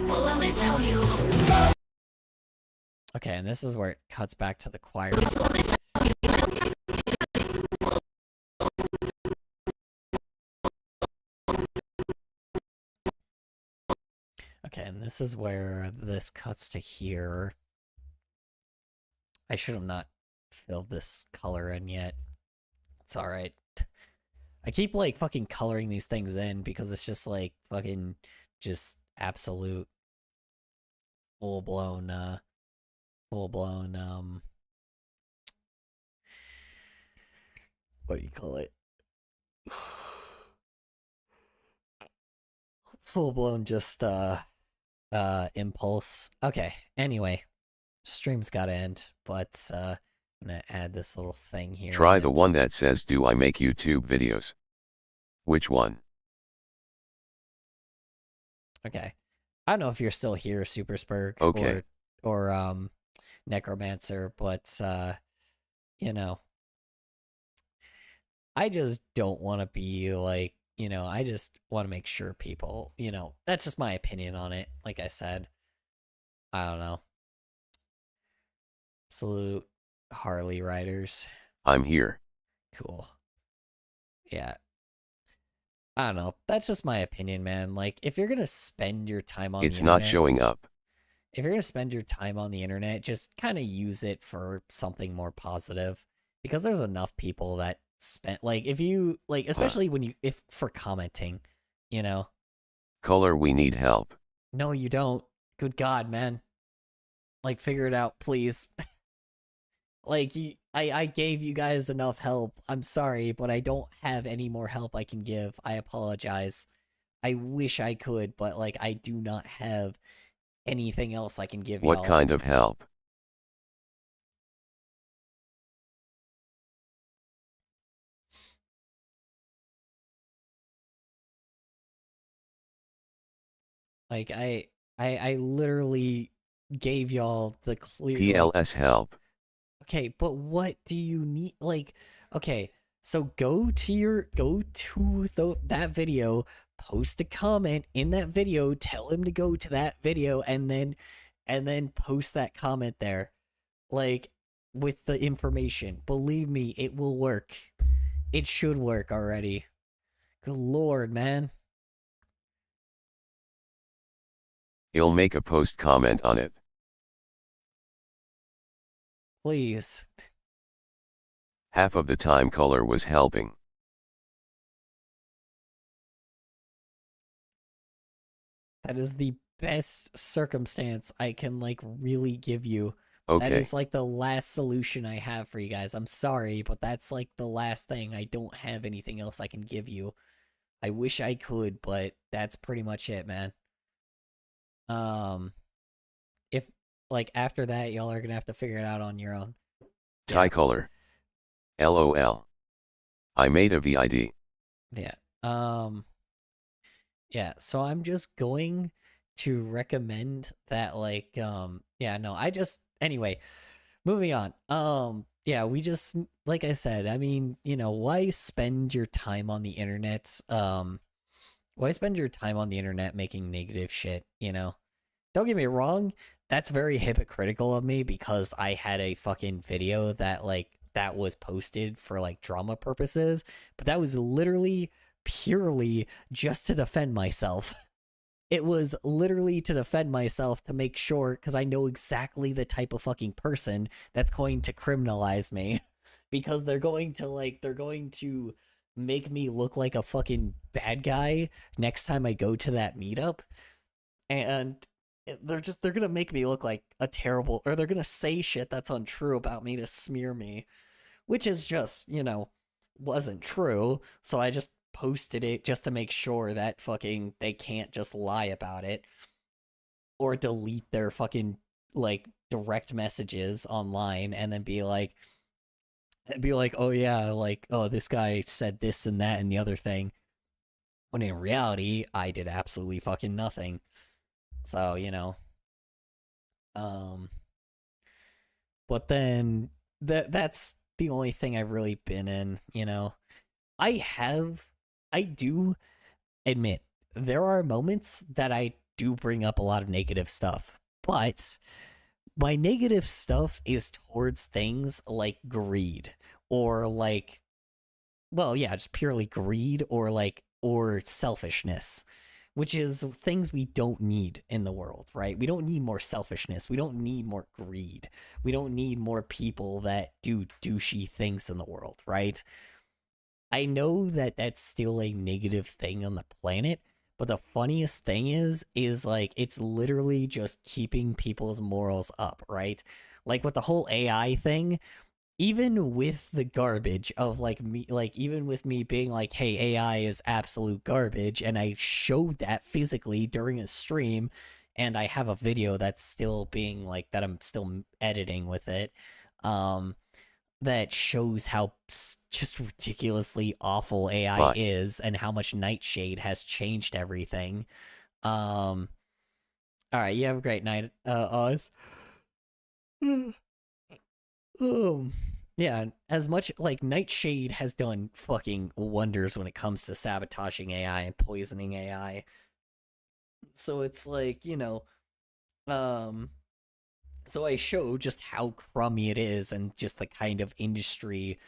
Well, let me tell you. Okay, and this is where it cuts back to the choir. Okay, and this is where this cuts to here. I should have not filled this color in yet. It's alright. I keep, like, fucking coloring these things in because it's just, like, fucking just absolute full-blown, what do you call it? Full-blown just, impulse. Okay, anyway. Stream's gotta end, but, I'm gonna add this little thing here. Try the one that says, do I make YouTube videos? Which one? Okay. I don't know if you're still here, Superspurg, okay. or Necromancer, but, you know, I just don't want to be, like, you know, I just want to make sure people, you know, that's just my opinion on it. Like I said, I don't know. Salute Harley riders. I'm here. Cool. Yeah. I don't know. That's just my opinion, man. Like, if you're going to spend your time on It's the internet, not showing up. If you're going to spend your time on the internet, just kind of use it for something more positive. Because there's enough people that spend, like, if you, like, especially when you, if for commenting, you know. Color, we need help. No, you don't. Good God, man. Like, figure it out, please. Like, I gave you guys enough help. I'm sorry, but I don't have any more help I can give. I apologize. I wish I could, but, like, I do not have anything else I can give you. What kind of help? Like, I literally gave y'all the clear... PLS help. Okay, but what do you need? Like, okay, so go to that video, post a comment in that video, tell him to go to that video, and then post that comment there, like, with the information. Believe me, it will work. It should work already. Good Lord, man. He'll make a post comment on it. Please. Half of the time Color was helping. That is the best circumstance I can, like, really give you. Okay. That is, like, the last solution I have for you guys. I'm sorry, but that's, like, the last thing. I don't have anything else I can give you. I wish I could, but that's pretty much it, man. If, like, after that, y'all are gonna have to figure it out on your own. Color. LOL. I made a VID. Yeah. Yeah, so I'm just going to recommend that, like, yeah, no, anyway, moving on. Yeah, we just, like I said, I mean, you know, why spend your time on the internet, why spend your time on the internet making negative shit, you know? Don't get me wrong, that's very hypocritical of me because I had a fucking video that, like, that was posted for, like, drama purposes, but that was literally purely just to defend myself. It was literally to defend myself, to make sure, because I know exactly the type of fucking person that's going to criminalize me. Because they're going to make me look like a fucking bad guy next time I go to that meetup. And they're gonna make me look like a terrible, or they're gonna say shit that's untrue about me to smear me. Which is just, you know, wasn't true. So I just posted it just to make sure that fucking they can't just lie about it or delete their fucking, like, direct messages online and then be like, oh yeah, like, oh, this guy said this and that and the other thing, when in reality I did absolutely fucking nothing. So, you know, but then that's the only thing I've really been in, you know. I do admit there are moments that I do bring up a lot of negative stuff, but my negative stuff is towards things like greed or, like, well, yeah, just purely greed or selfishness, which is things we don't need in the world, right? We don't need more selfishness. We don't need more greed. We don't need more people that do douchey things in the world, right? I know that that's still a negative thing on the planet, but the funniest thing is like, it's literally just keeping people's morals up, right? Like with the whole AI thing, even with the garbage of, like, me, like, even with me being like, hey, AI is absolute garbage, and I showed that physically during a stream, and I have a video that's still being, like, that I'm still editing with it, that shows how just ridiculously awful AI is and how much Nightshade has changed everything. All right, you have a great night, Oz. Yeah, as much like Nightshade has done fucking wonders when it comes to sabotaging AI and poisoning AI. So it's like, so I show just how crummy it is and just the kind of industry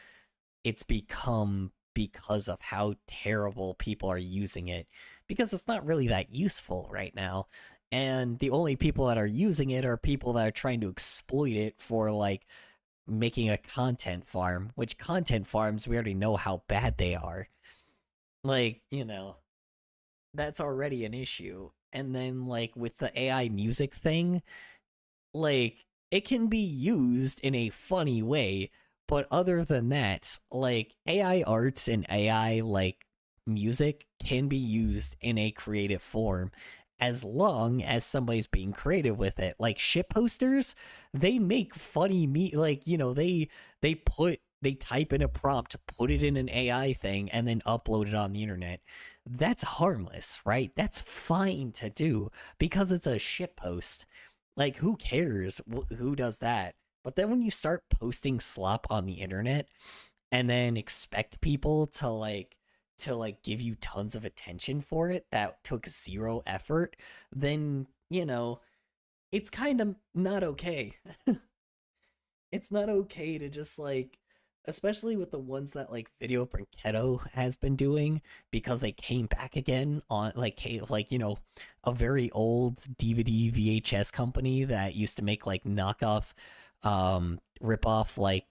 it's become because of how terrible people are using it, because it's not really that useful right now. And the only people that are using it are people that are trying to exploit it for like making a content farm, which content farms, we already know how bad they are. Like, that's already an issue. And then like with the AI music thing, like it can be used in a funny way, but other than that, like AI arts and AI like music can be used in a creative form as long as somebody's being creative with it. Like shit posters, they make funny like, they type in a prompt, put it in an AI thing, and then upload it on the internet. That's harmless, right? That's fine to do because it's a shit post. Like, who cares who does that? But then when you start posting slop on the internet and then expect people to give you tons of attention for it that took zero effort, then, it's kind of not okay. It's not okay to just like, especially with the ones that like Video Brinketto has been doing, because they came back again on a very old DVD VHS company that used to make like knockoff rip off like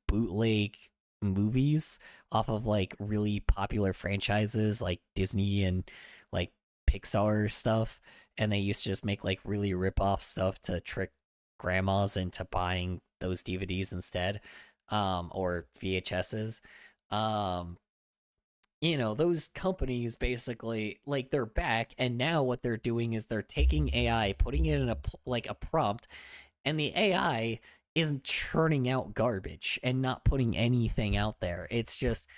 bootleg movies off of like really popular franchises like Disney and like Pixar stuff, and they used to just make like really rip off stuff to trick grandmas into buying those DVDs instead, or VHSs. Those companies basically, like, they're back, and now what they're doing is they're taking AI, putting it in a prompt, and the AI isn't churning out garbage and not putting anything out there. It's just,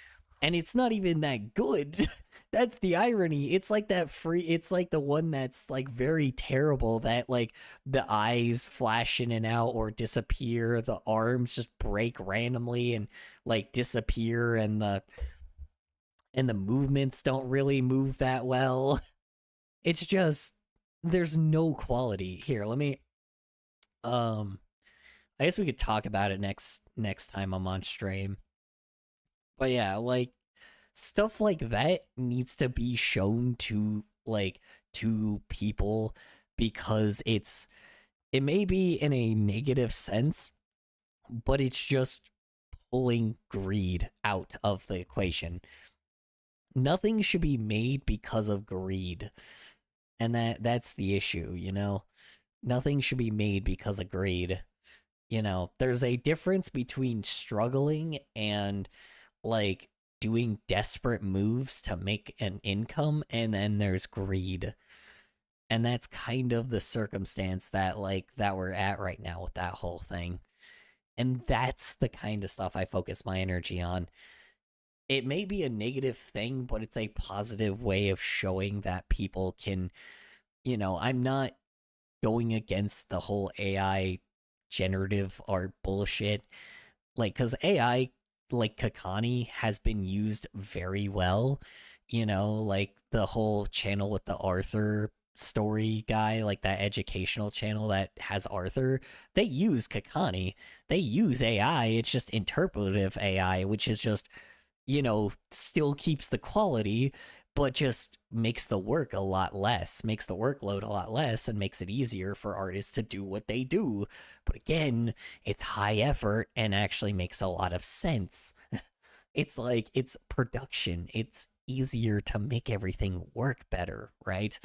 and it's not even that good. That's the irony. It's like it's like the one that's like very terrible, that like the eyes flash in and out or disappear, the arms just break randomly and like disappear, and the movements don't really move that well. It's just, there's no quality here. Let me I guess we could talk about it next time I'm on stream. But yeah, like, stuff like that needs to be shown to people, because it may be in a negative sense, but it's just pulling greed out of the equation. Nothing should be made because of greed. And that's the issue, Nothing should be made because of greed. There's a difference between struggling and like doing desperate moves to make an income, and then there's greed. And that's kind of the circumstance that we're at right now with that whole thing. And that's the kind of stuff I focus my energy on. It may be a negative thing, but it's a positive way of showing that people can, I'm not going against the whole AI generative art bullshit. Like, because AI, like Kakani, has been used very well. Like the whole channel with the Arthur story guy, like that educational channel that has Arthur, they use Kakani. They use AI. It's just interpretive AI, which is just, still keeps the quality, but just makes the workload a lot less, and makes it easier for artists to do what they do. But again, it's high effort and actually makes a lot of sense. It's like, it's production. It's easier to make everything work better, right?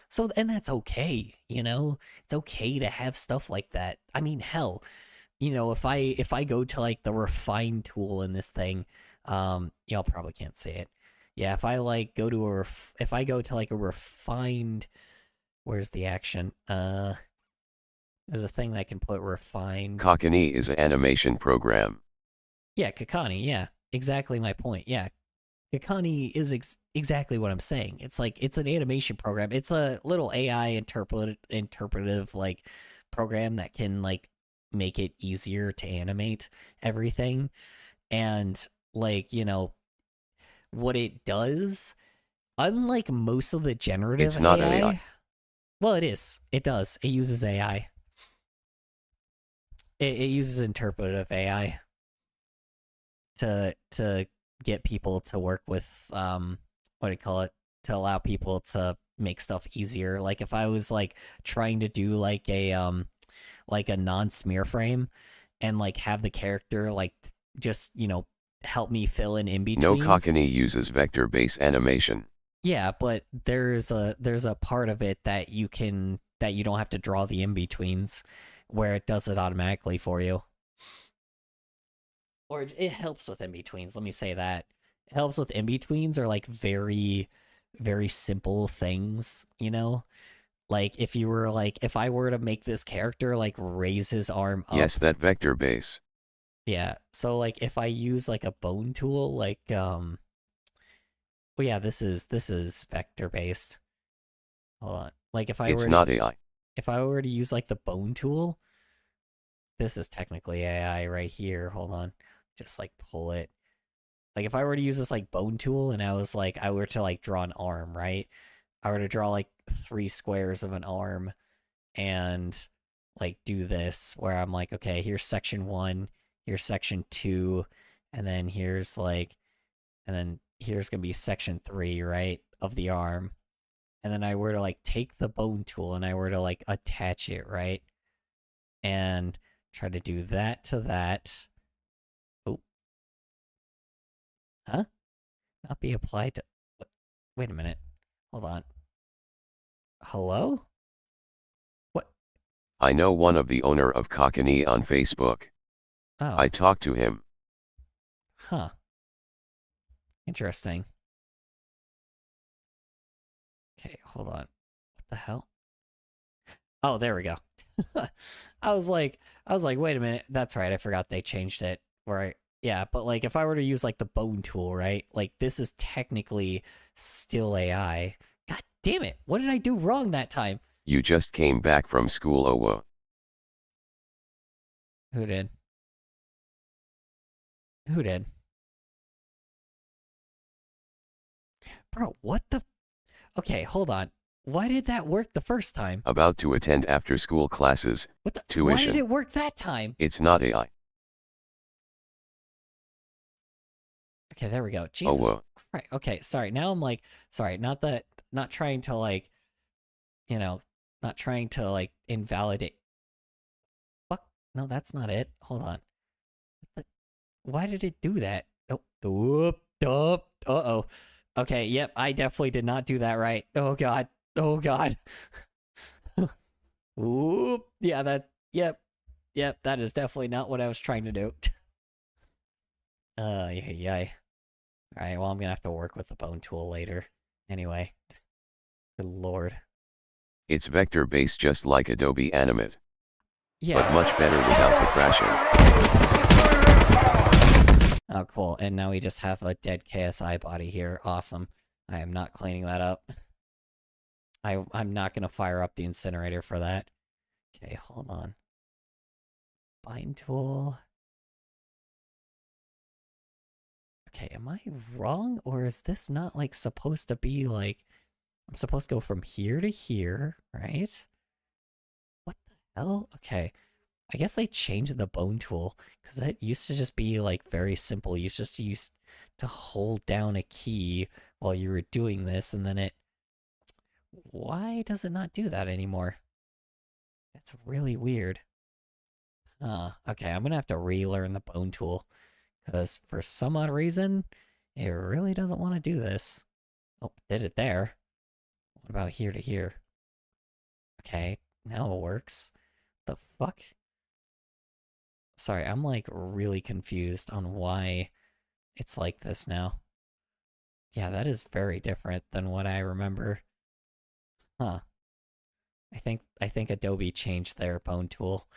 So, and that's okay, It's okay to have stuff like that. I mean, hell, if I go to like the refine tool in this thing, y'all probably can't see it. Yeah, if I like go to a refined, where's the action? There's a thing that can put refined. Kakani is an animation program. Yeah, Kakani, yeah. Exactly my point. Yeah. Kakani is exactly what I'm saying. It's like, it's an animation program. It's a little AI interpretive like program that can like make it easier to animate everything. And like, you know, what it does, unlike most of the generative it's not AI, an AI. Well, it is. It does. It uses AI. It uses interpretive AI to get people to work with what do you call it? To allow people to make stuff easier. Like if I was like trying to do like a non-smear frame and like have the character like just, you know, help me fill in betweens. No Kokkani uses vector-based animation. Yeah, but there's a part of it that you don't have to draw the in-betweens where it does it automatically for you. Or it helps with in-betweens, let me say that. It helps with in-betweens or like very, very simple things, you know? Like if I were to make this character like raise his arm up. Yes, that vector base. Yeah, so like if I use like a bone tool, like well, yeah, this is vector based. Hold on. Like if I It's not AI. If I were to use like the bone tool, this is technically AI right here. Hold on. Just like pull it. Like if I were to use this like bone tool and I were to like draw an arm, right? I were to draw like 3 squares of an arm and like do this where I'm like, okay, here's section 1, here's section 2, and then here's going to be section 3, right, of the arm. And then I were to like take the bone tool and I were to like attach it, right? And try to do that to that. Oh. Huh? Not be applied to... Wait a minute. Hold on. Hello? What? I know one of the owner of Kokkani on Facebook. Oh. I talked to him. Huh. Interesting. Okay, hold on. What the hell? Oh, there we go. I was like, wait a minute. That's right. I forgot they changed it. Yeah, but like if I were to use like the bone tool, right? Like this is technically still AI. God damn it. What did I do wrong that time? You just came back from school, Owo. Who did? Who did? Bro, what the... Okay, hold on. Why did that work the first time? About to attend after-school classes. What the... Tuition. Why did it work that time? It's not AI. Okay, there we go. Jesus Christ. Okay, sorry. Now I'm like, sorry, not trying to like, you know, not trying to like invalidate. Fuck. No, that's not it. Hold on. Why did it do that? Oh, uh-oh. Okay, yep, I definitely did not do that right. Oh god. Oh god. Oop. Yeah, yep, that is definitely not what I was trying to do. Yay. Alright, well, I'm gonna have to work with the bone tool later. Anyway. Good lord. It's vector-based just like Adobe Animate. Yeah. But much better without the crashing. Oh, cool. And now we just have a dead KSI body here. Awesome. I am not cleaning that up. I'm not gonna fire up the incinerator for that. Okay, hold on. Bind tool. Okay, am I wrong? Or is this not, like, supposed to be, like... I'm supposed to go from here to here, right? What the hell? Okay. I guess they changed the bone tool, because that used to just be, like, very simple. You just used to hold down a key while you were doing this, and then it... Why does it not do that anymore? That's really weird. Okay, I'm gonna have to relearn the bone tool. Because for some odd reason, it really doesn't want to do this. Oh, did it there. What about here to here? Okay, now it works. The fuck? Sorry, I'm like really confused on why it's like this now. Yeah, that is very different than what I remember. Huh. I think Adobe changed their bone tool.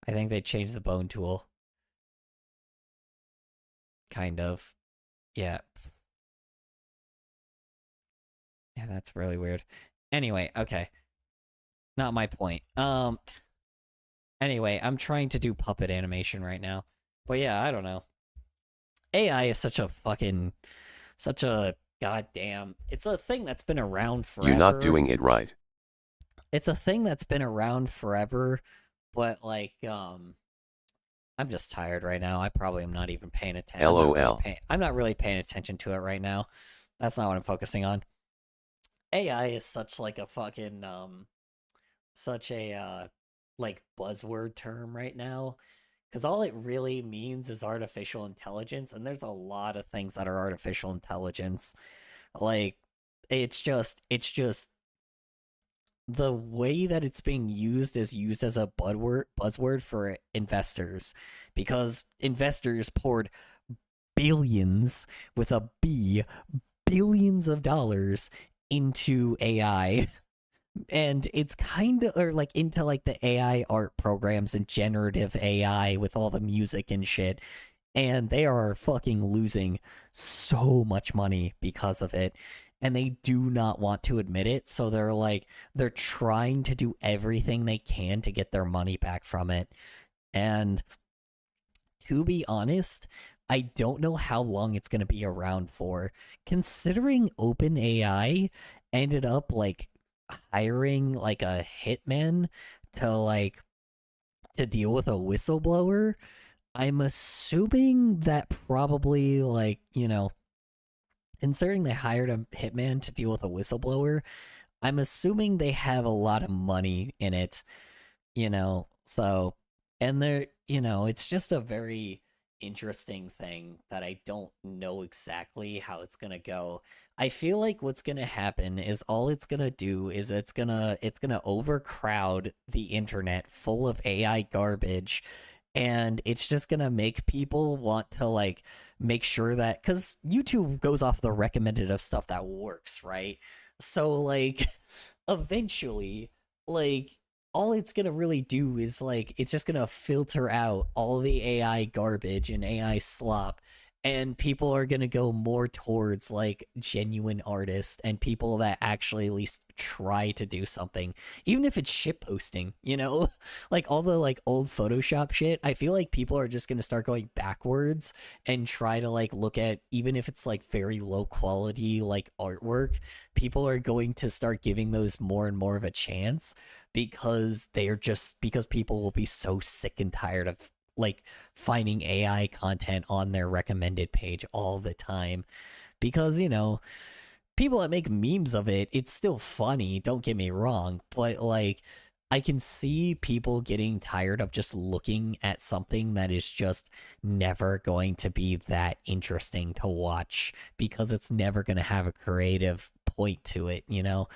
I think they changed the bone tool. Kind of. Yeah. Yeah, that's really weird. Anyway, okay. Not my point. Anyway, I'm trying to do puppet animation right now. But yeah, I don't know. AI is such a goddamn, it's a thing that's been around forever. You're not doing it right. It's a thing that's been around forever, but like, I'm just tired right now. I probably am not even paying attention. LOL. I'm not really paying attention to it right now. That's not what I'm focusing on. AI is such like a fucking, such a, like buzzword term right now. Because all it really means is artificial intelligence, and there's a lot of things that are artificial intelligence. Like, it's just the way that it's being used is used as a buzzword for investors, because investors poured billions with a B, billions of dollars into AI. And it's kind of, or like into like the AI art programs and generative AI with all the music and shit. And they are fucking losing so much money because of it. And they do not want to admit it. So they're trying to do everything they can to get their money back from it. And to be honest, I don't know how long it's going to be around for. Considering OpenAI ended up like hiring like a hitman to deal with a whistleblower, I'm assuming that probably, like, you know, considering they hired a hitman to deal with a whistleblower, I'm assuming they have a lot of money in it, you know. So, and they're, you know, it's just a very interesting thing that I don't know exactly how it's gonna go. I feel like what's gonna happen is all it's gonna do is it's gonna overcrowd the internet full of AI garbage, and it's just gonna make people want to like make sure that, because YouTube goes off the recommended of stuff that works, right? So like eventually, like, all it's gonna really do is like, it's just gonna filter out all the AI garbage and AI slop, and people are gonna go more towards like genuine artists and people that actually at least try to do something, even if it's shit posting, you know. Like all the like old Photoshop shit, I feel like people are just gonna start going backwards and try to like look at, even if it's like very low quality like artwork, people are going to start giving those more and more of a chance, because people will be so sick and tired of like finding AI content on their recommended page all the time. Because, you know, people that make memes of it, it's still funny, don't get me wrong, but like, I can see people getting tired of just looking at something that is just never going to be that interesting to watch, because it's never going to have a creative point to it, you know?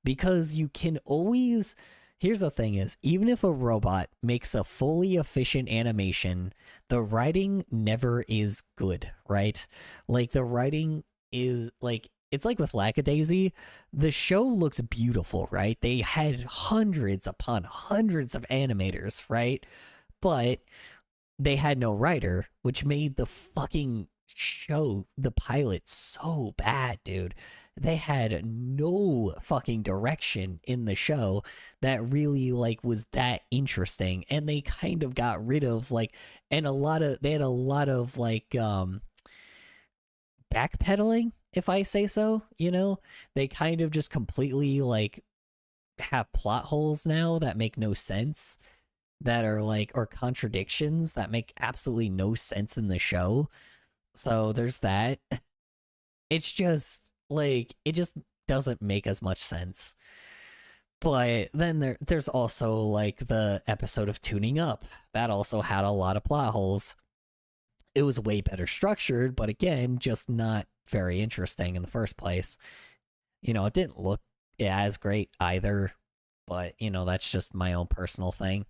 Because you can always, here's the thing is, even if a robot makes a fully efficient animation, the writing never is good, right? Like the writing is like, it's like with Lackadaisy, the show looks beautiful, right? They had hundreds upon hundreds of animators, right? But they had no writer, which made the fucking show, the pilot, so bad, dude. They had no fucking direction in the show that really like was that interesting, and they kind of got rid of like, and they had a lot of like backpedaling, if I say so, you know. They kind of just completely like have plot holes now that make no sense, that are like, or contradictions that make absolutely no sense in the show. So there's that. It's just like, it just doesn't make as much sense. But then there's also like the episode of Tuning Up that also had a lot of plot holes. It was way better structured, but again, just not very interesting in the first place. You know, it didn't look as great either, but you know, that's just my own personal thing.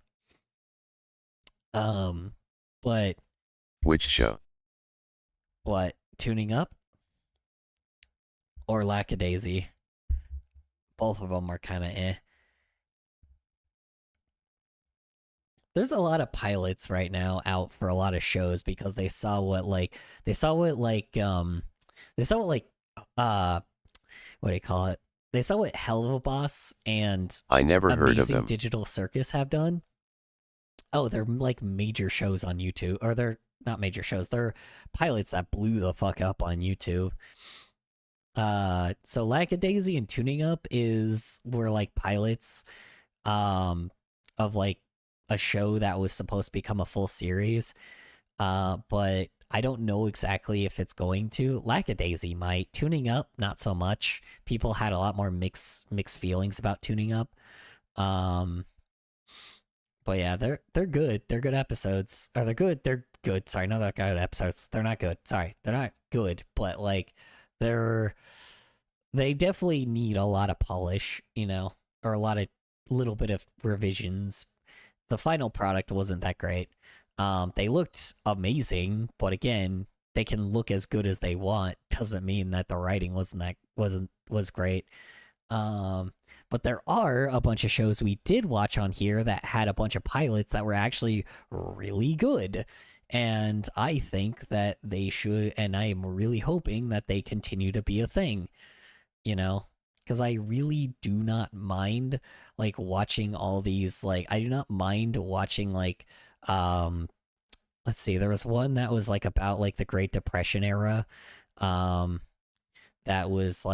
But which show? What, Tuning Up or Lackadaisy? Both of them are kind of eh. There's a lot of pilots right now out for a lot of shows because they saw what what do you call it? They saw what Hell of a Boss and I never heard of Amazing them. Digital Circus have done. Oh, they're like major shows on YouTube, or they're not major shows. They're pilots that blew the fuck up on YouTube. So Lackadaisy and Tuning Up were like pilots, of like a show that was supposed to become a full series. But I don't know exactly if it's going to. Lackadaisy might. Tuning Up, not so much. People had a lot more mixed feelings about Tuning Up. But yeah, they're good. They're good episodes. Or they're good. Sorry, no, they're good episodes. They're not good. Sorry, they're not good. But like, they definitely need a lot of polish, or a little bit of revisions. The final product wasn't that great. They looked amazing, but again, they can look as good as they want. Doesn't mean that the writing was great. But there are a bunch of shows we did watch on here that had a bunch of pilots that were actually really good. And I think that they should, and I am really hoping that they continue to be a thing, because I really do not mind, like, watching all these, like, I do not mind watching, like, let's see, there was one that was, like, about, like, the Great Depression era, that was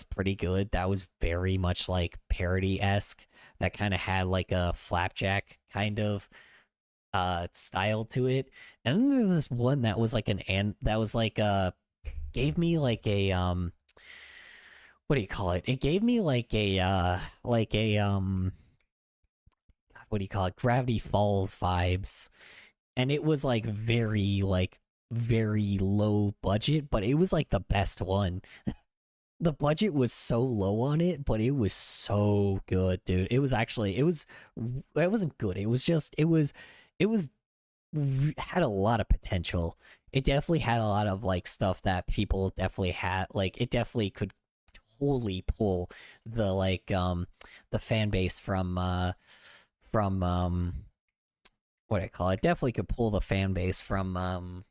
pretty good. That was very much like parody-esque. That kind of had like a Flapjack kind of style to it. And then there was this one that was like gave me like a what do you call it? It gave me like a what do you call it? Gravity Falls vibes. And it was like very low budget, but it was like the best one. The budget was so low on it, but it was so good, dude. It wasn't good. It had a lot of potential. It definitely had a lot of like stuff that people definitely had. Like, it definitely could totally pull the the fan base from what do I call it? Definitely could pull the fan base from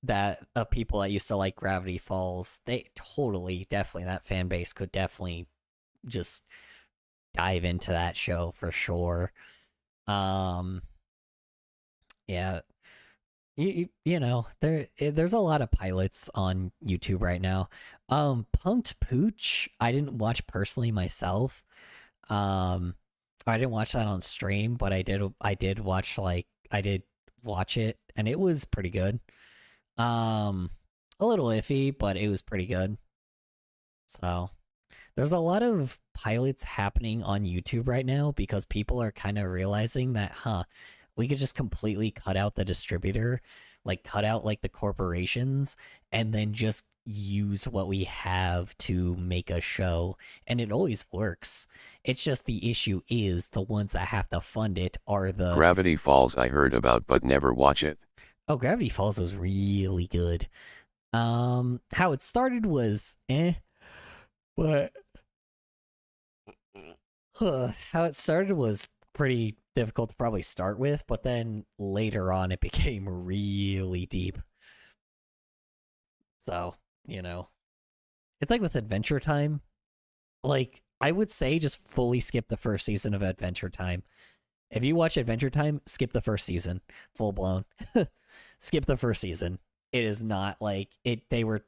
that people that used to like Gravity Falls. They definitely that fan base could definitely just dive into that show for sure. Yeah, there's a lot of pilots on YouTube right now. Punked Pooch, I didn't watch personally myself. I didn't watch that on stream, but I did watch it, and it was pretty good. A little iffy, but it was pretty good. So there's a lot of pilots happening on YouTube right now because people are kind of realizing that, we could just completely cut out the distributor, like cut out like the corporations, and then just use what we have to make a show, and it always works. It's just the issue is the ones that have to fund it are the Gravity Falls I heard about but never watch it. Oh, Gravity Falls was really good. How it started was but how it started was pretty difficult to probably start with, but then later on it became really deep. So, it's like with Adventure Time. Like, I would say just fully skip the first season of Adventure Time. If you watch Adventure Time, skip the first season. Full blown. Skip the first season. It is not like it. They were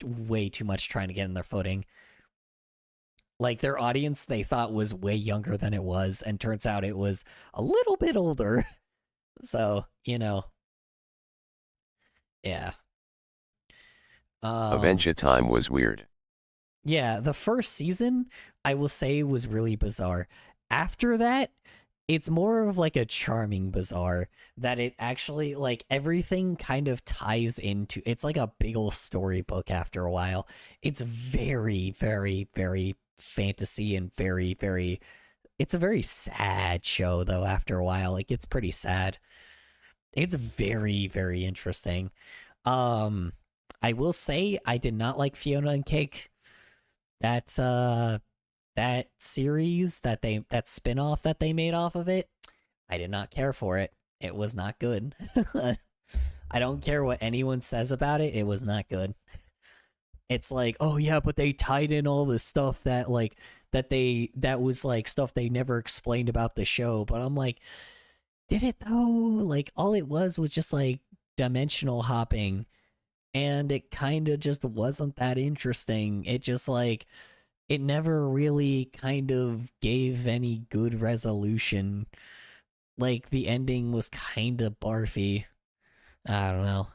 way too much trying to get in their footing. Like, their audience, they thought was way younger than it was, and turns out it was a little bit older. So, yeah. Adventure Time was weird. Yeah, the first season, I will say, was really bizarre. After that, it's more of like a charming bizarre that it actually, like, everything kind of ties into, it's like a big old storybook after a while. It's very, very, very fantasy and very, very, it's a very sad show though after a while. Like, it's pretty sad. It's very, very interesting. I will say I did not like Fiona and Cake. That's that series that spin-off that they made off of it, I did not care for it. It was not good. I don't care what anyone says about it. It was not good. It's like, oh yeah, but they tied in all this stuff that, like, that was like stuff they never explained about the show, but I'm like, did it though? Like all it was just like dimensional hopping, and it kind of just wasn't that interesting. It just like, it never really kind of gave any good resolution. Like the ending was kind of barfy. I don't know.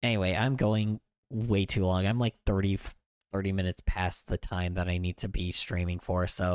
Anyway, I'm going way too long. I'm like 30 minutes past the time that I need to be streaming for, so